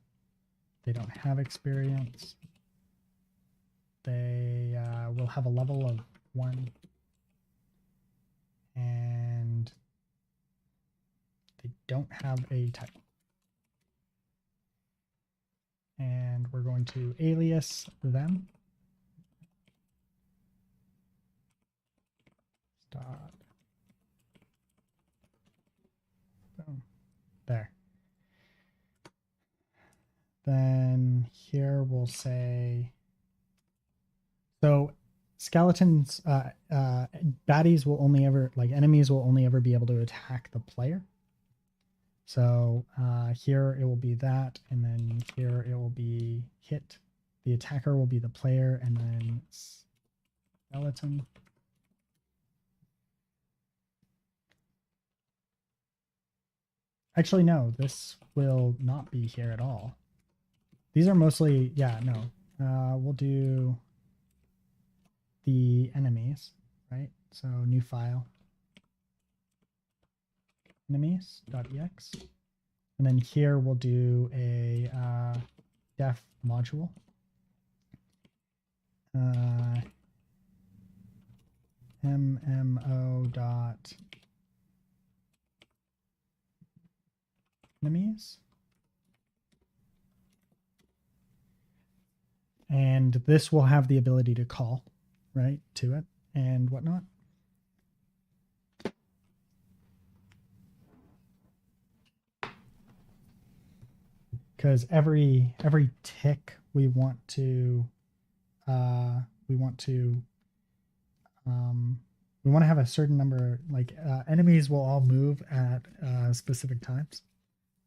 They don't have experience. They will have a level of 1. And they don't have a type. And we're going to alias them. Start. Boom. There. Then here we'll say, so skeletons, baddies will only ever, like enemies will only ever be able to attack the player. So here it will be that, and then here it will be hit. The attacker will be the player, and then skeleton. Actually, no, this will not be here at all. These are mostly, yeah, no. We'll do the enemies, right? So new file. Enemies.ex. And then here we'll do a def module. MMO dot enemies. And this will have the ability to call, right, to it and whatnot. Because every tick we want to have a certain number, like enemies will all move at specific times.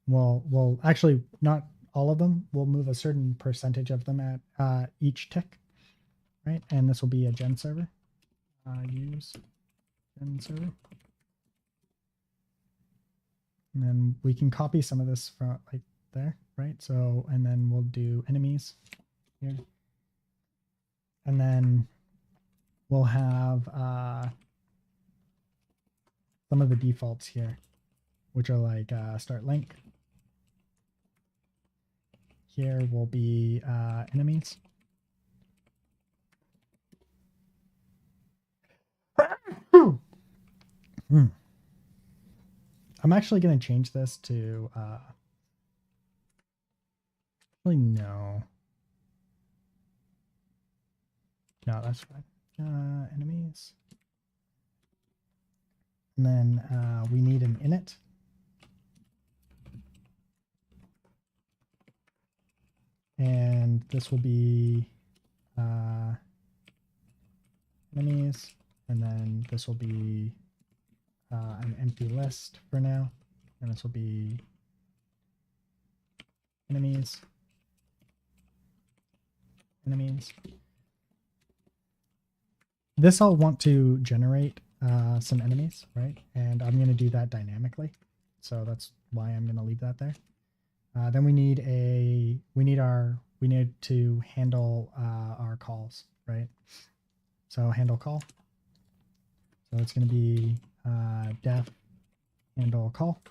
Well, actually not all of them. We'll move a certain percentage of them at each tick, right? And this will be a gen server. Use gen server. And then we can copy some of this from like there, right? So, and then we'll do enemies here. And then we'll have some of the defaults here, which are like start link. Here will be enemies. I'm actually going to change this to really no. No, that's fine. Enemies. And then we need an init. And this will be enemies. And then this will be an empty list for now. And this will be enemies. Enemies. This I'll want to generate some enemies, right? And I'm going to do that dynamically. So that's why I'm going to leave that there. Then we need to handle our calls, right? So handle call. So it's going to be def handle call.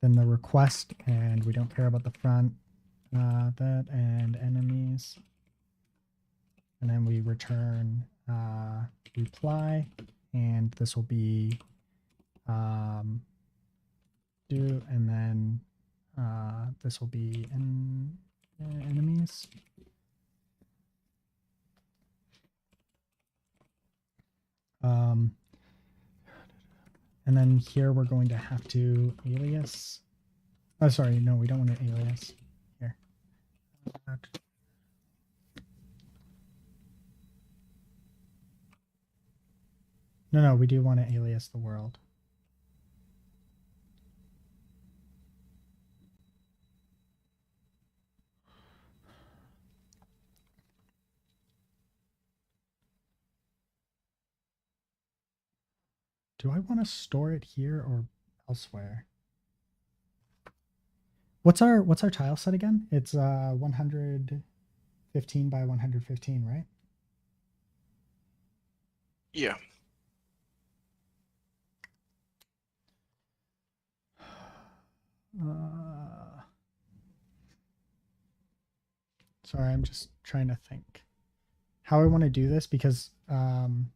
Then the request, and we don't care about the front, that and enemies. And then we return reply, and this will be do, and then this will be enemies. And then here we're going to have to alias. Oh, sorry, no, we don't want an alias here. No, we do want to alias the world. Do I want to store it here or elsewhere? What's our tile set again? It's 115 by 115, right? Yeah. Sorry, I'm just trying to think how I want to do this because I'm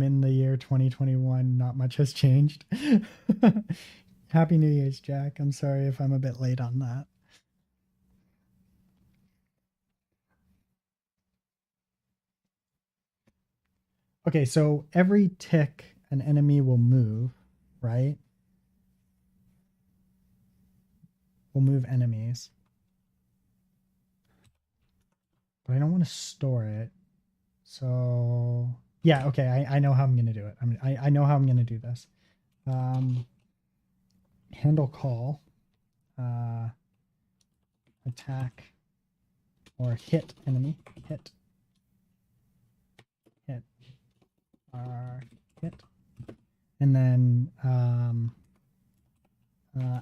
in the year 2021. Not much has changed. Happy New Year's, Jack. I'm sorry if I'm a bit late on that. Okay, so every tick an enemy will move, right? Will move enemies. But I don't want to store it. So yeah, okay, I know how I'm gonna do it. I know how I'm gonna do this. Handle call, attack, or hit enemy, hit, hit, and then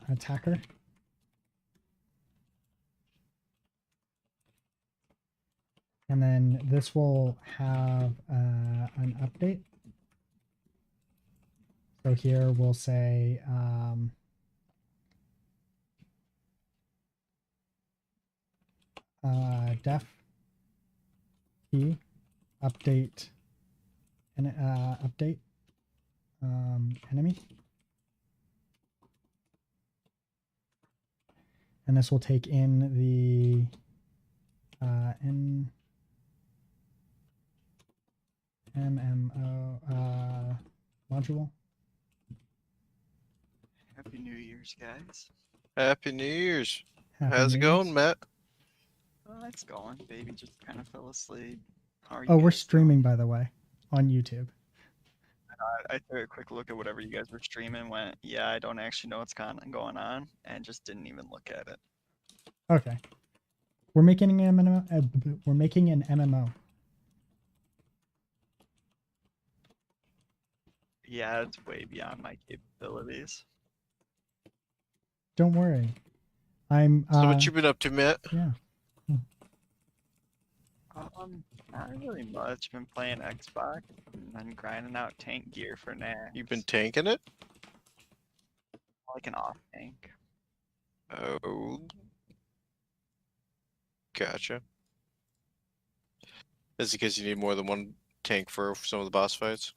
attacker. And then this will have an update. So here we'll say def key update and update enemy. And this will take in the MMO module. Happy New Year's, guys. Happy New Year's. Happy How's it New Year's. going, Matt? Oh, it's going. Baby just kind of fell asleep. How are you Oh, we're guys streaming, doing? by the way, on YouTube. I took a quick look at whatever you guys were streaming. Went, yeah, I don't actually know what's going on, and just didn't even look at it. Okay, we're making an MMO. We're making an MMO. Yeah, it's way beyond my capabilities. Don't worry, I'm. So what you been up to, Matt? Yeah. Not really much. Been playing Xbox and then grinding out tank gear for now. You've been tanking it? Like an off tank. Oh. Gotcha. Is it because you need more than one tank for some of the boss fights.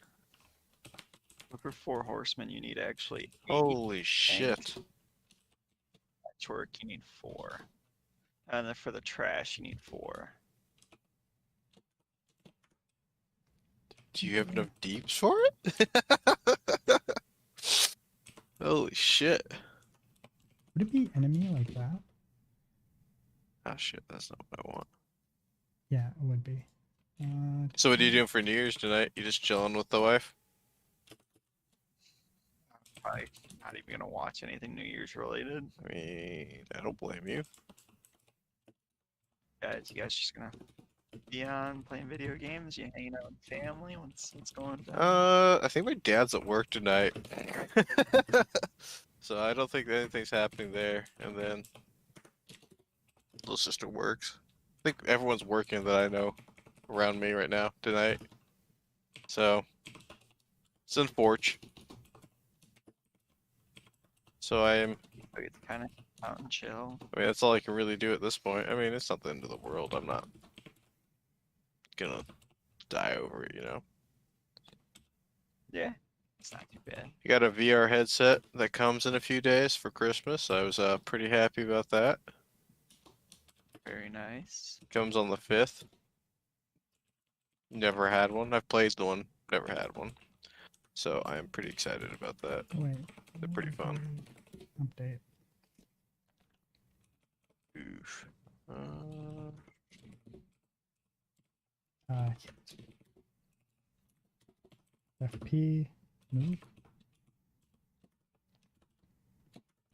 But for 4 horsemen, you need actually 8. Holy shit! Patchwork, you need 4. And then for the trash, you need 4. Do you have enough deeps for it? Holy shit! Would it be enemy like that? Oh shit, that's not what I want. Yeah, it would be. So what are you doing for New Year's tonight? You just chilling with the wife? Probably not even gonna watch anything New Year's related. I mean, I don't blame you. Guys, you guys just gonna be on playing video games? You hanging out with family? What's going on? I think my dad's at work tonight. So I don't think anything's happening there. And then little sister works. I think everyone's working that I know around me right now tonight. So it's unfortunate. So I am. I get to kind of out and chill. I mean, that's all I can really do at this point. I mean, it's not the end of the world. I'm not gonna die over it, you know. Yeah, it's not too bad. You got a VR headset that comes in a few days for Christmas. I was pretty happy about that. Very nice. Comes on the 5th. Never had one. I've played the one, never had one. So I am pretty excited about that. Wait. They're pretty fun. Update. Oof. FP move.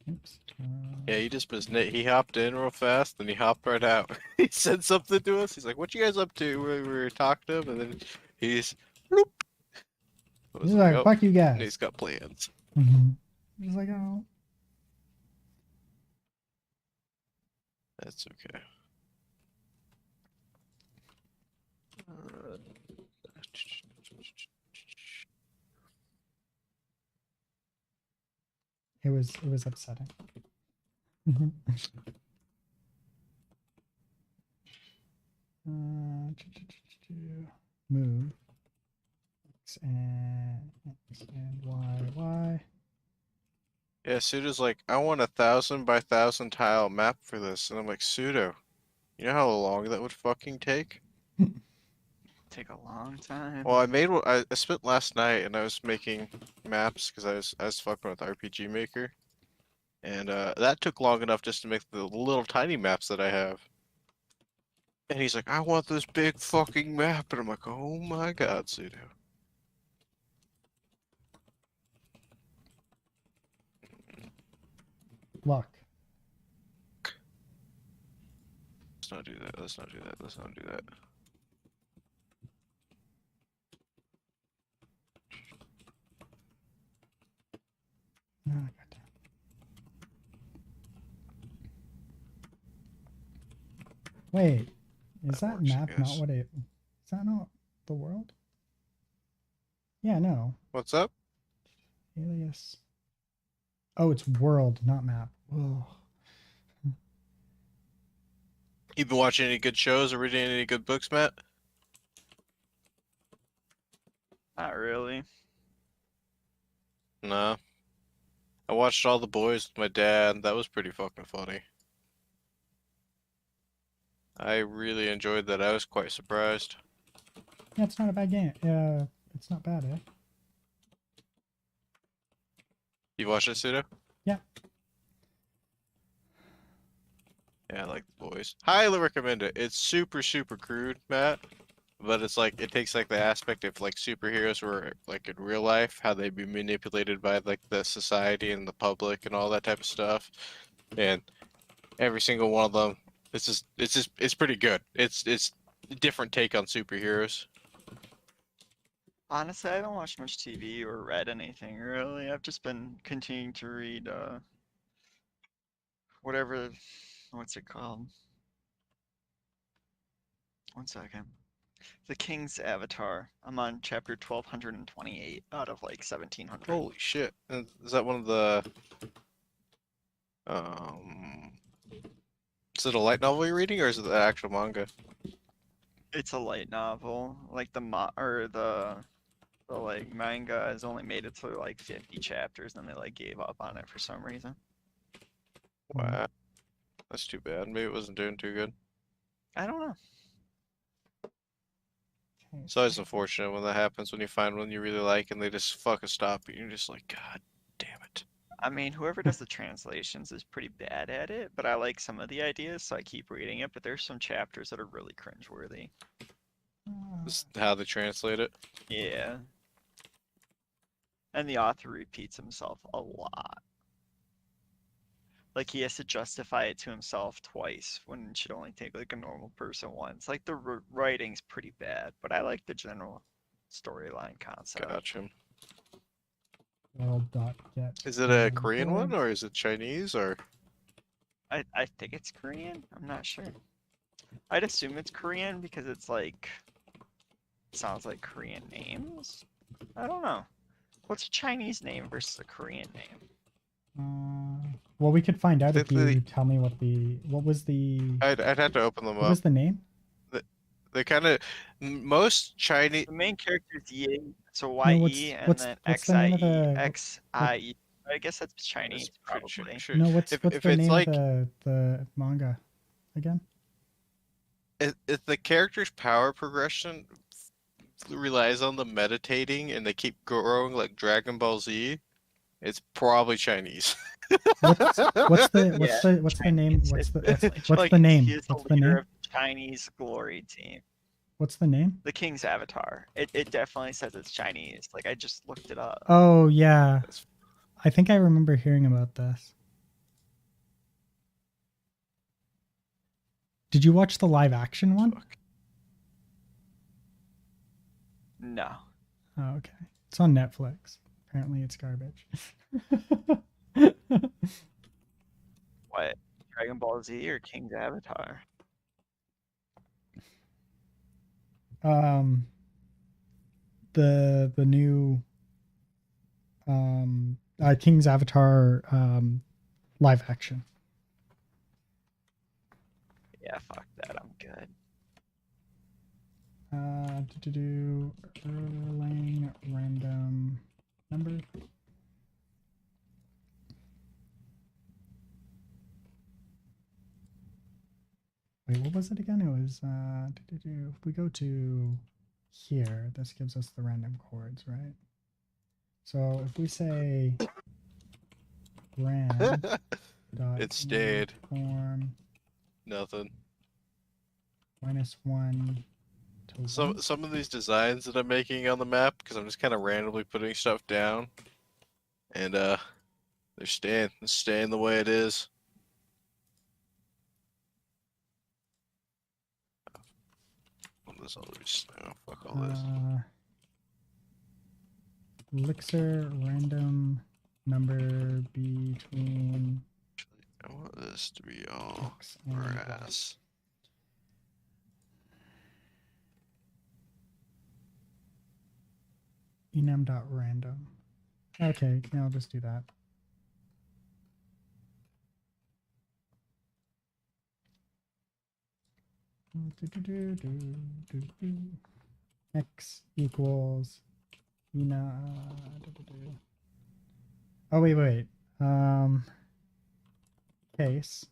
Oops. Yeah, he just was. He hopped in real fast, and he hopped right out. He said something to us. He's like, "What you guys up to?" We were talking to him, and then he's. Bloop. I was He's like, "Oh," fuck you and guys. he's got plans. He's like, oh. That's okay. It was upsetting. Move X and Y. Yeah, Sudo's like, I want 1,000 by 1,000 tile map for this, and I'm like, Sudo, you know how long that would fucking take? Take a long time. Well, I made what I spent last night, and I was making maps because I was fucking with RPG Maker, and that took long enough just to make the little tiny maps that I have. And he's like, I want this big fucking map, and I'm like, oh my god, Sudo. Luck. Let's not do that. Let's not do that. Let's not do that. Oh, goddamn. Wait, is that works, I map not guess. what it? Is that not the world? Yeah, no. What's up? Alias. Oh, it's world, not map. Whoa. You been watching any good shows or reading any good books, Matt? Not really. No. I watched All the Boys with my dad. That was pretty fucking funny. I really enjoyed that. I was quite surprised. Yeah, it's not a bad game. It's not bad, eh? You watched it, Sudo? Yeah. Yeah, I like The Boys. Highly recommend it. It's super, super crude, Matt. But it's like, it takes like the aspect of like superheroes were like in real life, how they'd be manipulated by like the society and the public and all that type of stuff. And every single one of them, it's pretty good. It's a different take on superheroes. Honestly, I don't watch much TV or read anything really. I've just been continuing to read whatever, what's it called? One second. The King's Avatar. I'm on chapter 1228 out of like 1700. Holy shit. And is that one of the is it a light novel you're reading or is it the actual manga? It's a light novel. Like the like manga has only made it to like 50 chapters, and they like gave up on it for some reason. Wow, that's too bad. Maybe it wasn't doing too good. I don't know. Okay, It's always unfortunate when that happens, when you find one you really like and they just fucking stop you. You're just like, God damn it. I mean, whoever does the translations is pretty bad at it, but I like some of the ideas, so I keep reading it. But there's some chapters that are really cringeworthy. This is how they translate it. Yeah. And the author repeats himself a lot. Like he has to justify it to himself twice when it should only take like a normal person once. Like the writing's pretty bad, but I like the general storyline concept. Gotcha. World.get. Is it a Korean one or is it Chinese or? I think it's Korean. I'm not sure. I'd assume it's Korean because it's like sounds like Korean names. I don't know. What's a Chinese name versus a Korean name? Well, we could find out if you Typically- tell me what was the I'd have to open them what up. was the name? They kind of most Chinese. The main character is Yi, so No, Y-E and what's then the name of X-I-E, the X-I-E. I guess that's Chinese, It's pretty probably. sure. no? What's If the it's name like of the manga again? if the character's power progression relies on them meditating and they keep growing like Dragon Ball Z, it's probably Chinese. What's the Yeah, what's the name? Chinese. What's It's the definitely what's the Chinese. name? He is the What's the leader name? of the Chinese glory team. What's the name? The King's Avatar. It definitely says it's Chinese. Like I just looked it up. Oh yeah, That's- I think I remember hearing about this. Did you watch the live action one? Fuck. No. Oh, okay. It's on Netflix. Apparently, it's garbage. What? Dragon Ball Z or King's Avatar? The new King's Avatar live action. Yeah, fuck that. I'm good. Erlang random number. Wait, what was it again? It was if we go to here, this gives us the random chords, right? So if we say rand dot It stayed. form Nothing. -1 to 1. Some of these designs that I'm making on the map, because I'm just kind of randomly putting stuff down, and they're staying the way it is. This always, oh, fuck all this. Elixir random number between I want this to be all X and Y. grass. enum.random. Okay, now I'll just do that. X equals oh wait. Case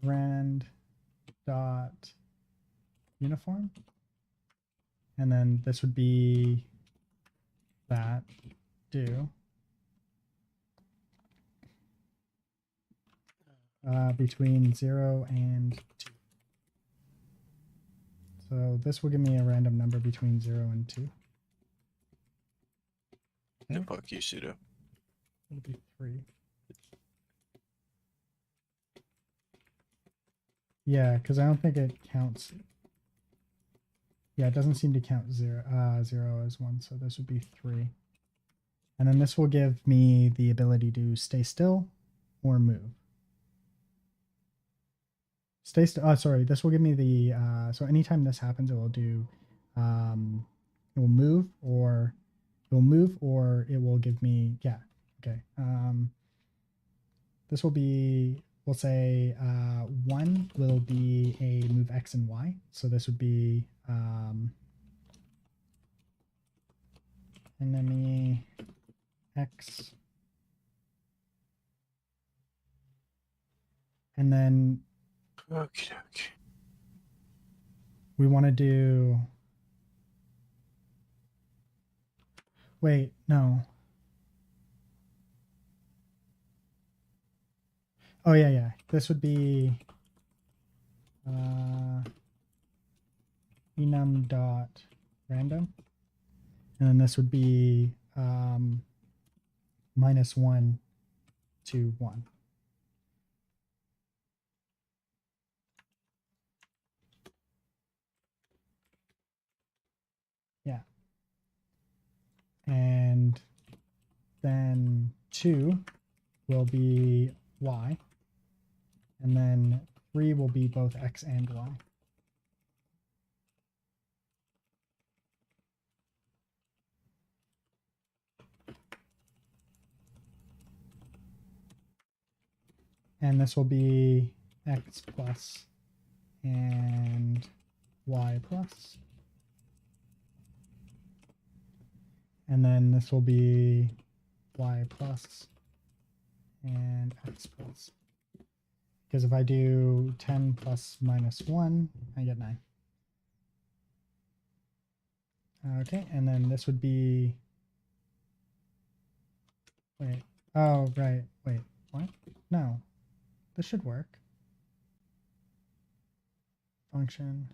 rand dot uniform, and then this would be that do between 0 and 2. So this will give me a random number between 0 and 2. No, fuck you, pseudo. It'll be 3. Yeah, because I don't think it counts. Yeah, it doesn't seem to count 0 as 1, so this would be 3. And then this will give me the ability to stay still or move. Stay still. Oh, sorry. This will give me the so anytime this happens, it will do it will move or it will give me okay. This will be we'll say 1 will be a move X and Y. So this would be enemy X. And then Okay. we want to do, wait, no. Oh yeah. This would be enum dot random, and then this would be -1 to 1. Yeah. And then 2 will be Y. And then 3 will be both X and Y. And this will be X plus and Y plus. And then this will be Y plus and X plus. Because if I do 10 plus -1, I get 9. Okay, and then this would be, wait, oh, right, wait, what? No, this should work. Function.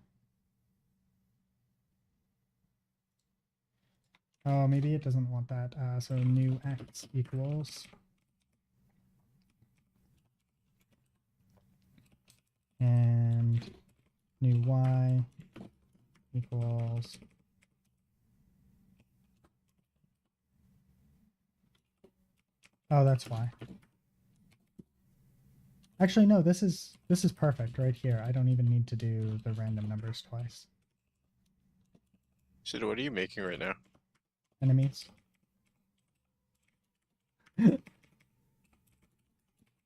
Oh, maybe it doesn't want that. So new X equals. And new Y equals. Oh, that's why. Actually, no, this is perfect right here. I don't even need to do the random numbers twice. So what are you making right now? Enemies.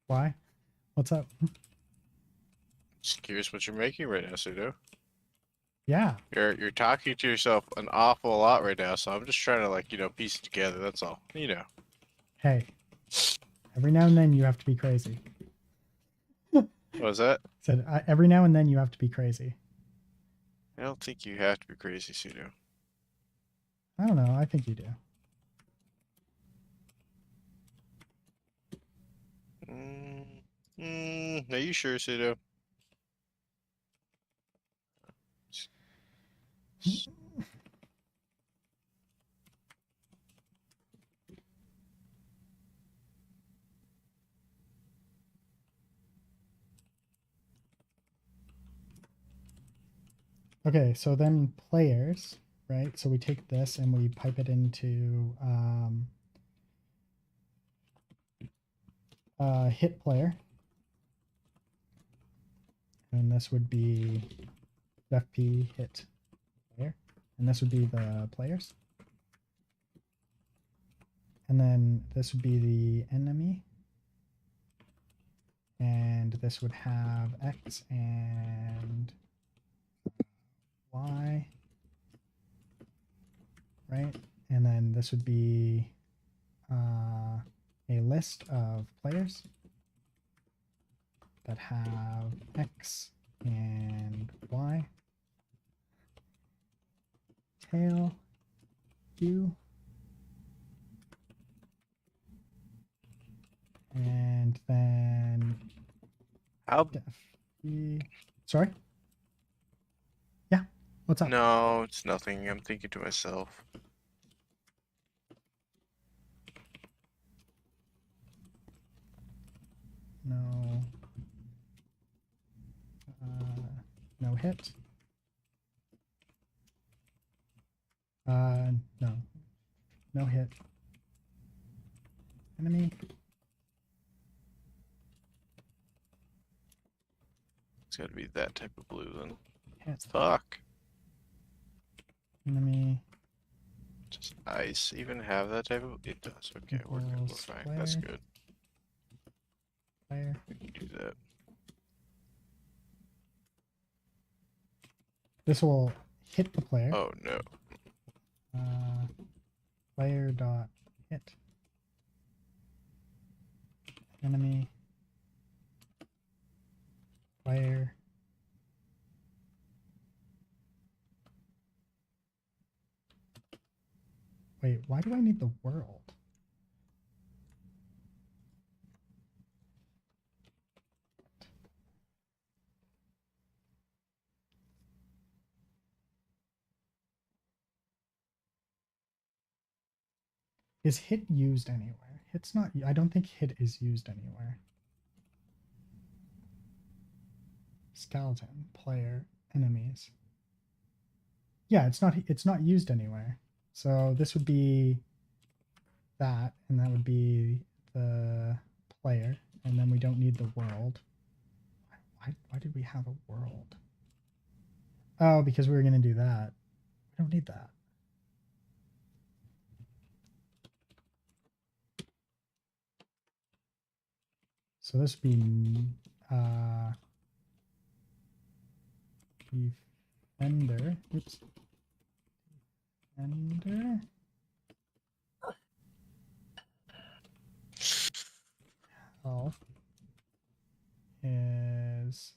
Why? What's up? Just curious what you're making right now, Pseudo. Yeah. You're talking to yourself an awful lot right now, so I'm just trying to, like, piece it together, that's all. Hey. Every now and then you have to be crazy. What was that? Said every now and then you have to be crazy. I don't think you have to be crazy, Pseudo. I don't know. I think you do. Are you sure, Pseudo? Okay, so then players, right? So we take this and we pipe it into hit player. And this would be FP hit player. And this would be the players. And then this would be the enemy. And this would have X and Y. Right? And then this would be a list of players that have X and Y. Tail Q. And then How? sorry? Yeah. What's up? No, it's nothing. I'm thinking to myself. No. No hit. No. No hit. Enemy. It's gotta be that type of blue then. Hit. Fuck. Enemy. Does ice even have that type of? It does. Okay, we're good. We're fine. That's Player. good. player. We can do that. This will hit the player. Oh no. Player dot hit enemy player. Wait, why do I need the world? Is hit used anywhere? Hit's not. I don't think hit is used anywhere. Skeleton, player, enemies. Yeah, it's not. It's not used anywhere. So this would be that, and that would be the player, and then we don't need the world. Why did we have a world? Oh, because we were gonna do that. We don't need that. So this would be defender. Oops. Defender. Health is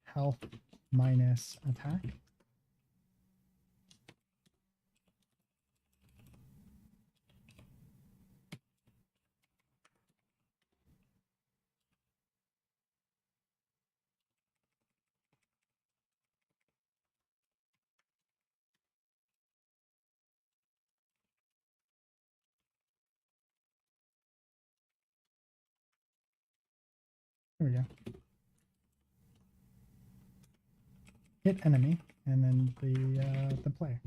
health minus attack. There we go. Hit enemy, and then the player.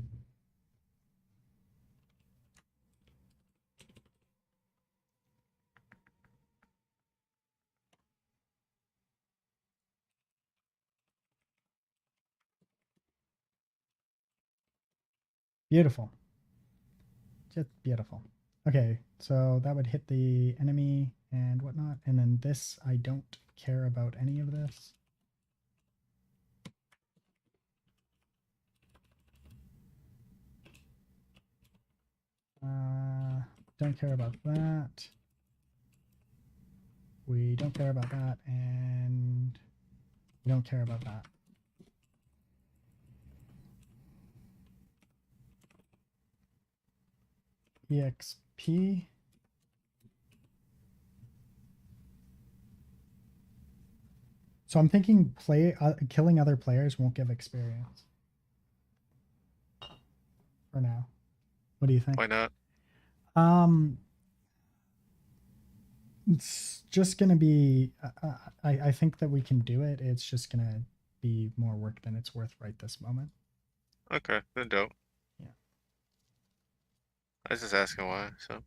Beautiful. Just beautiful. Okay, so that would hit the enemy and whatnot, and then this, I don't care about any of this. Don't care about that. We don't care about that, and we don't care about that. EXP. So I'm thinking killing other players won't give experience. For now. What do you think? Why not? It's just gonna be. I think that we can do it. It's just gonna be more work than it's worth right this moment. Okay, then don't. Yeah. I was just asking why, so.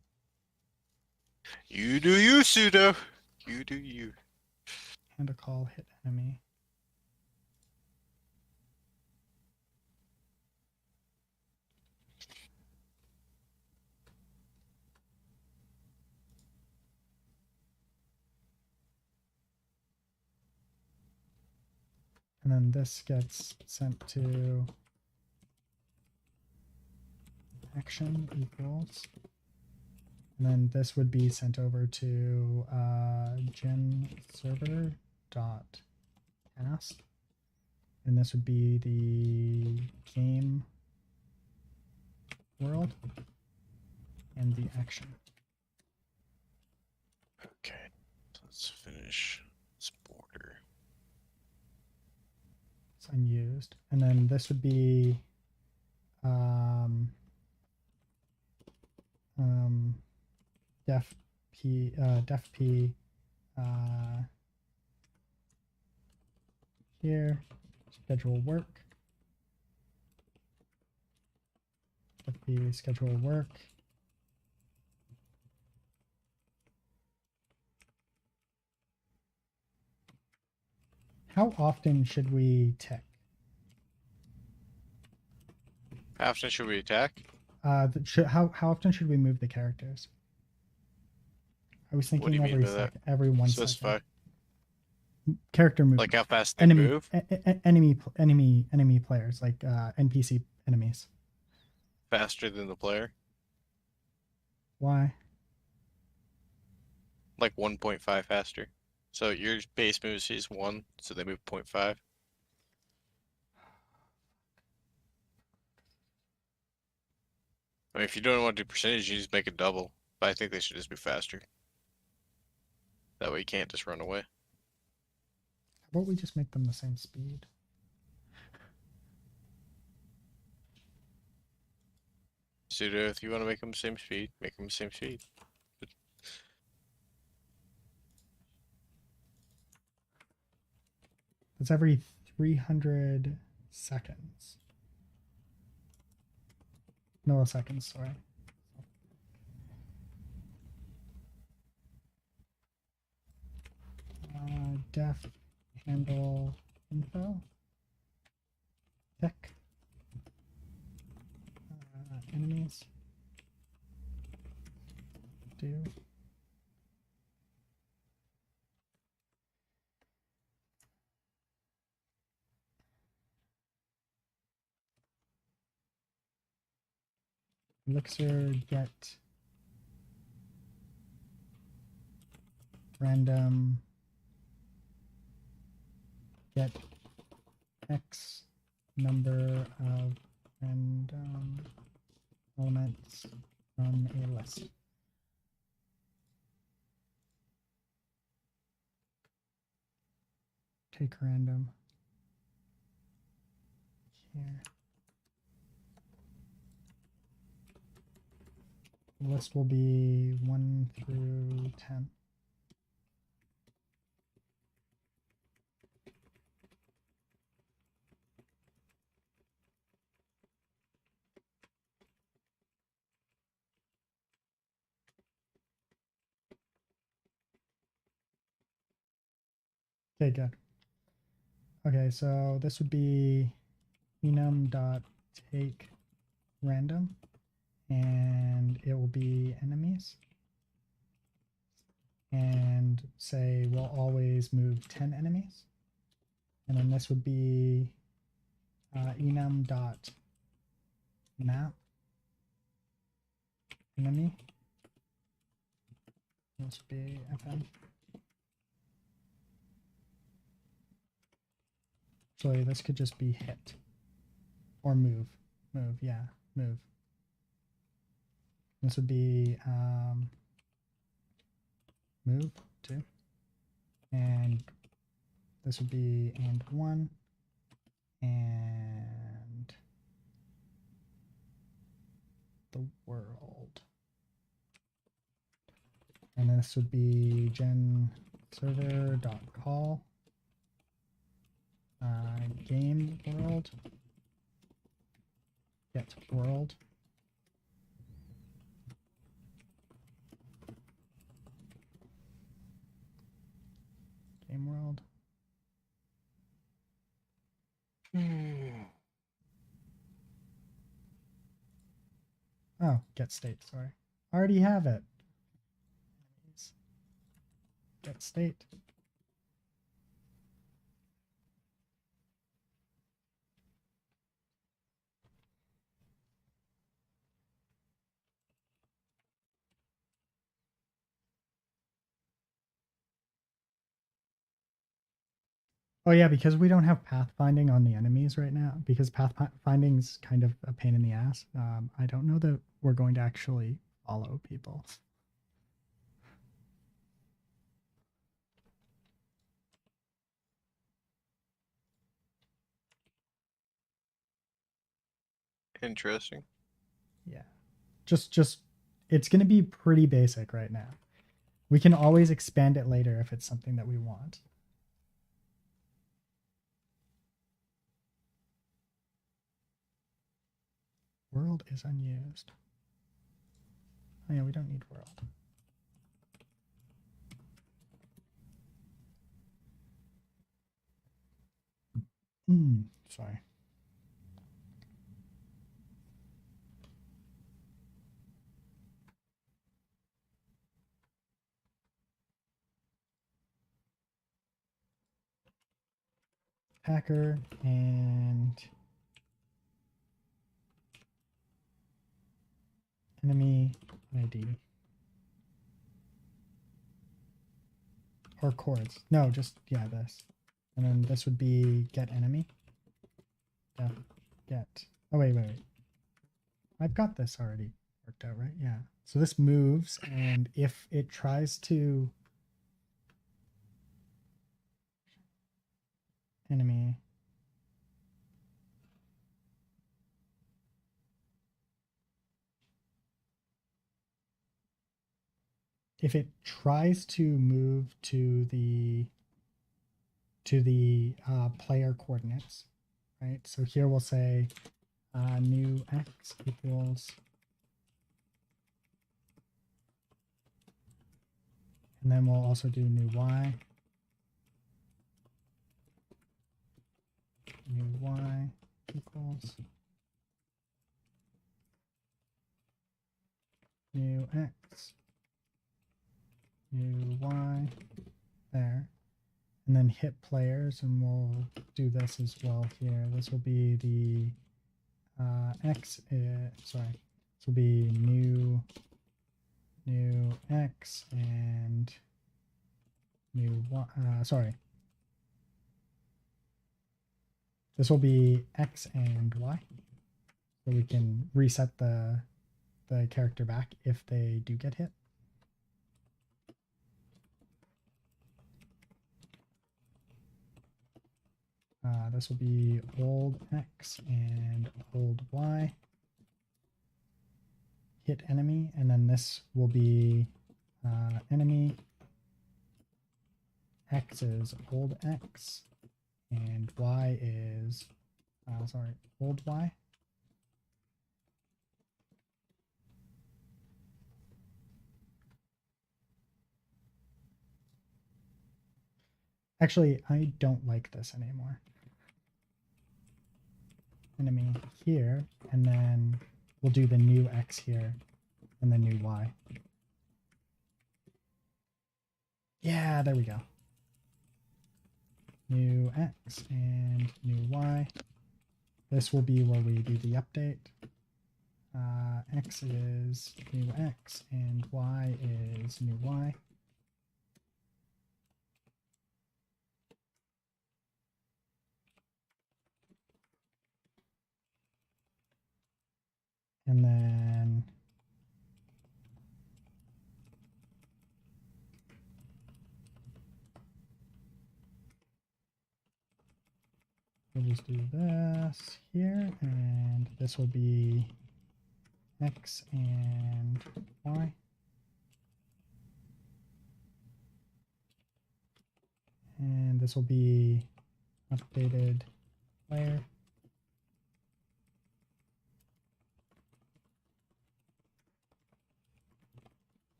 You do you, pseudo. You do you. Hand a call, hit enemy. And then this gets sent to action equals. And then this would be sent over to gen server dot task. And this would be the game world and the action. Okay, let's finish this border. It's unused. And then this would be def p here, schedule work. Def p schedule work. How often should we tick? How often should we attack? how often should we move the characters? I was What do thinking you mean every by that? every 1 second. Specify. Character movement. Like how fast they enemy, move? enemy players, like NPC enemies. Faster than the player? Why? Like 1.5 faster. So your base move is 1, so they move 0.5. I mean, if you don't want to do percentage, you just make it double. But I think they should just be faster. That way you can't just run away. How about we just make them the same speed? Sudo, if you want to make them the same speed, make them the same speed. That's every 300 seconds. Milliseconds, sorry. Def handle info. Tick. Enemies. Do. Elixir get random get X number of random elements from a list. Take random here. The list will be 1 through 10. Okay, good. Okay, so this would be enum.take random, and it will be enemies. And say we'll always move 10 enemies. And then this would be enum.map enemy. This would be fm. Actually, this could just be hit or move. Move, yeah, move. This would be move 2. And this would be and 1. And the world. And this would be gen server.call game world get world. Game world. Oh, get state, sorry. I already have it. Get state. Oh yeah, because we don't have pathfinding on the enemies right now, because pathfinding's kind of a pain in the ass. I don't know that we're going to actually follow people. Interesting. Yeah, just it's going to be pretty basic right now. We can always expand it later if it's something that we want. World is unused. Oh yeah, we don't need world. Sorry. attacker and enemy ID. Or chords. No, just, yeah, this. And then this would be get enemy. Get. Oh, wait. I've got this already worked out, right? Yeah. So this moves, and if it tries to enemy, if it tries to move to the player coordinates, right? So here we'll say new x equals, and then we'll also do new y. New y equals new x, new y, there. And then hit players, and we'll do this as well here. This will be the sorry, this will be new x and new y, sorry. This will be x and y. So we can reset the character back if they do get hit. This will be old x and old y. Hit enemy, and then this will be enemy. X is old x, and y is, sorry, old y. Actually, I don't like this anymore. Enemy here, and then we'll do the new x here and the new y. Yeah, there we go. New x and new y. This will be where we do the update. X is new x and y is new y. And then we'll just do this here, and this will be x and y. And this will be updated player.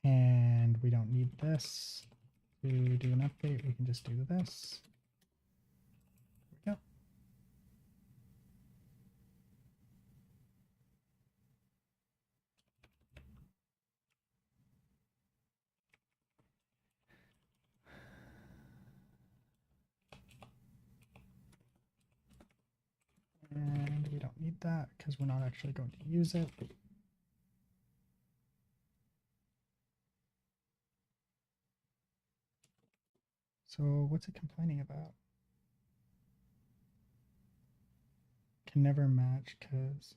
And we don't need this to do an update. We can just do this. There we go. And we don't need that because we're not actually going to use it. So what's it complaining about? Can never match because...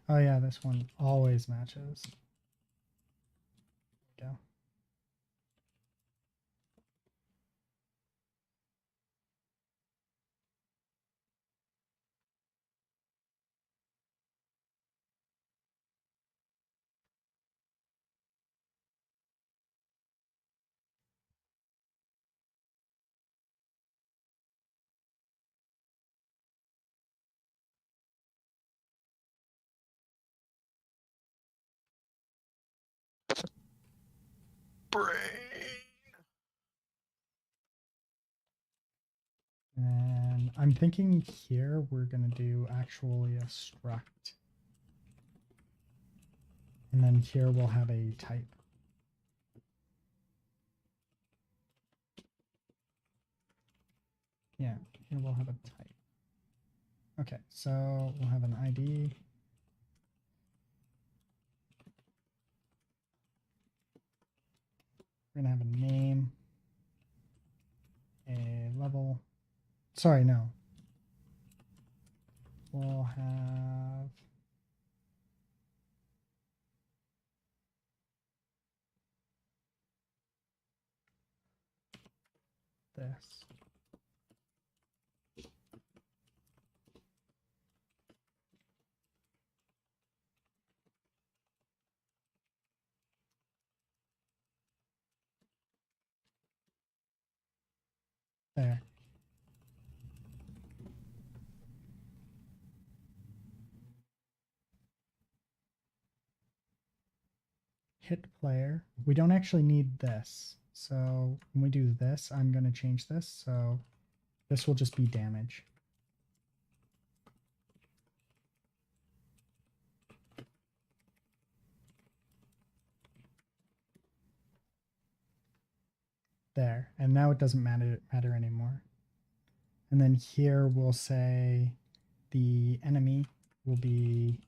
Oh yeah, this one always matches. There we go. Brain. And I'm thinking here we're going to do actually a struct. And then here we'll have a type. Yeah, here we'll have a type. Okay, so we'll have an ID. We're gonna have a name, a level. Sorry, no. We'll have this. There. Hit player. We don't actually need this. So when we do this, I'm going to change this. So this will just be damage. There. And now it doesn't matter anymore. And then here we'll say the enemy will be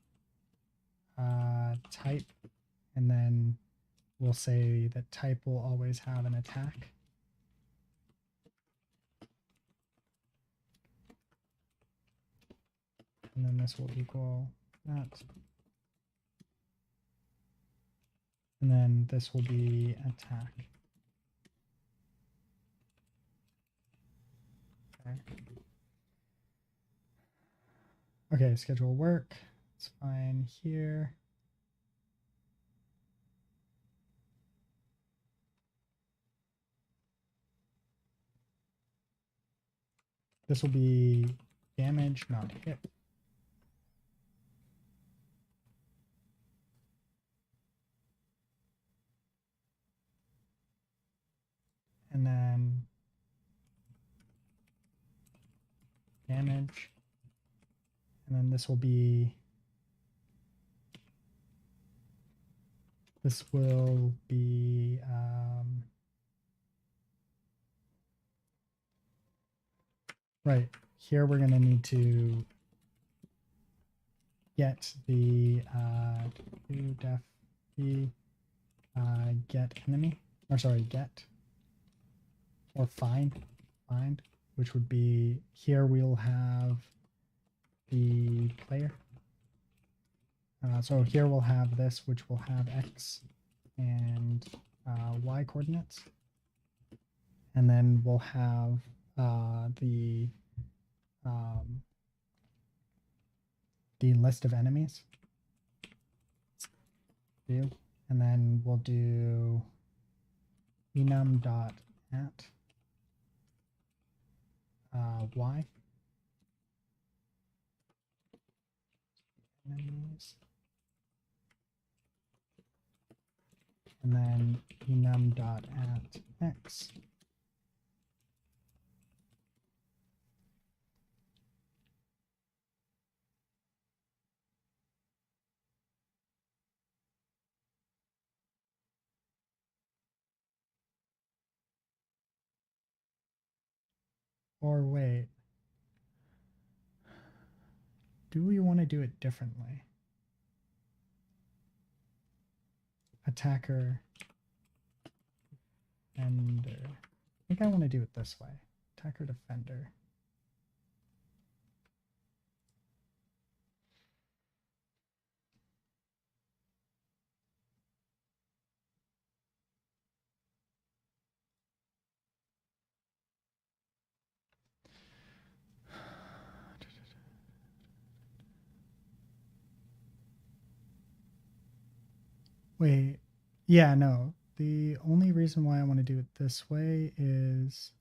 type. And then we'll say that type will always have an attack. And then this will equal that. And then this will be attack. Okay, schedule work. It's fine here. This will be damage, not hit. And then damage. And then this will be right here. We're going to need to get the def get enemy, or sorry, get or find, which would be here. We'll have the player. So here we'll have this, which will have X and Y coordinates. And then we'll have the list of enemies view. And then we'll do enum.at Y. Enemies. And then enum.at X. Or wait, do we want to do it differently? Attacker, defender. I think I want to do it this way. Attacker, defender. Wait, yeah, no. The only reason why I want to do it this way is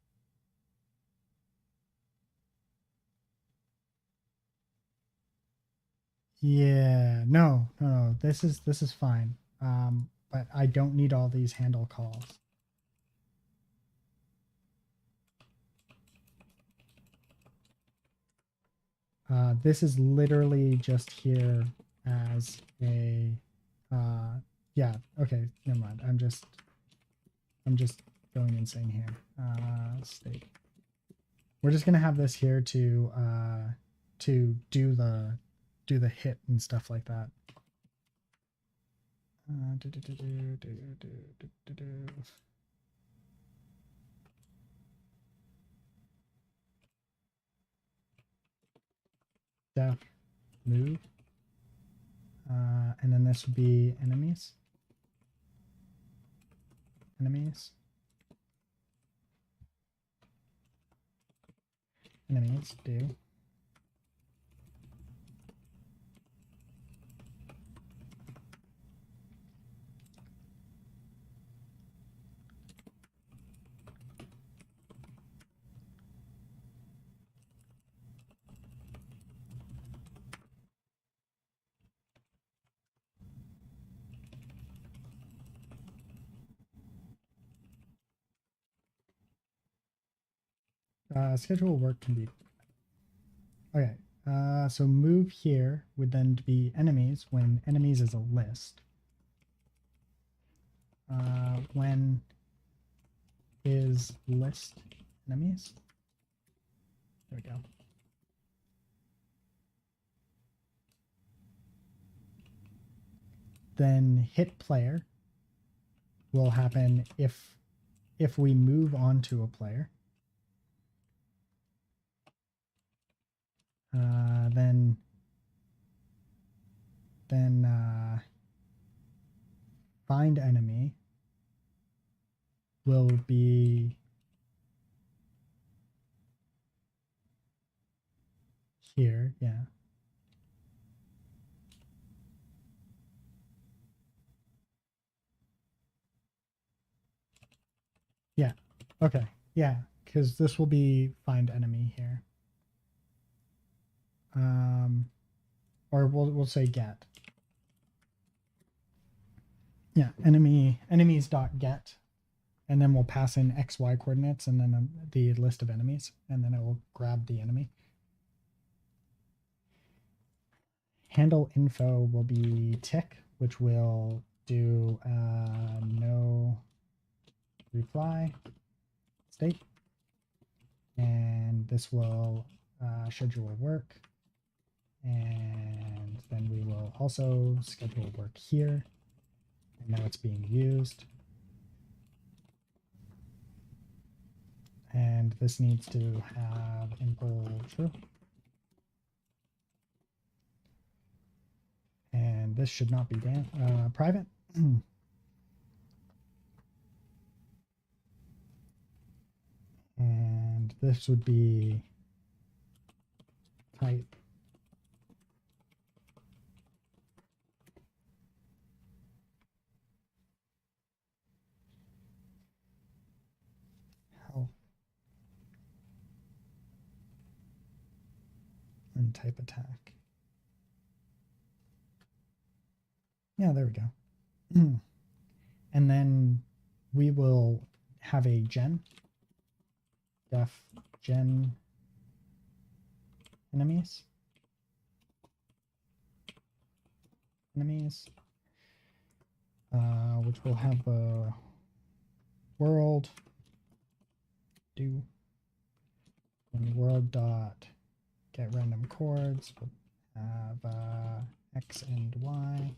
yeah, no. This is fine. But I don't need all these handle calls. This is literally just here as a Yeah, okay, never mind. I'm just going insane here. State. We're just gonna have this here to do the hit and stuff like that. Def move. And then this would be enemies. Enemies. Enemies do. Schedule work can be okay. So move here would then be enemies when enemies is a list. When is list enemies? There we go. Then hit player will happen if we move on to a player. Then find enemy will be here, yeah. Yeah, okay, yeah, because this will be find enemy here. Or we'll say get. Yeah, enemies dot get, and then we'll pass in XY coordinates and then the list of enemies, and then it will grab the enemy. Handle info will be tick, which will do no reply state, and this will schedule work, and then we will also schedule work here, and now it's being used, and this needs to have impl true, and this should not be private. And this would be type health and type attack. Yeah, there we go. And then we will have a gen, def gen enemies, which will have the world do, and world dot get random chords will have x and y.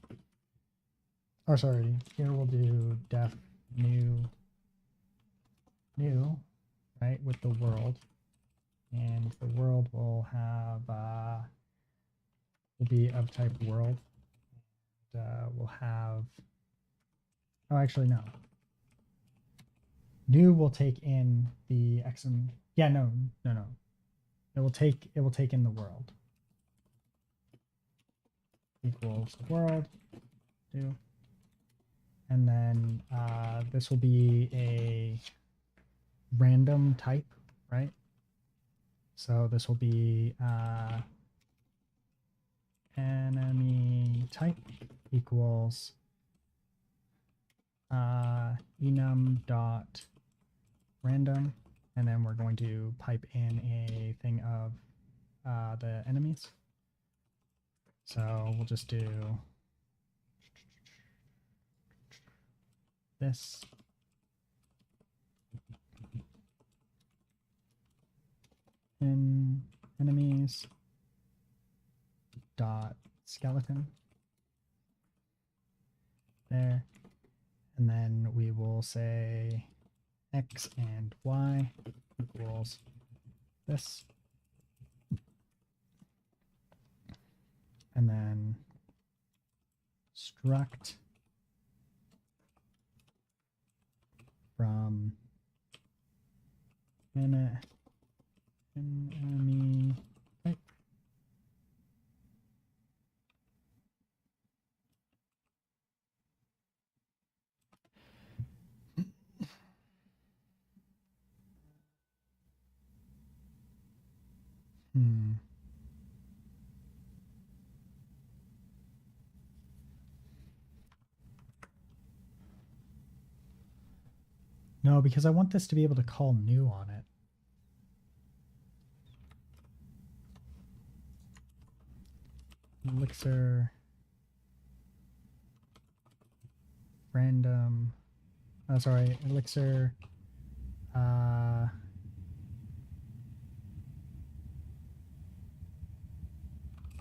Oh, sorry, here we'll do def new, right, with the world, and the world will have will be of type world. We'll have, oh, actually no, new will take in the x and, yeah, no, it will take in the world equals world do, and then this will be a random type, right? So this will be enemy type equals enum dot random, and then we're going to pipe in a thing of the enemies. So we'll just do this. In enemies dot skeleton there, and then we will say x and y equals this, and then struct from enemy type. No, because I want this to be able to call new on it. Elixir random, oh sorry, Elixir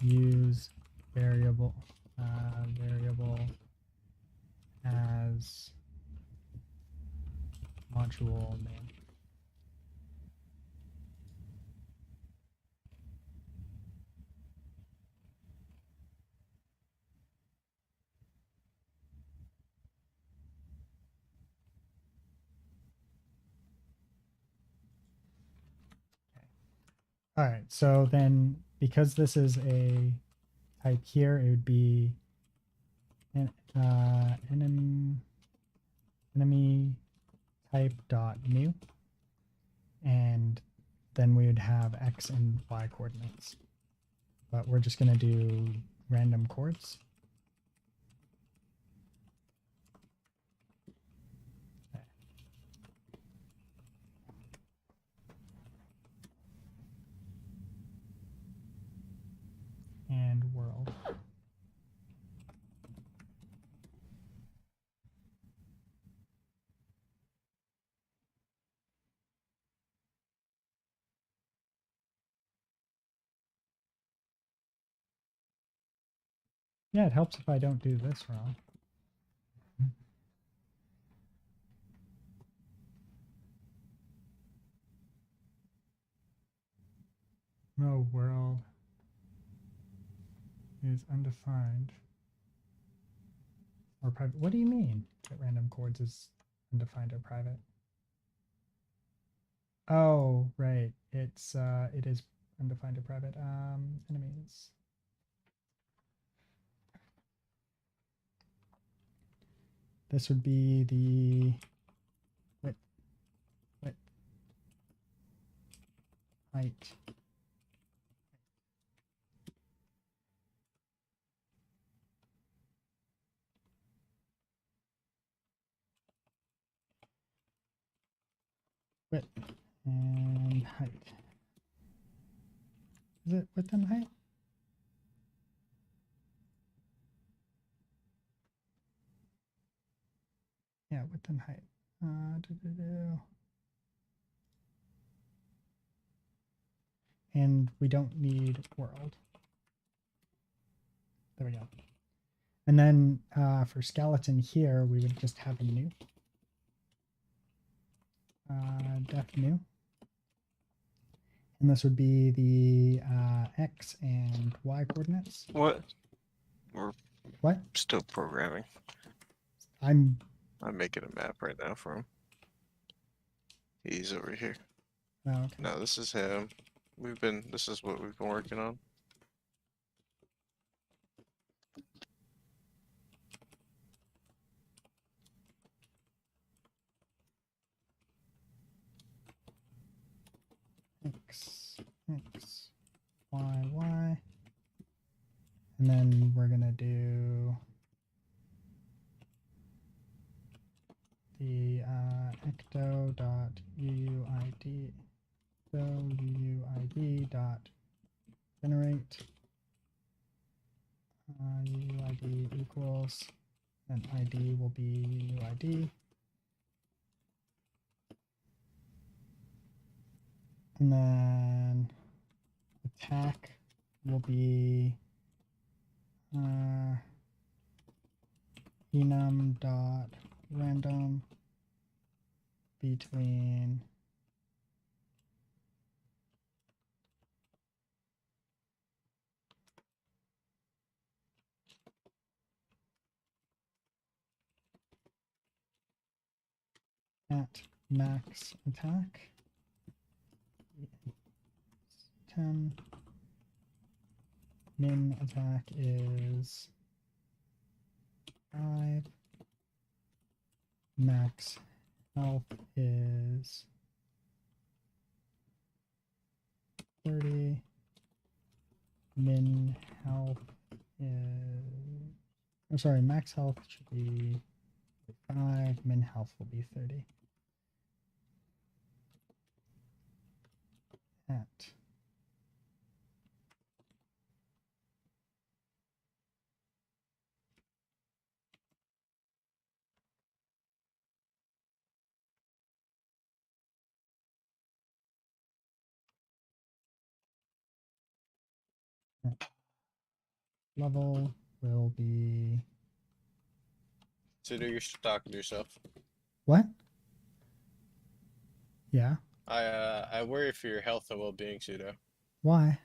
use variable as module name. All right, so then because this is a type here, it would be an enemy type dot new, and then we would have x and y coordinates. But we're just going to do random chords. Okay. And world. Yeah, it helps if I don't do this wrong. No, world is undefined or private. What do you mean that random chords is undefined or private? Oh, right. It's it is undefined or private. Enemies. This would be the width, height. Width and height. Is it width and height? Yeah, width and height. And we don't need world. There we go. And then for skeleton here, we would just have a new. Def new. And this would be the x and y coordinates. What? We're What? still programming. I'm making a map right now for him. He's over here. Oh, okay. No, this is him. This is what we've been working on. X, Y, Y. And then we're going to do the ecto.uuid, so uuid dot generate uuid equals, and ID will be uuid. And then attack will be enum dot random between at max attack 10, min attack is 5, max health is 30, min health is, I'm sorry, max health should be 5, min health will be 30. At level will be Sudo, you're talking to yourself. what? Yeah. I worry for your health and well-being, Sudo. Why?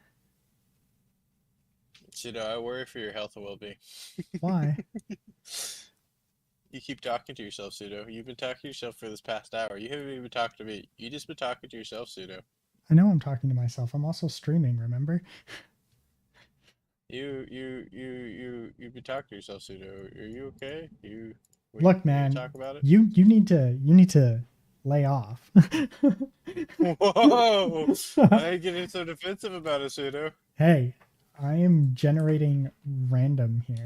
Sudo, I worry for your health and well-being. Why? You keep talking to yourself, Sudo. You've been talking to yourself for this past hour. You haven't even talked to me. You just been talking to yourself, Sudo. I know I'm talking to myself. I'm also streaming, remember? You've been talking to yourself, Sudo. Are you okay? Look, we man, talk about it? you need to lay off. Whoa! Why are you getting so defensive about it, Sudo? Hey, I am generating random here.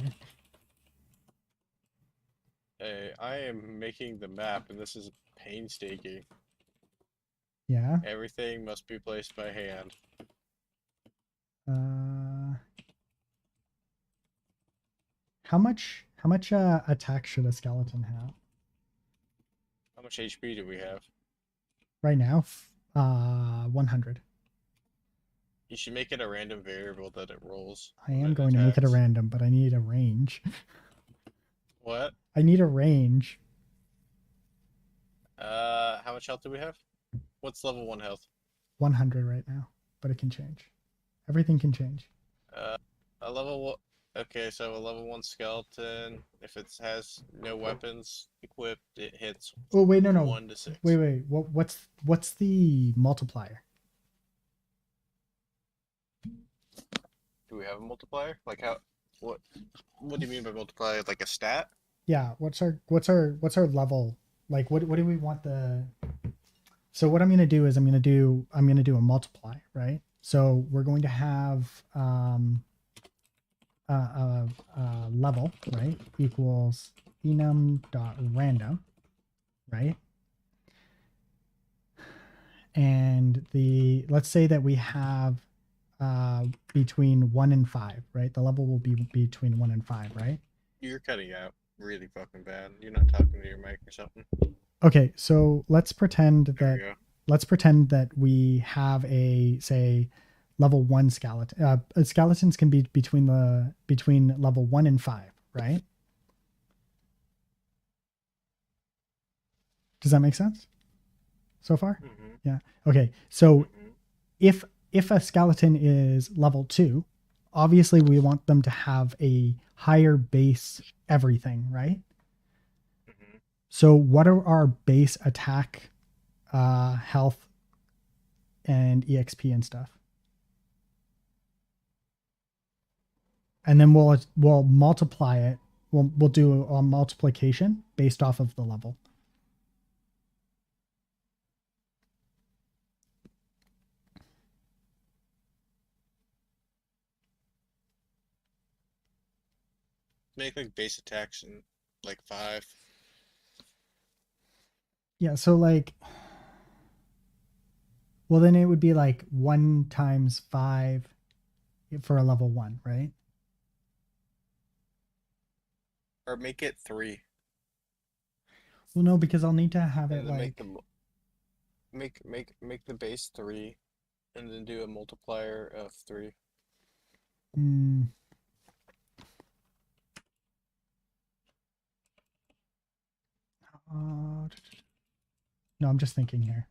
Hey, I am making the map, and this is painstaking. Yeah. Everything must be placed by hand. How much attack should a skeleton have How much HP do we have? right now? 100. You should make it a random variable that it rolls. I when am it going to make it a attacks. random, but I need a range. What? I need a range. How much health do we have? What's level 1 health? 100 right now, but it can change. Everything can change. A level okay, so a level 1 skeleton, if it has no weapons equipped, it hits Oh wait, no. 1 to 6. Wait. What's the multiplier? Do we have a multiplier? Like how? What do you mean by multiplier? Like a stat? Yeah. What's our level? Like what do we want the? So what I'm gonna do is I'm gonna do a multiply, right? So we're going to have a level, right, equals enum dot random, right? And let's say that we have between 1 and 5, right? The level will be between 1 and 5, right? You're cutting out really fucking bad. You're not talking to your mic or something. Okay, so let's pretend There we that we have a, say, level 1 skeleton. Skeletons can be between level 1 and 5, right? Does that make sense so far? Mm-hmm. Yeah. Okay. So Mm-hmm. if a skeleton is level 2, obviously we want them to have a higher base everything, right? Mm-hmm. So what are our base attack, health, and exp and stuff? And then we'll multiply it. We'll do a multiplication based off of the level. Make like base attacks in like 5. Yeah, so like, well, then it would be like 1 times 5 for a level 1, right? Or make it 3. Well, no, because I'll need to have it And then like make the base 3. and then do a multiplier of 3. Hmm. No, I'm just thinking here.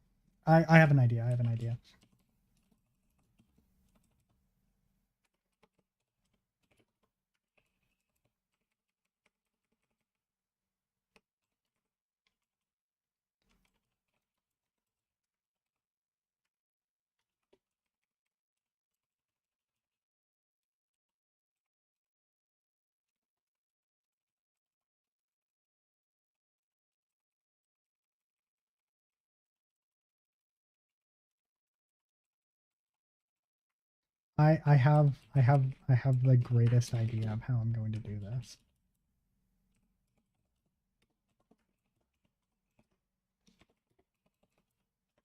I have an idea. I have an idea. I have the greatest idea of how I'm going to do this.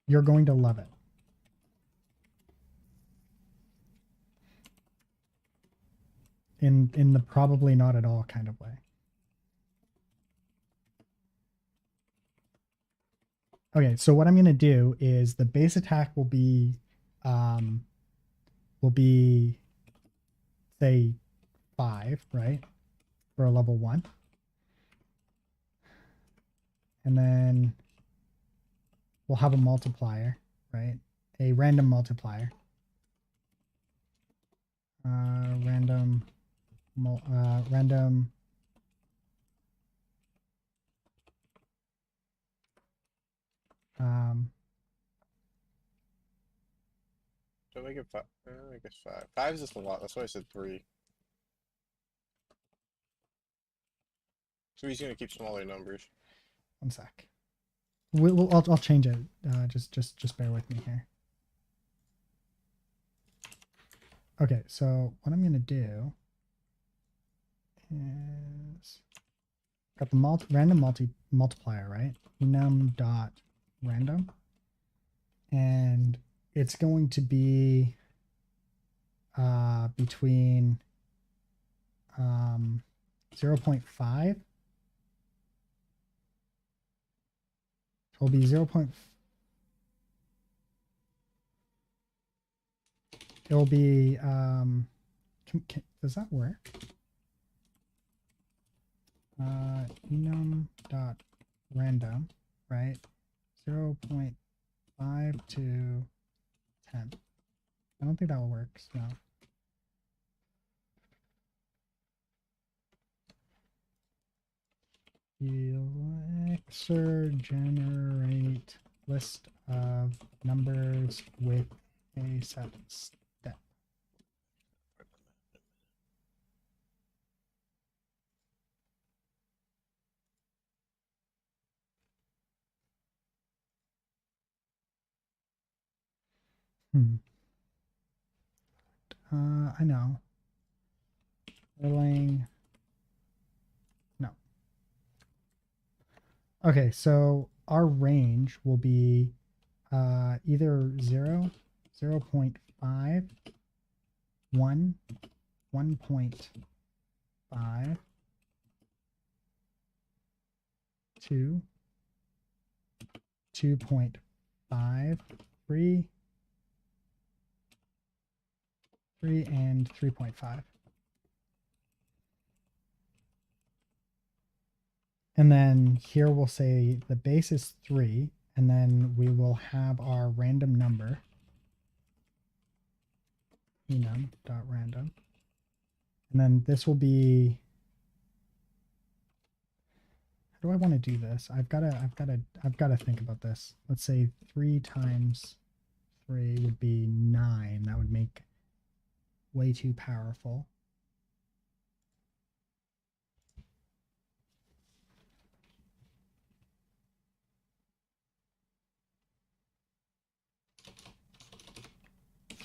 You're going to love it. In the probably not at all kind of way. Okay, so what I'm going to do is the base attack will be say 5, right? For a level 1. And then we'll have a multiplier, right? A random multiplier. Random So make it 5. I guess 5. 5 is just a lot. That's why I said 3. 3's gonna keep smaller numbers. one sec. I'll change it. Just bear with me here. Okay, so what I'm gonna do is got the random multiplier, right? Enum dot random, and it's going to be between 0.5. It'll be 0. It'll be does that work? Enum dot random, right? 0.5 to 10. I don't think that works. No. Elixir generate list of numbers with a set step. I know. Erlang. No. Okay, so our range will be either 0, 0.5, 1, 1.5, 2, 2.5, 3, 3, and 3.5. And then here we'll say the base is 3, and then we will have our random number, enum.random. And then this will be, how do I want to do this? I've got to think about this. Let's say 3 times 3 would be 9. That would make way too powerful.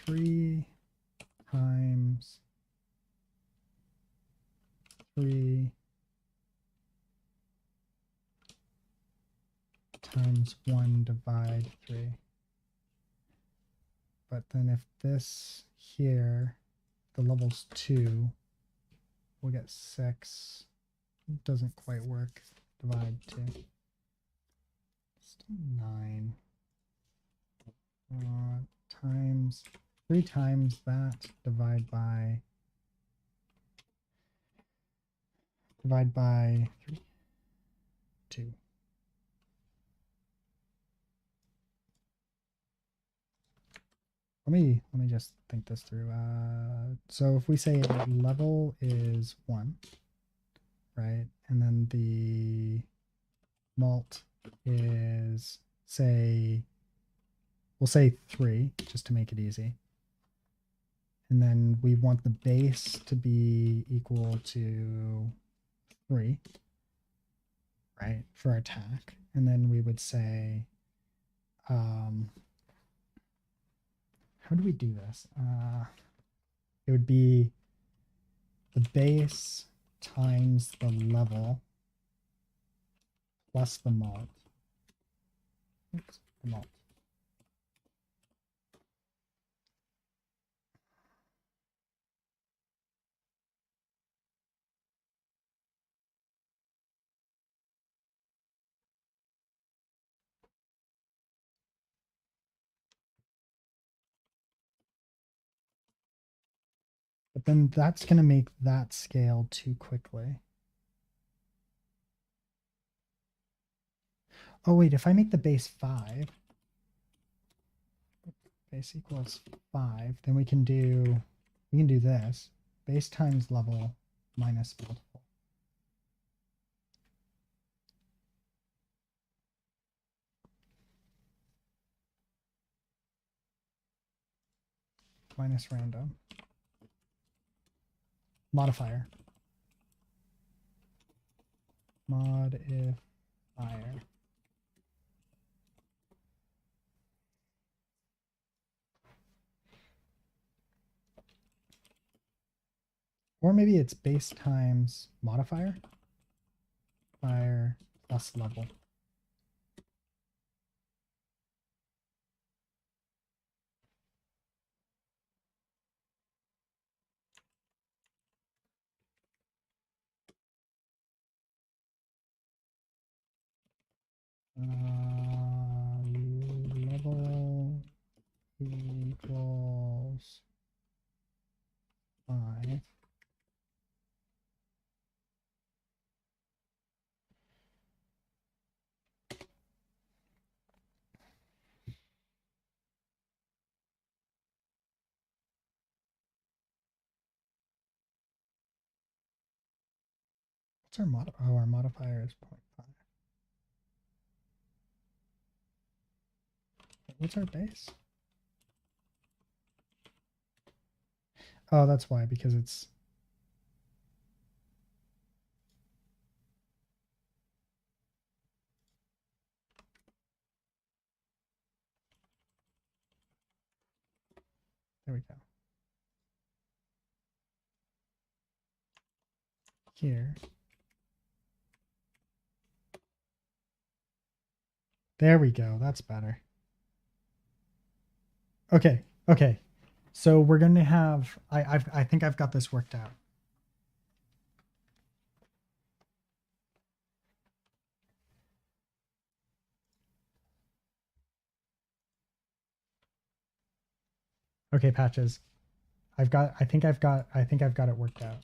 Three times 3 times 1 divide 3. But then if this here, the level's 2, we'll get 6. It doesn't quite work. Divide 2. Still 9. times 3 times that divide by 3, 2. Let me just think this through. So if we say level is 1, right, and then the malt is we'll say 3 just to make it easy, and then we want the base to be equal to 3, right, for our attack, and then we would say, how do we do this? It would be the base times the level plus the malt. Oops, the malt. But then that's going to make that scale too quickly. Oh, wait, if I make the base 5, base equals 5, then we can do this. Base times level minus multiple. Minus random. Modifier. Mod if fire. Or maybe it's base times modifier. Fire plus level. Level equals 5. What's our modifier? Oh, our modifier is 0.5. What's our base? Oh, that's why, because it's... There we go. Here. There we go. That's better. Okay. Okay. So we're going to have... I think I've got this worked out. Okay, Patches. I think I've got it worked out.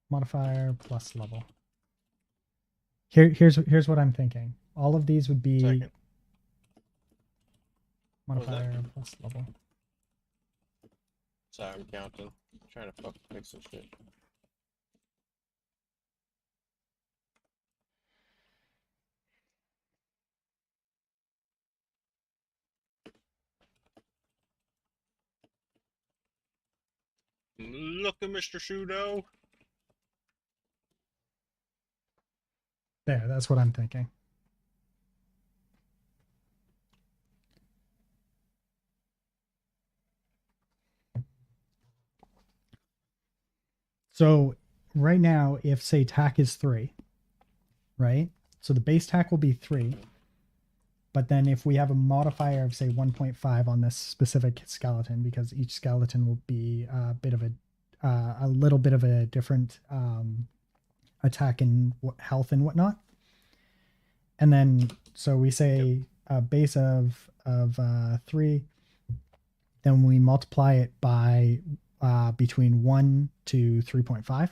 Modifier plus level. Here's what I'm thinking. All of these would be Second. modifier plus level. Sorry, I'm counting. I'm trying to fucking fix some shit. Look at Mr. Shudo. There, that's what I'm thinking. So right now, if say tack is 3, right? So the base tack will be 3. But then if we have a modifier of say 1.5 on this specific skeleton, because each skeleton will be a bit of a little bit of a different attack and health and whatnot. And then, so we say a base of 3, then we multiply it by between 1 to 3.5,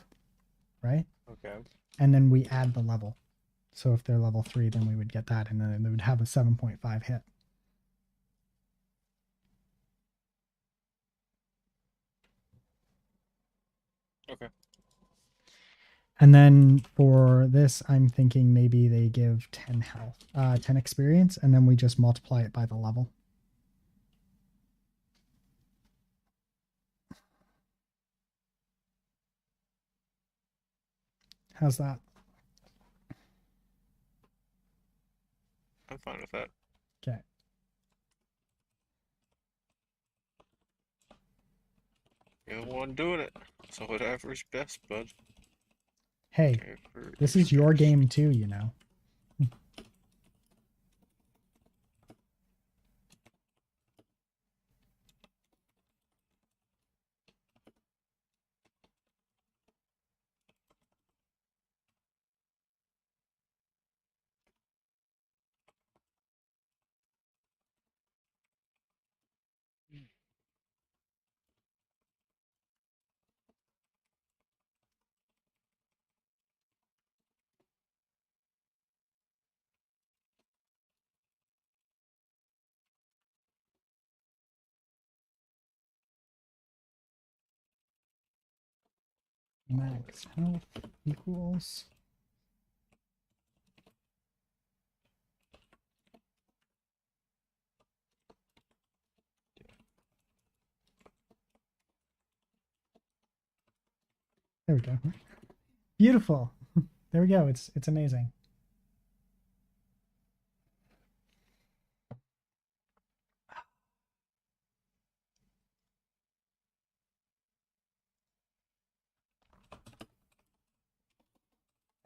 right? Okay. And then we add the level. So if they're level 3, then we would get that, and then they would have a 7.5 hit. Okay. And then for this, I'm thinking maybe they give 10 health, 10 experience, and then we just multiply it by the level. How's that? I'm fine with that. Okay. You're the one doing it. So whatever's best, bud. Hey, this is your game too, you know. Max health equals. There we go. Beautiful. There we go. It's amazing.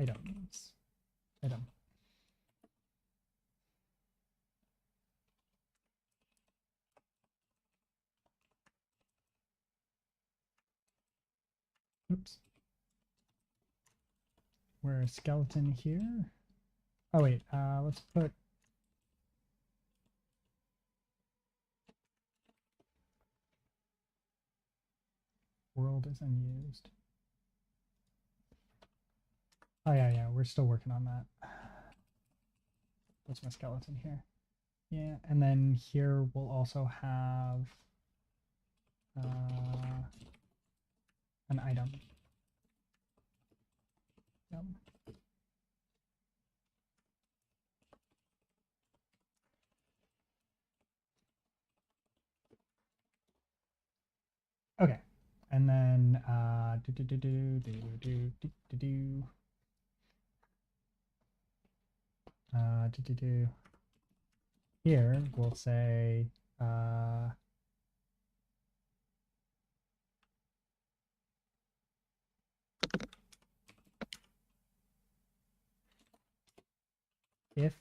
Items. Item. Oops. We're a skeleton here. Oh wait, let's put world is unused. Oh yeah, we're still working on that. What's my skeleton here? Yeah, and then here we'll also have an item. Yep. Okay, and then here we'll say if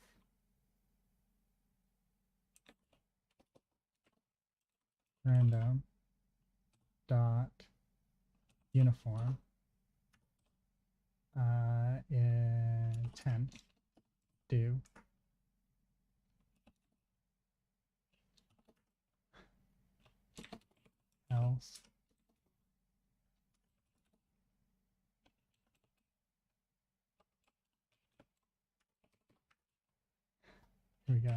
random dot uniform intent do else here we go.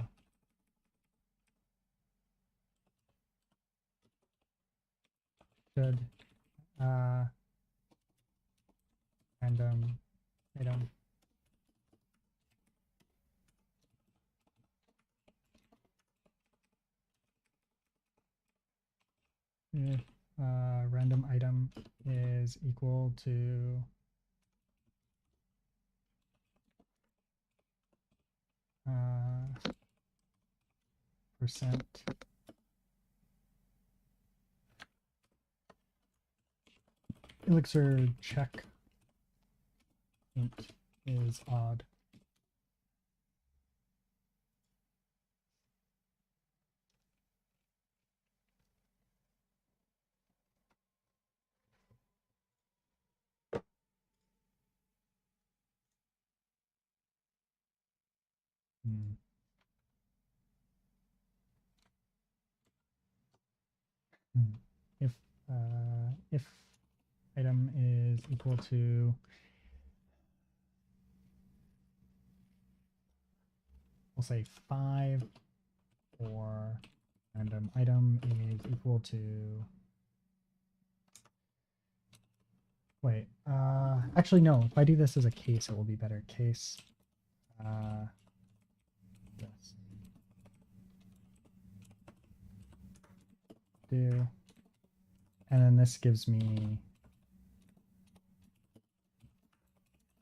Should random item if random item is equal to percent Elixir check int is odd. If item is equal to we'll say 5 or random item is equal to wait actually no, if I do this as a case it will be better. Case this do and then this gives me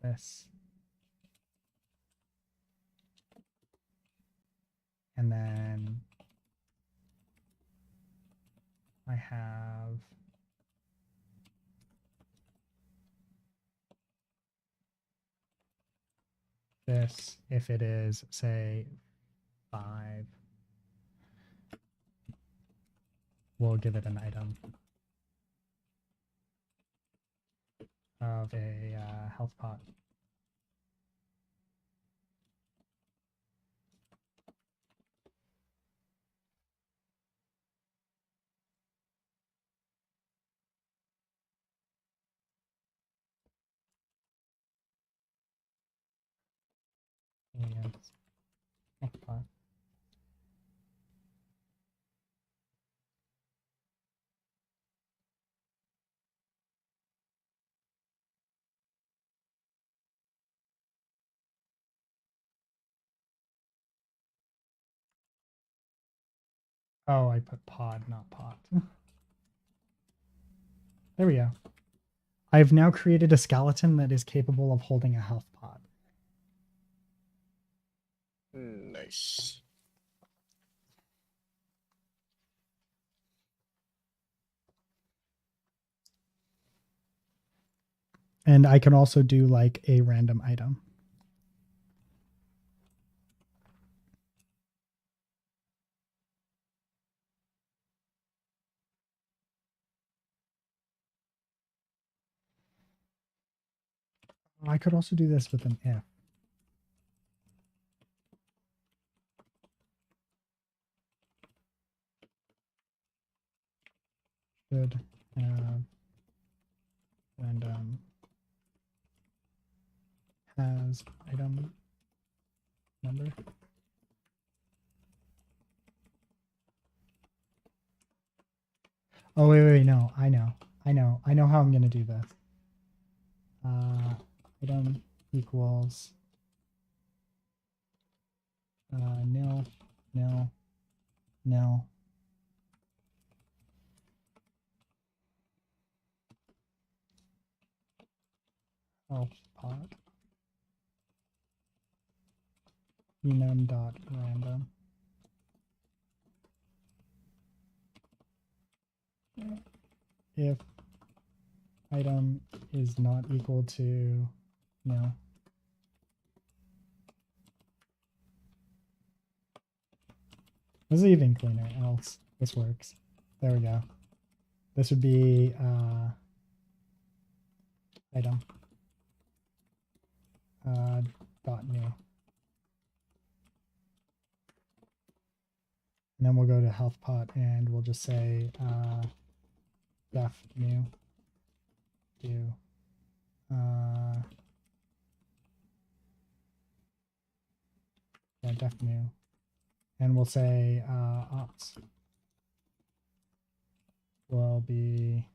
this and then I have this if it is say 5 we'll give it an item of a health pot. And health pot. Oh, I put pod, not pot. There we go. I've now created a skeleton that is capable of holding a health pot. Nice. And I can also do like a random item. I could also do this with an if. Should have random has item number. Oh, wait, no, I know how I'm going to do this. Item equals nil, nil, nil. Health pot. enum dot random. If item is not equal to no. This is even cleaner, else this works. There we go. This would be item dot new. And then we'll go to health pot and we'll just say def new do yeah, def new. And we'll say ops will be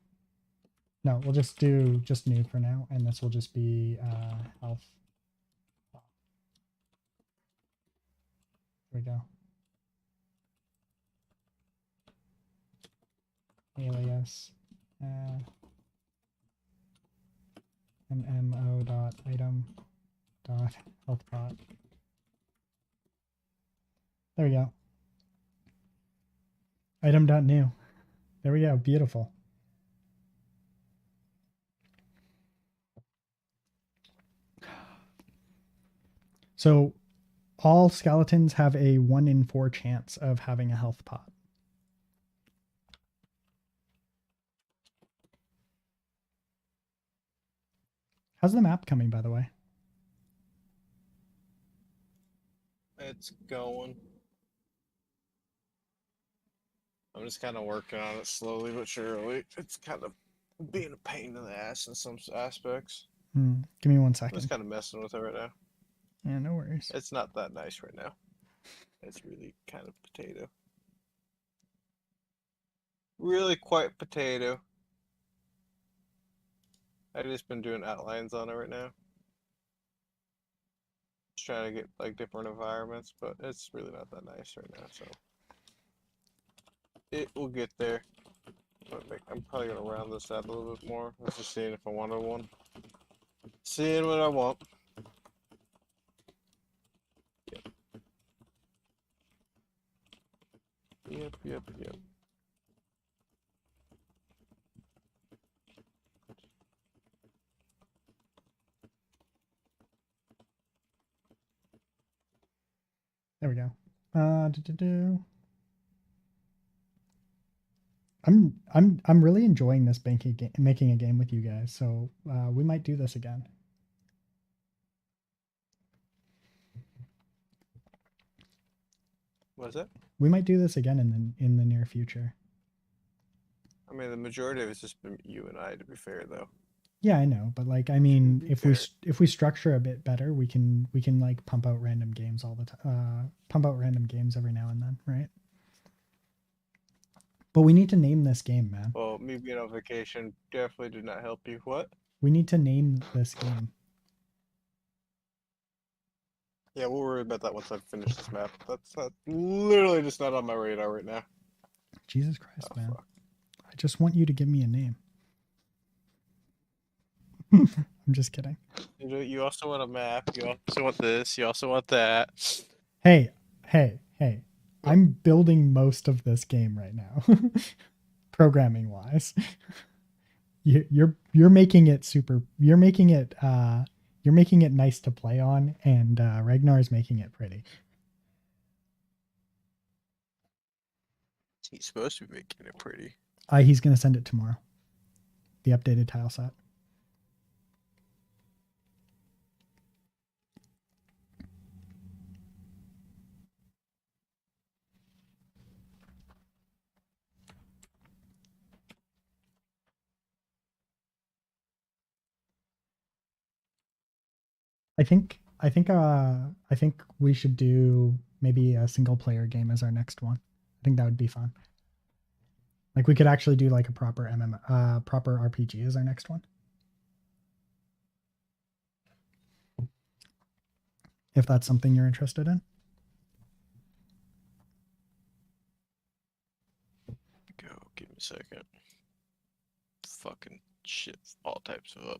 no, we'll just do just new for now, and this will just be health. There we go. Alias MMO dot item dot health pot. There we go. Item dot new. There we go. Beautiful. So all skeletons have a 1 in 4 chance of having a health pot. How's the map coming, by the way? It's going. I'm just kind of working on it slowly but surely. It's kind of being a pain in the ass in some aspects. Give me 1 I'm second. just kind of messing with it right now. Yeah, no worries. It's not that nice right now. It's really kind of potato. Really quite potato. I've just been doing outlines on it right now. Just trying to get like different environments, but it's really not that nice right now, so it will get there. I'm probably gonna round this out a little bit more. I was just seeing if I wanted one. Seeing what I want. Yep. There we go. I'm really enjoying this making a game with you guys. So we might do this again. What is it? We might do this again in the near future. I mean, the majority of it's just been you and I, to be fair, though. Yeah, I know, but like, I mean, be if we structure a bit better, we can like pump out random games all the time. Pump out random games every now and then, right? But we need to name this game, man. Well, me being on vacation definitely did not help you. What? We need to name this game. Yeah, we'll worry about that once I finish this map. That's literally just not on my radar right now. Jesus Christ, Oh, man. fuck. I just want you to give me a name. I'm just kidding. You also want a map. You also want this. You also want that. Hey. I'm building most of this game right now. Programming wise. You're making it super, you're making it nice to play on, and Ragnar is making it pretty. He's supposed to be making it pretty. He's gonna send it tomorrow. The updated tile set. I think we should do maybe a single player game as our next one. I think that would be fun. Like we could actually do like a proper proper RPG as our next one. If that's something you're interested in. Go, give me a second. Fucking shit, all types of up.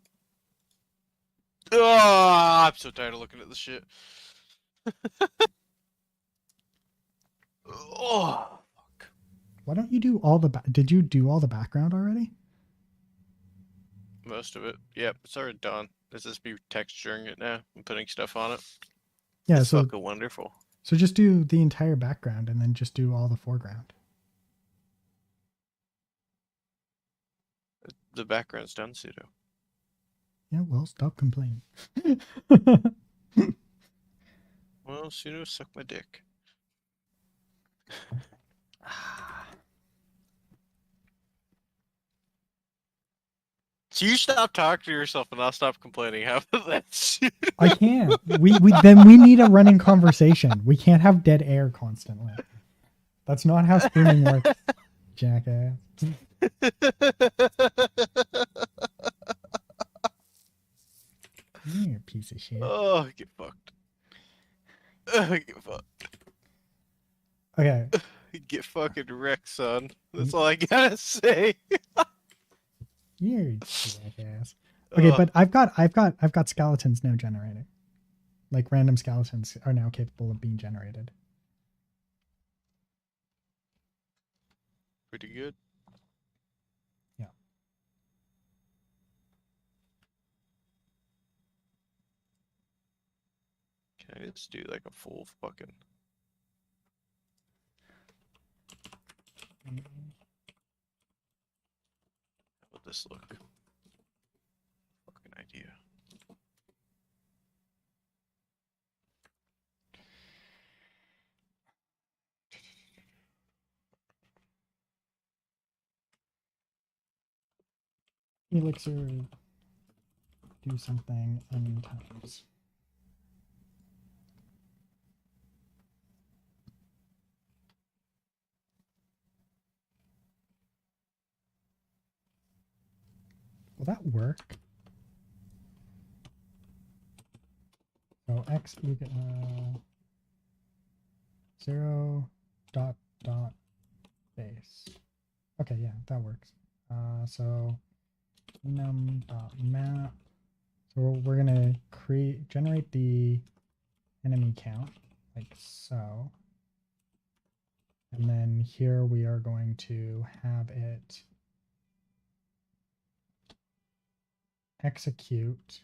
Oh, I'm so tired of looking at this shit. Oh, fuck. Why don't you do all the did you do all the background already? Most of it. Yep, it's already done. Let's just be texturing it now and putting stuff on it. Yeah, it's so fucking wonderful. So just do the entire background and then just do all the foreground. The background's done, pseudo. Yeah, well, stop complaining. Well, pseudo, suck my dick. So you stop talking to yourself and I'll stop complaining. How about that shit? I can't. We need a running conversation. We can't have dead air constantly. That's not how streaming works, jackass. You're a piece of shit. Oh, get fucked. Get fucked. Okay. Get fucking wrecked, son. That's all I gotta say. You're a jackass. Okay, but I've got skeletons now generating. Like random skeletons are now capable of being generated. Pretty good. Yeah. Can I just do like a full fucking... How would this look? Fucking idea. Elixir do something n times. Will that work? So x equal 0 dot dot base. Okay, yeah, that works. So enum dot map. So we're gonna generate the enemy count like so, and then here we are going to have it execute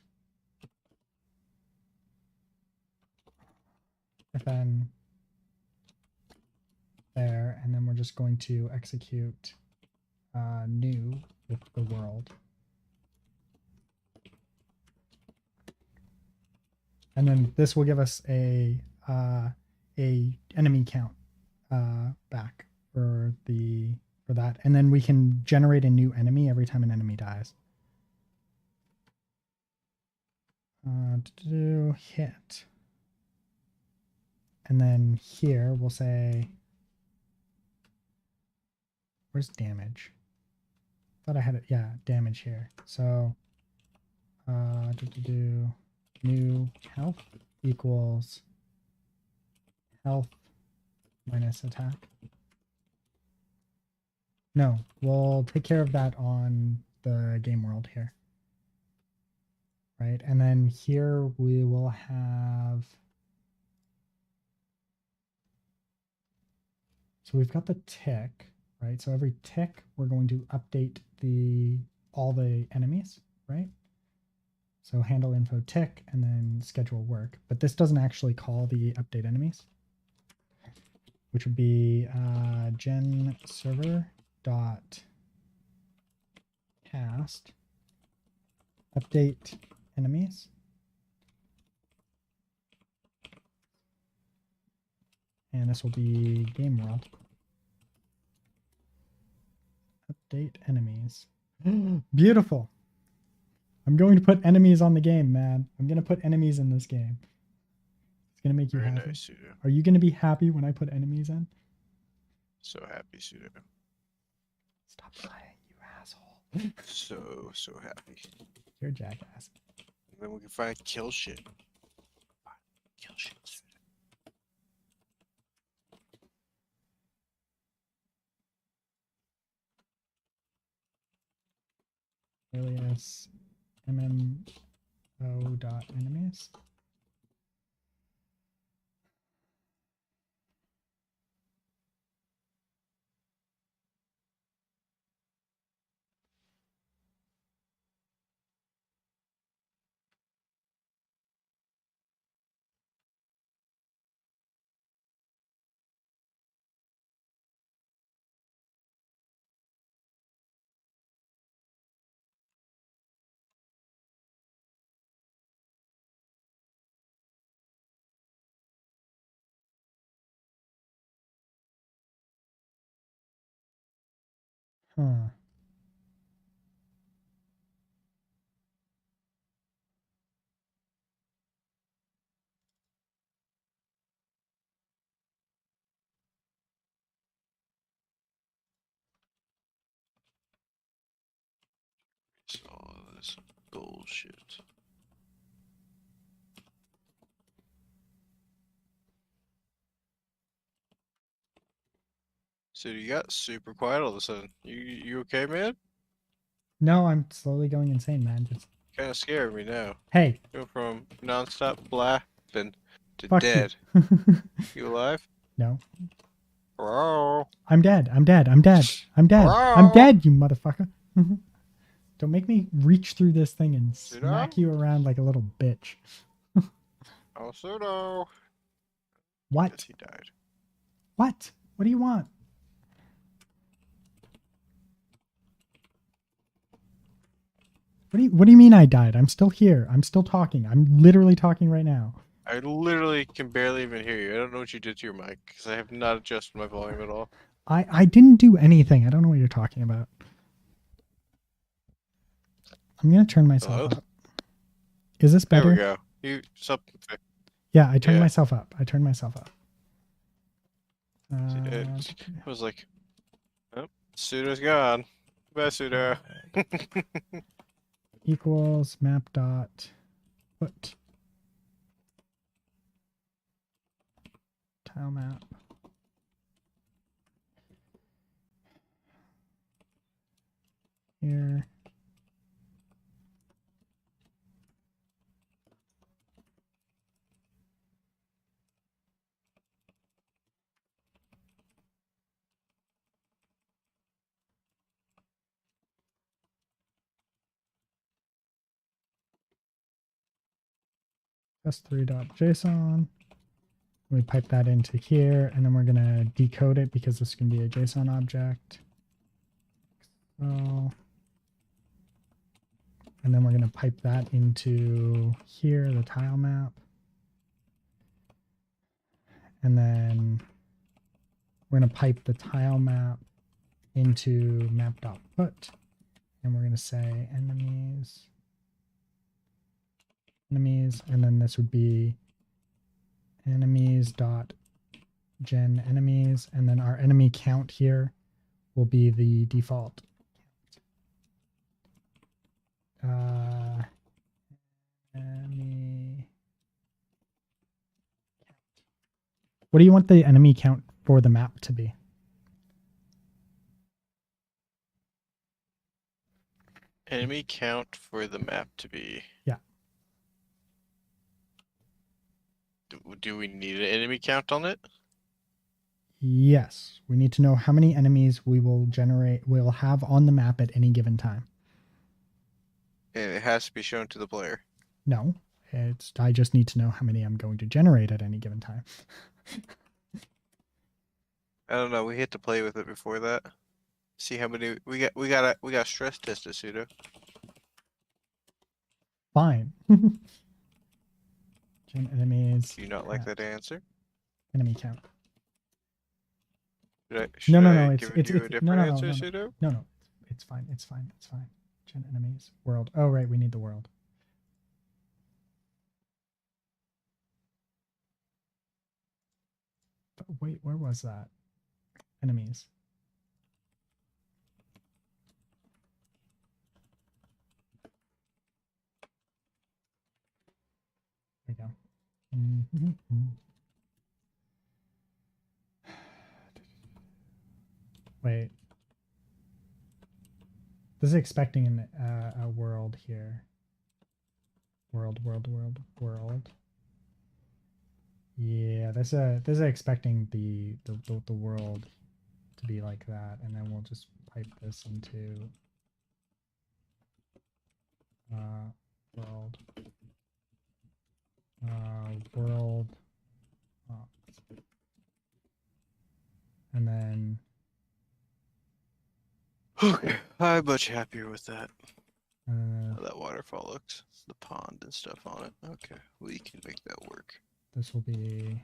fn there, and then we're just going to execute new with the world. And then this will give us a enemy count back for that, and then we can generate a new enemy every time an enemy dies. To hit, and then here we'll say, where's damage? Thought I had it. Yeah, damage here. So new health equals health minus attack. No, we'll take care of that on the game world here. Right, and then here we will have, so we've got the tick, right? So every tick we're going to update all the enemies, right? So handle info tick and then schedule work, but this doesn't actually call the update enemies, which would be gen server dot cast update enemies. And this will be game world. Update enemies. Beautiful. I'm going to put enemies on the game, man. I'm going to put enemies in this game. It's going to make you Very happy. nice, Pseudo. Are you going to be happy when I put enemies in? So happy, Pseudo. Stop lying, you asshole. So happy. You're a jackass. And then we can find kill shit. Kill shit. Alias MMO dot enemies. Huh. It's all this bullshit. So you got super quiet all of a sudden. You okay, man? No, I'm slowly going insane, man. Just Kind of scaring me now. hey, Go from nonstop laughing to fuck dead. you. You alive? No. Hello? I'm dead. I'm dead. I'm dead. I'm dead. I'm dead, you motherfucker. Don't make me reach through this thing and smack you around like a little bitch. Oh, Pseudo. What? Yes, he died. What? What do you want? What do you mean I died? I'm still here. I'm still talking. I'm literally talking right now. I literally can barely even hear you. I don't know what you did to your mic because I have not adjusted my volume at all. I didn't do anything. I don't know what you're talking about. I'm gonna turn myself Hello? up. Is this There we better? go. You something. Yeah, I turned Yeah. myself up. I turned myself up. It was like, oh, pseudo's gone. Bye, pseudo. Equals map dot put tile map. Here. S3.json. We pipe that into here, and then we're going to decode it because this is going to be a JSON object. So, and then we're going to pipe that into here, the tile map. And then we're going to pipe the tile map into map.put. And we're going to say enemies, and then this would be enemies.gen enemies, and then our enemy count here will be the default enemy. What do you want the enemy count for the map to be? Enemy count for the map to be. Yeah. Do we need an enemy count on it? Yes, we need to know how many enemies we'll have on the map at any given time. And it has to be shown to the player. No, I just need to know how many I'm going to generate at any given time. I don't know. We had to play with it before that. See how many we got. We got stress tested, pseudo. Fine. Gen enemies. Do you not like that answer? Enemy count. Should No. I It's give you a different answer, pseudo? No. It's fine. It's fine. Gen enemies. World. Oh right, we need the world. But wait, where was that? Enemies. There we go. Wait. This is expecting a world here. World. Yeah, this is expecting the world to be like that, and then we'll just pipe this into world. World. And then Okay, I'm much happier with that. uh, How that waterfall looks, the pond and stuff on it. Okay, we can make that work. this will be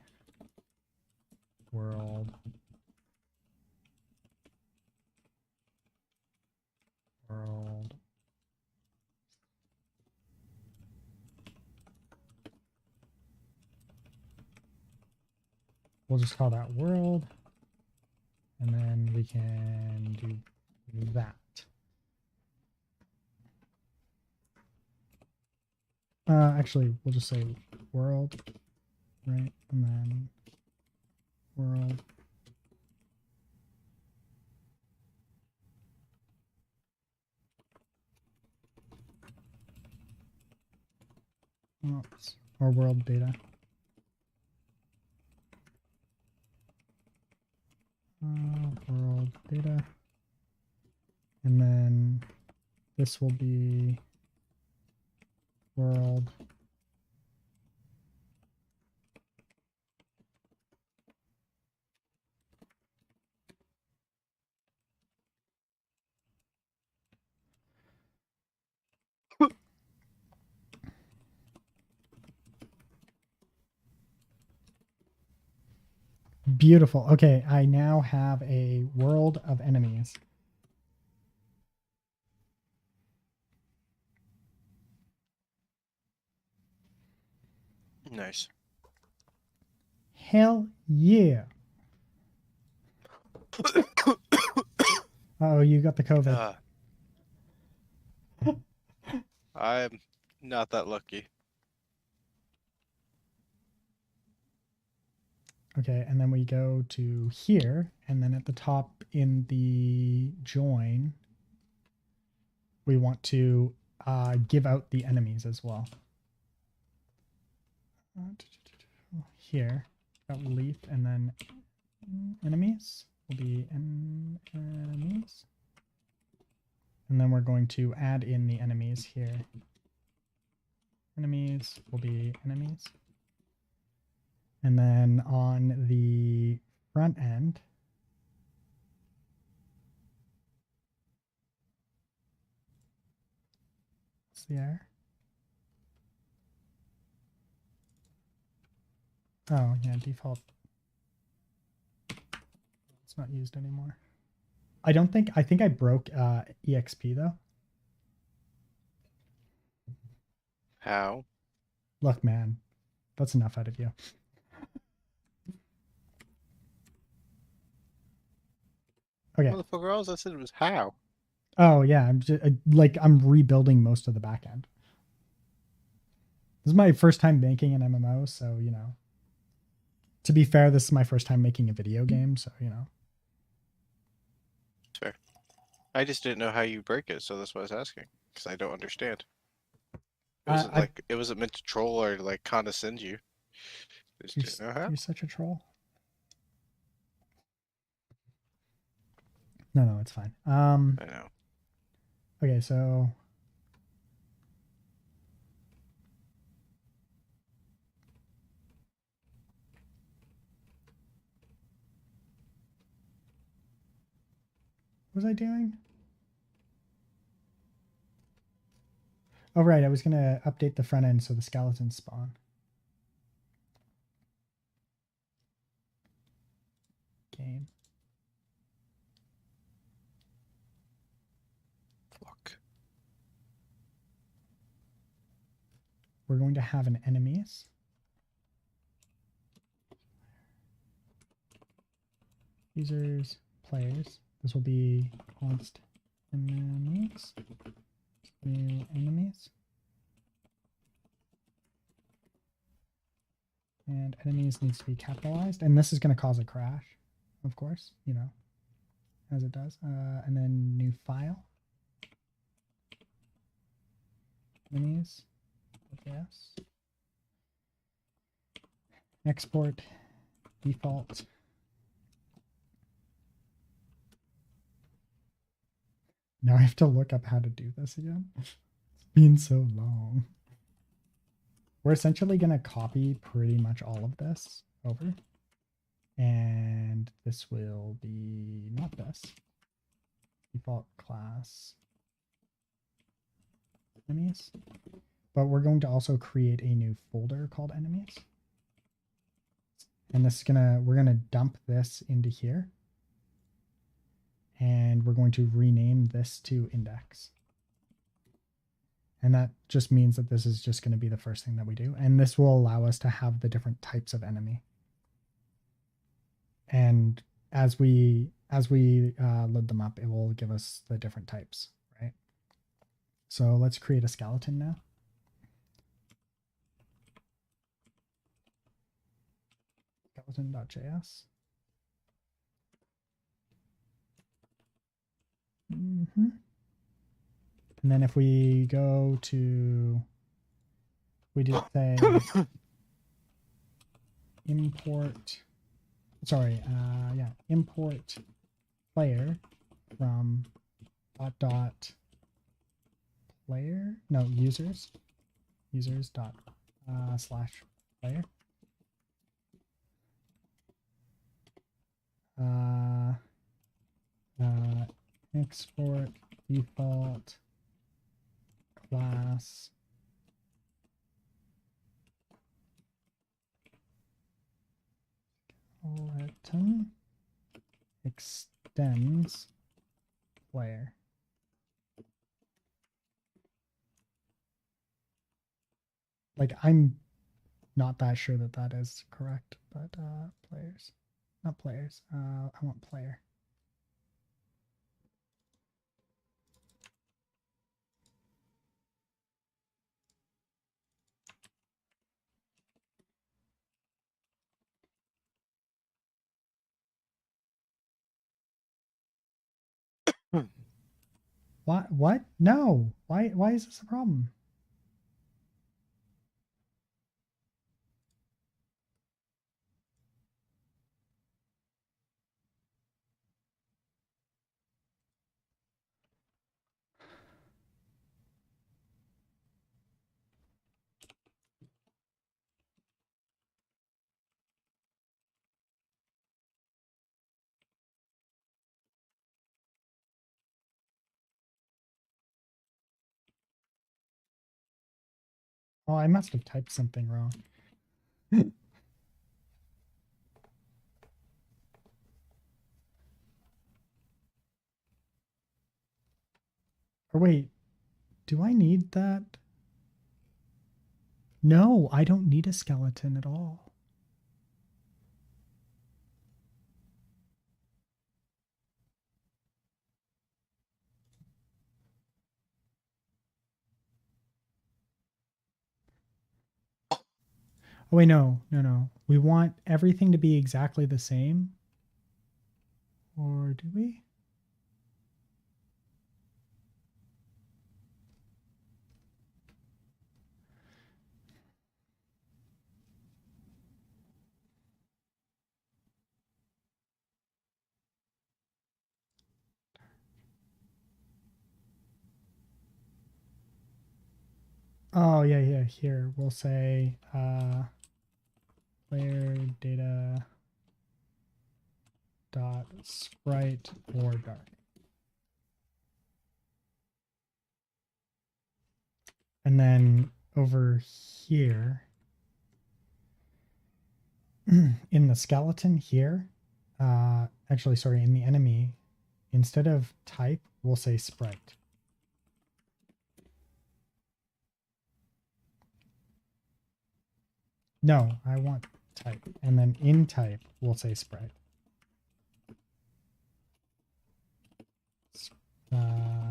world. World. We'll just call that world. And then we can do that. Actually, we'll just say world, right? And then world. Oops. Or world data. World data. And then this will be world. Beautiful. Okay, I now have a world of enemies. Nice. Hell yeah. Oh, you got the COVID. I'm not that lucky. Okay, and then we go to here, and then at the top in the join, we want to give out the enemies as well. Here, got leaf, and then enemies will be enemies. And then we're going to add in the enemies here. Enemies will be enemies. And then on the front end, what's the error? Oh, yeah, default. It's not used anymore. I think I broke EXP though. How? Look, man, that's enough out of you. Okay. Motherfucker, all I said was how. Oh yeah, I'm just I'm rebuilding most of the back end. This is my first time making an MMO, so you know. To be fair, this is my first time making a video game, so you know. Fair. I just didn't know how you break it, so that's why I was asking. Because I don't understand. It wasn't it wasn't meant to troll or like condescend you. I just didn't know how. You're such a troll. No, it's fine. I know. Okay, so what was I doing? Oh, right. I was going to update the front end so the skeletons spawn. Game. Fuck. We're going to have an enemies. Users, players. This will be const enemies. New enemies. And enemies needs to be capitalized. And this is going to cause a crash, of course, you know, as it does. And then new file. Enemies. Yes. Export default. Now I have to look up how to do this again. It's been so long. We're essentially going to copy pretty much all of this over. And this will be not this. Default class enemies. But we're going to also create a new folder called enemies. And this is we're gonna dump this into here. And we're going to rename this to index. And that just means that this is just going to be the first thing that we do. And this will allow us to have the different types of enemy. And as we load them up, it will give us the different types, right? So let's create a skeleton now. Skeleton.js. And then if we go to, we did say import, import player from player, no, users dot slash player. Export default class skeleton extends player. Like I'm not that sure that that is correct, but players, not players. I want player. What? No. Why is this a problem? Oh, I must have typed something wrong. Or wait, do I need that? No, I don't need a skeleton at all. Oh wait, no. We want everything to be exactly the same. Or do we? Oh yeah. Here we'll say player data dot sprite or dark. And then over here in the skeleton here, actually, sorry, in the enemy, instead of type, we'll say sprite. No, I want type. And then in type, we'll say sprite.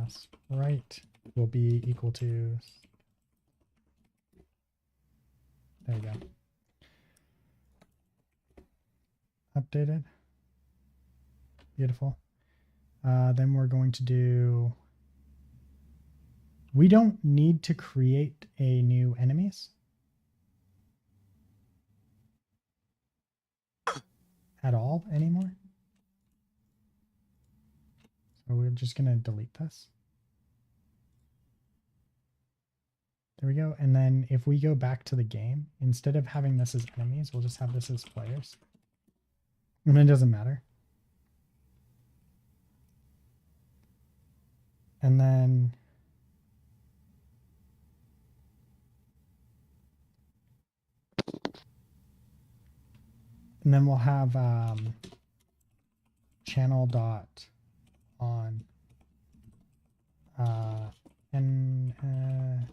Sprite will be equal to, there you go. Updated. Beautiful. Then we're going to do, we don't need to create a new enemies at all anymore. So we're just going to delete this. There we go. And then if we go back to the game, instead of having this as enemies, we'll just have this as players. And it doesn't matter. And then we'll have channel dot on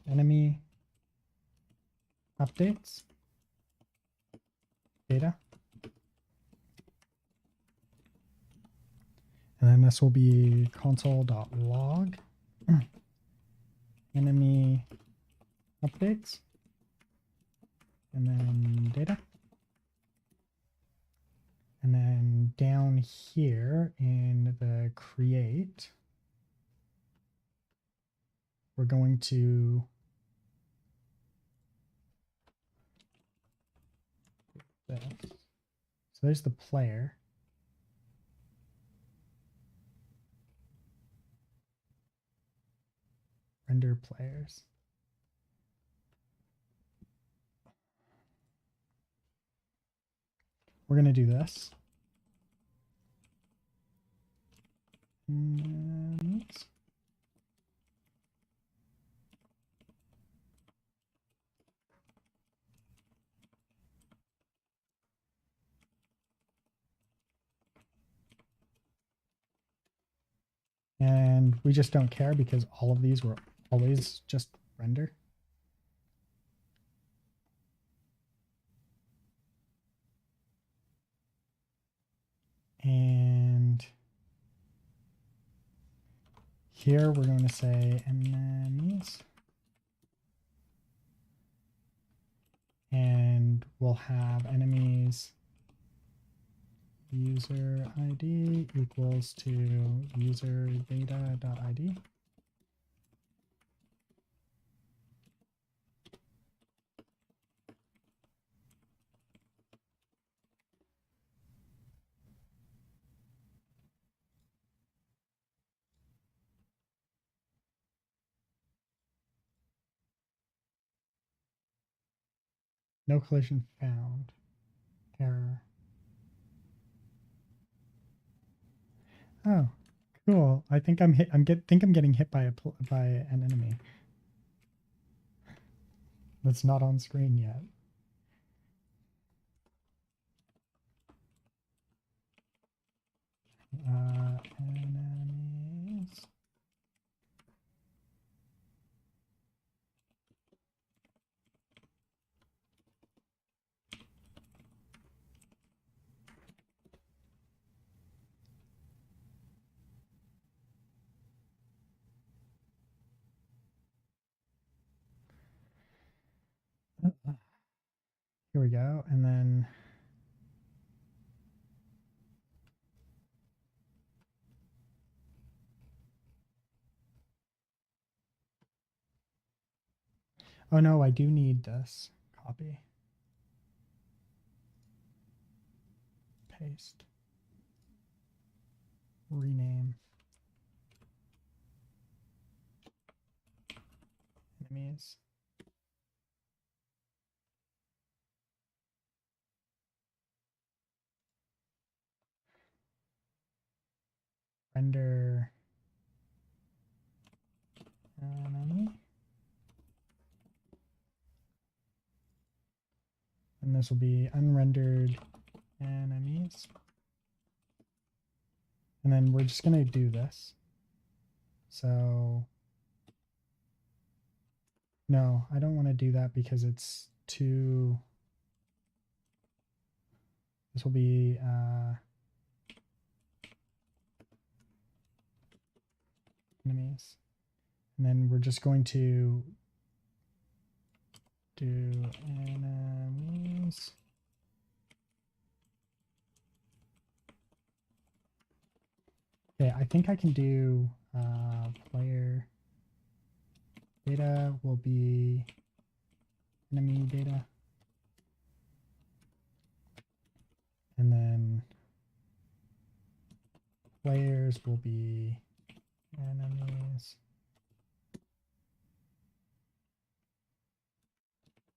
enemy updates data. And then this will be console.log enemy updates and then data. And then down here in the create, we're going to this. So there's the player. Render players. We're going to do this. And we just don't care because all of these were always just render. And here we're going to say enemies. And we'll have enemies user ID equals to user data.id. No collision found. Error. Oh, cool. I think I'm getting hit by an enemy. That's not on screen yet. Enemies. Here we go. And then oh no, I do need this. Copy. Paste. Rename. Enemies. Render enemy. And this will be unrendered enemies. And then we're just going to do this. So no, I don't want to do that because it's too, this will be enemies. And then we're just going to do enemies. Okay, I think I can do player data will be enemy data. And then players will be enemies.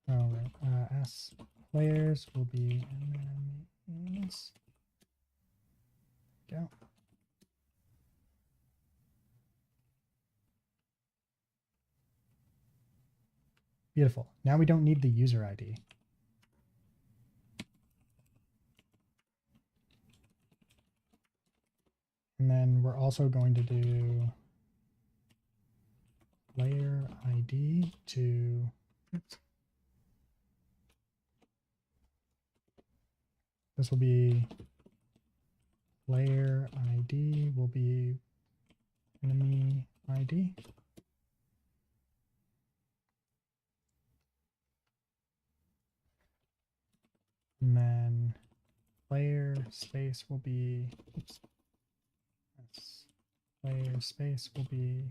Oh, right. S players will be enemies. Go. Beautiful. Now we don't need the user ID. And then we're also going to do player ID to, oops. This will be player ID will be enemy ID. And then player space will be, oops, yes, player space will be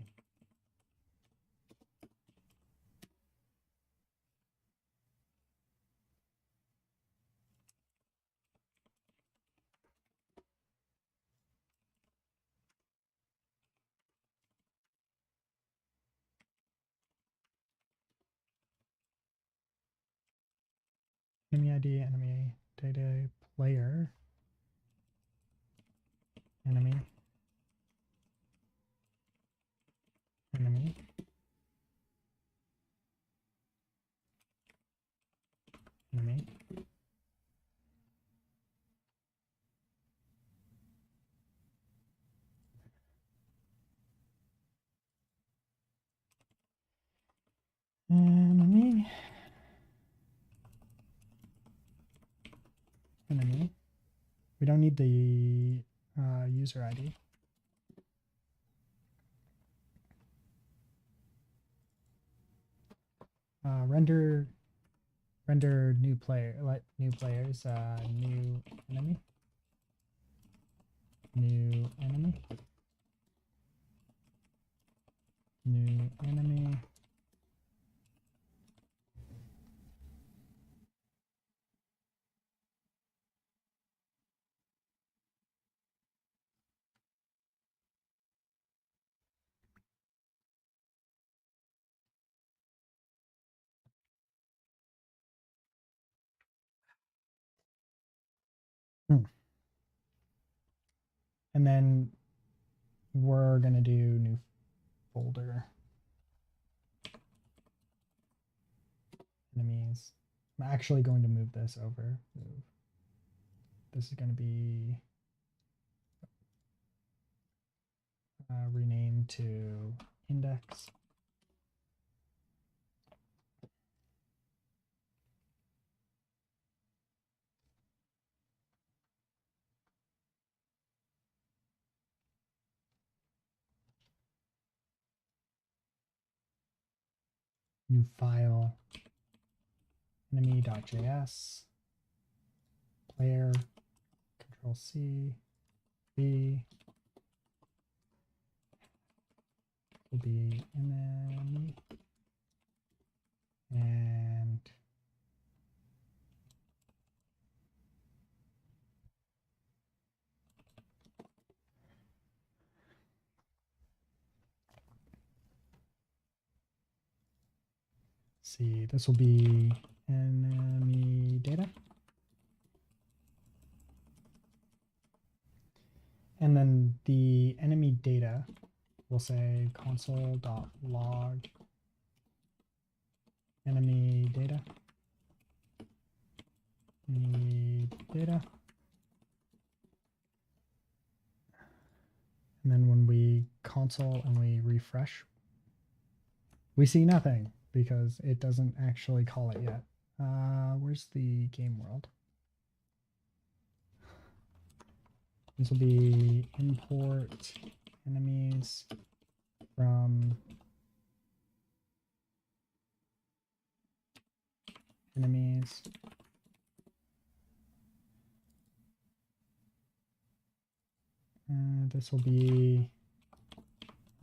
enemy ID, enemy data, player, enemy, enemy, enemy, enemy, enemy. We don't need the user ID. Render new player, let new players, new enemy, new enemy, new enemy. And then we're going to do new folder enemies. I'm actually going to move this over. Move. This is going to be renamed to index. New file, enemy.js, player, Control C, B, will be enemy, and see, this will be enemy data. And then the enemy data will say console.log enemy data. Enemy data. And then when we console and we refresh, we see nothing because it doesn't actually call it yet. Where's the game world? This will be import enemies from enemies. This will be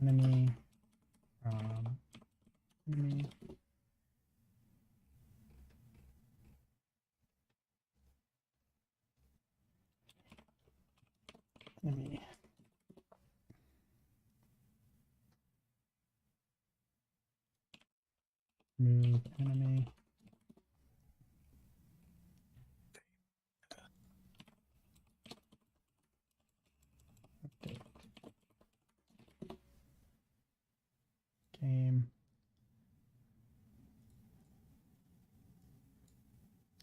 enemy from enemy. Enemy. Move enemy. Update. Game.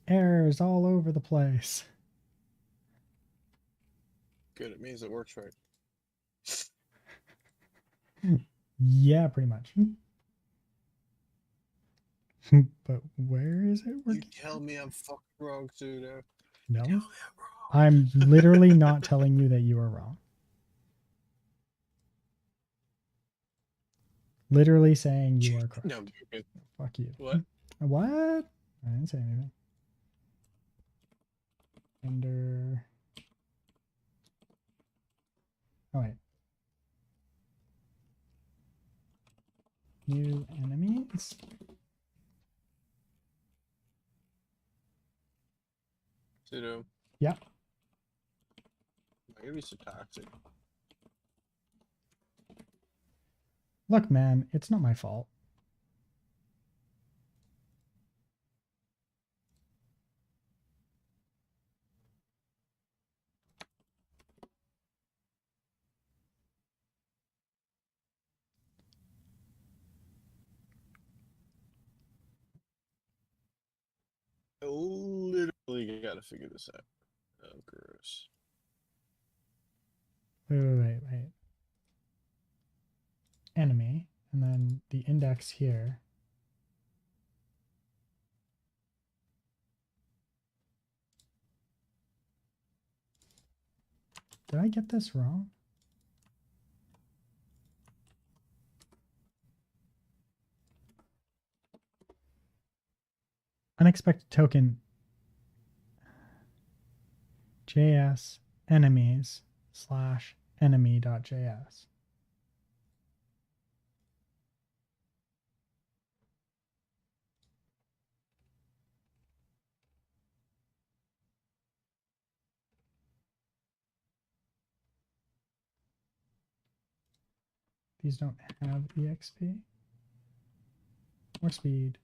Errors all over the place. Good, it means it works right. Yeah, pretty much. But where is it working? You tell me I'm fucking wrong, Sudo. No, Tell me I'm wrong. I'm literally not telling you that you are wrong. Literally saying you are correct. No, I'm joking. Fuck you. What? What? I didn't say anything. Render. Oh wait. New enemies. Sudo. Yeah. Am I gonna be so toxic? Look, man, it's not my fault. I literally gotta figure this out. Oh, gross. Wait. Enemy, and then the index here. Did I get this wrong? Unexpected token JS enemies / enemy.js. These don't have EXP. More speed.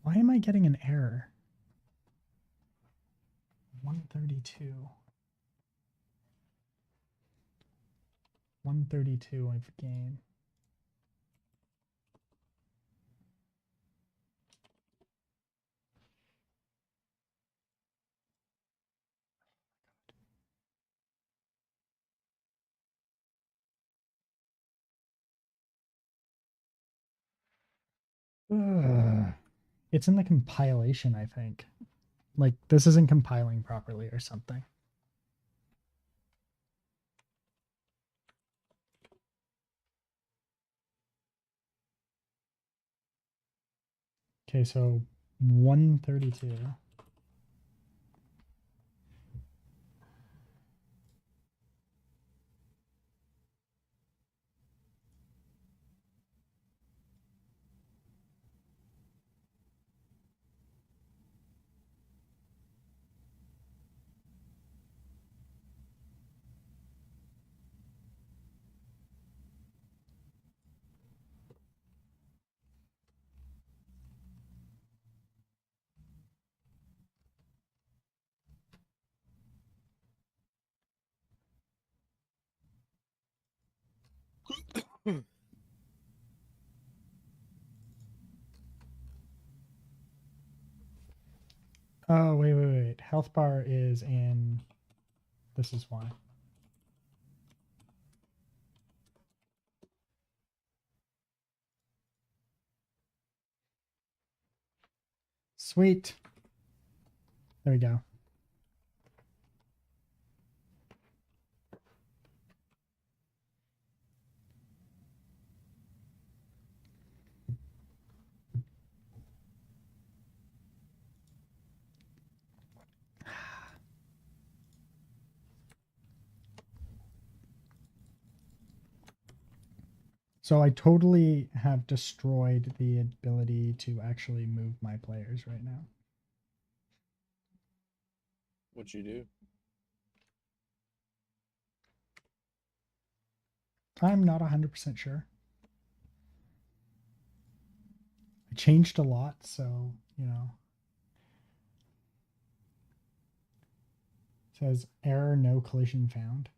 Why am I getting an error? 132. 132 of game. Ugh. It's in the compilation, I think. Like, this isn't compiling properly or something. Okay, so 132. Oh, wait. Health bar is in. This is why. Sweet. There we go. So I totally have destroyed the ability to actually move my players right now. What'd you do? I'm not 100% sure. I changed a lot, so, you know. It says error, no collision found.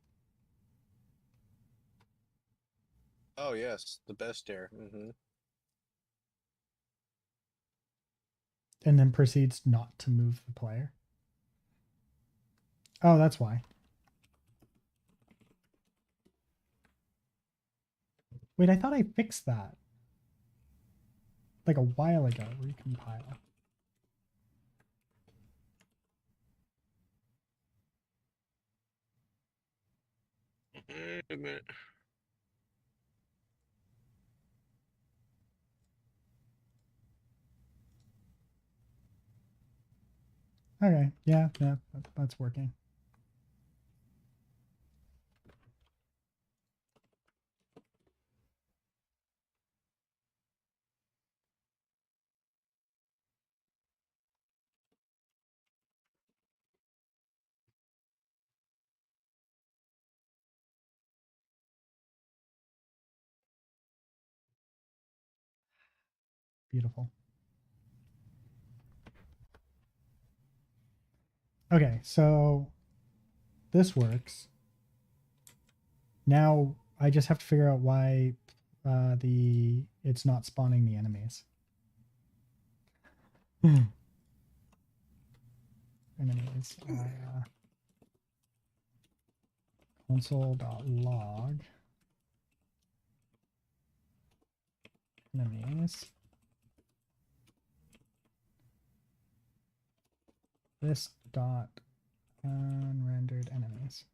Oh yes, the best air. Mm-hmm. And then proceeds not to move the player. Oh, that's why. Wait, I thought I fixed that. Like a while ago, recompile. Wait a minute. Okay, yeah, that's working. Beautiful. Okay, so this works. Now I just have to figure out why it's not spawning the enemies. Enemies. Console.log enemies. This dot unrendered enemies.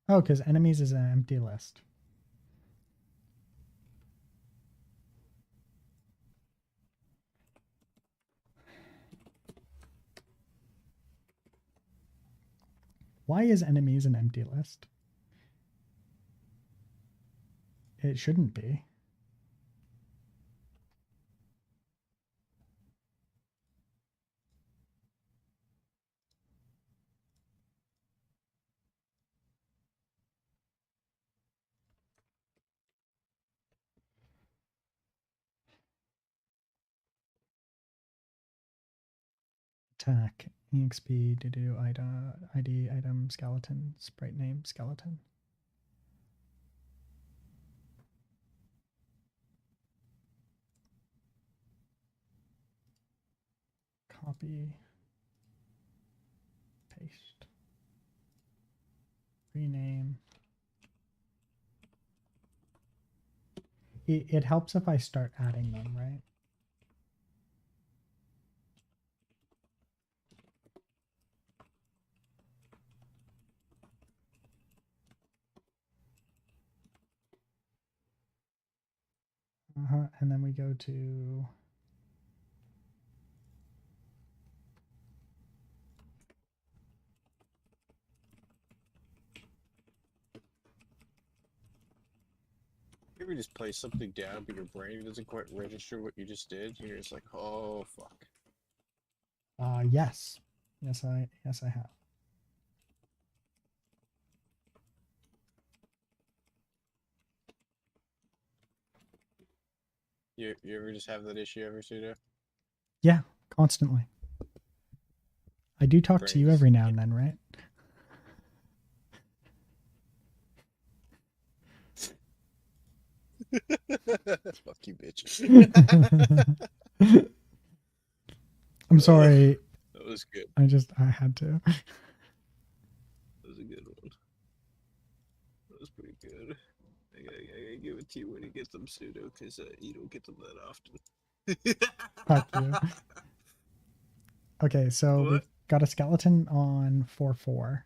Oh, because enemies is an empty list. Why is enemies an empty list? It shouldn't be. Attack, exp, to do ID, item, skeleton, sprite name, skeleton. Copy, paste, rename. It helps if I start adding them, right? And then we go to You ever just play something down, but your brain doesn't quite register what you just did? You're just like, oh fuck. yes. Yes, I have. You ever just have that issue ever, Sudo? Yeah, constantly. I do talk to you Brains. every now and then, right? Fuck you, bitch. I'm sorry. That was good. I had to. That was a good one. That was pretty good. I gotta give it to you when you get them, Sudo, because you don't get them that often. Fuck you. Okay, so What? we've got a skeleton on 4-4.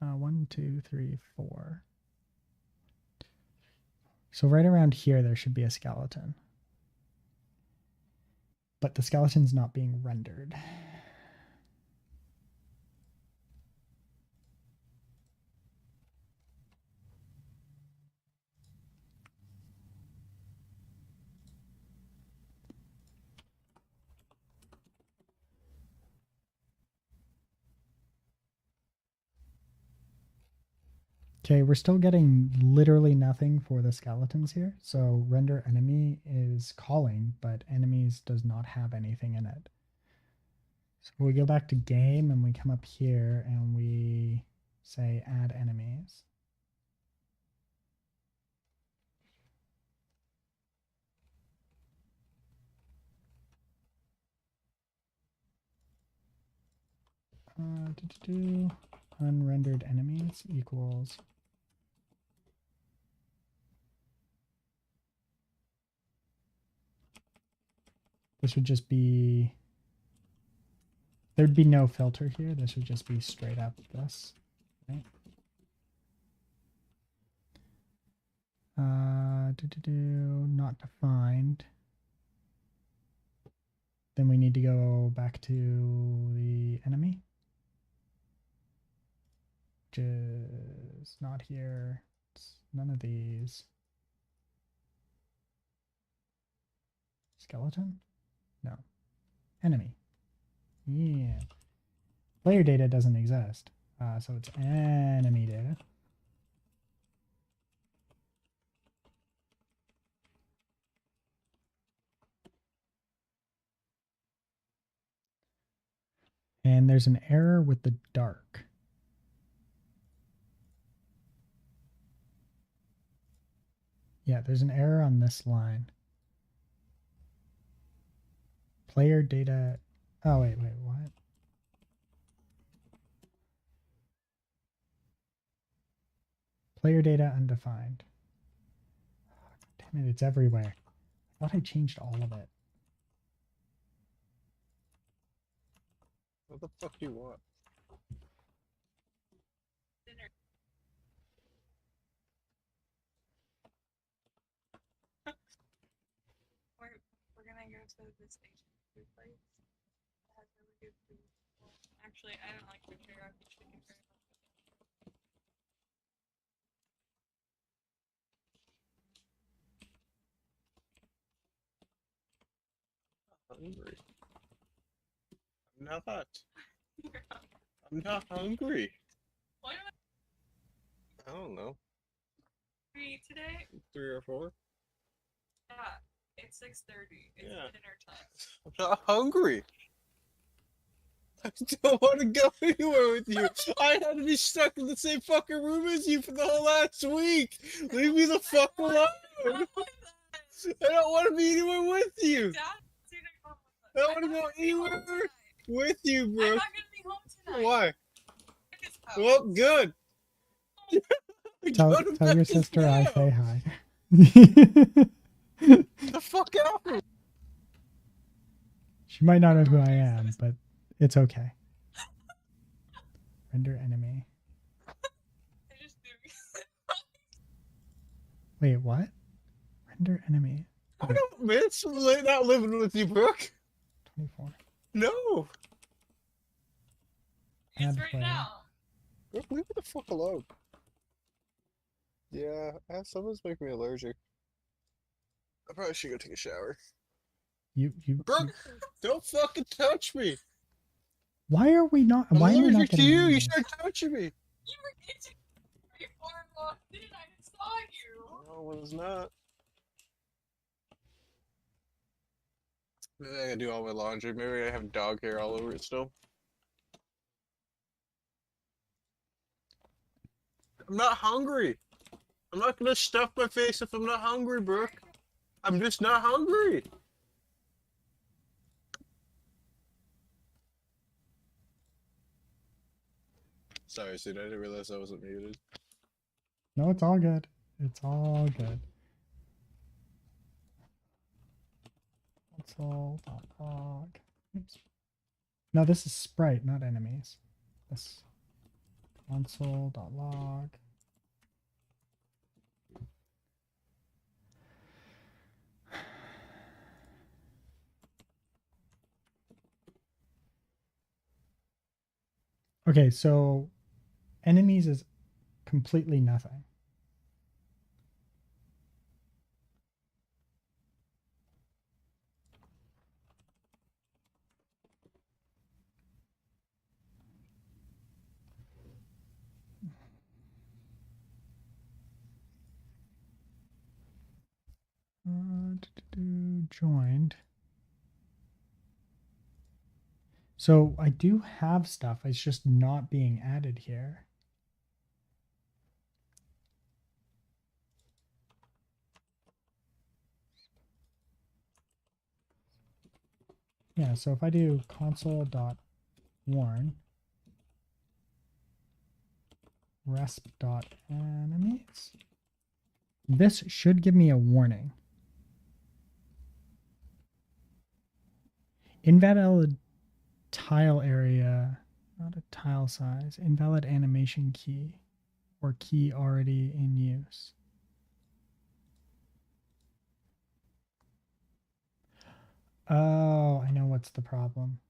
1, 2, 3, 4. So right around here, there should be a skeleton. But the skeleton's not being rendered. Okay, we're still getting literally nothing for the skeletons here. So render enemy is calling, but enemies does not have anything in it. So we go back to game and we come up here and we say add enemies. Unrendered enemies equals this would just be, there'd be no filter here. This would just be straight up this, right? Not defined. Then we need to go back to the enemy, which is not here. It's none of these. Skeleton? No. Enemy. Yeah. Player data doesn't exist. So it's enemy data. And there's an error with the dark. Yeah, there's an error on this line. Player data. Oh, wait, what? Player data undefined. Oh, damn it, it's everywhere. I thought I changed all of it. What the fuck do you want? Dinner. We're gonna go to this Asian food place. It has really good food. Well, actually, I don't like the teriyaki chicken very much. Hungry. I'm not. You're not I'm not hungry. Why am I I don't know. hungry today? 3 or 4? Yeah, it's 6:30. It's Yeah. dinner time. I'm not hungry. I don't want to go anywhere with you. I had to be stuck in the same fucking room as you for the whole last week. Leave me the fuck alone. I don't want to be anywhere with you. Dad wants you to come with us. I don't I'm want to not go gonna be home anywhere tonight. with you, I'm bro. not gonna be home tonight. Why? At his house. Well, good. Tell, Go to tell your bed sister I now. say hi. Get the fuck out. She might not know who I am, but it's okay. Render enemy. I just do. Wait, what? Render enemy. I don't miss not living with you, Brooke. 24. No. It's Add right player. now. Brooke, leave me the fuck alone. Yeah, someone's making me allergic. I probably should go take a shower. You. Brooke, don't fucking touch me. Why are we not? I'm Why am I not allergic to getting you. You emails? start touching me. You were itching before I walked in. I saw you. No, it was not. Maybe I gotta do all my laundry. Maybe I have dog hair all over it still. I'm not hungry. I'm not gonna stuff my face if I'm not hungry, Brooke. I'm just not hungry. Sorry, Sid. I didn't realize I wasn't muted. No, it's all good. It's all good. Console.log. Oops. No, this is sprite, not enemies. This console.log. Okay, so enemies is completely nothing. Joined. So I do have stuff. It's just not being added here. Yeah, so if I do console.warn resp.enemies, this should give me a warning. Invalid tile area, not a tile size, invalid animation key or key already in use. Oh, I know what's the problem.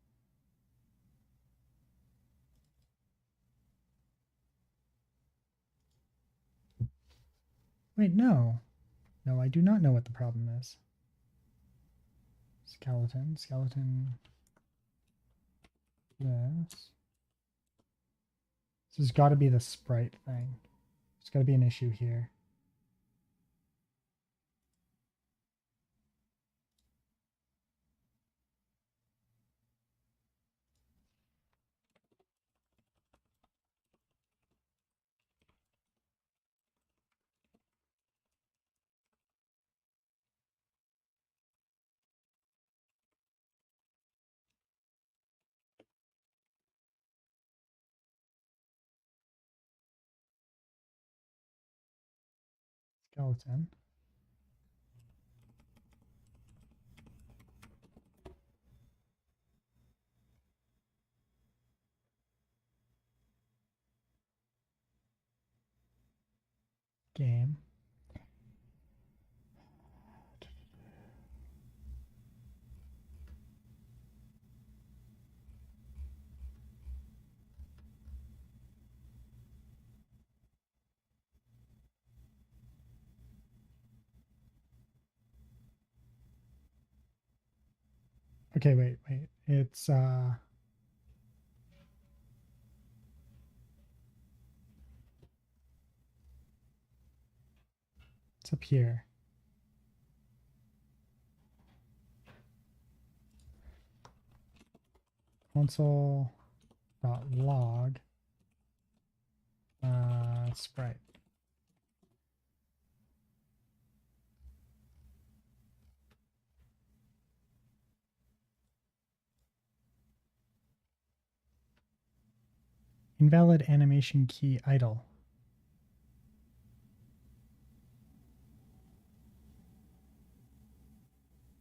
Wait, no. No, I do not know what the problem is. Skeleton. This has got to be the sprite thing. There's got to be an issue here. Skeleton. game. Okay, wait. It's up here. Console.log sprite. Invalid animation key idle.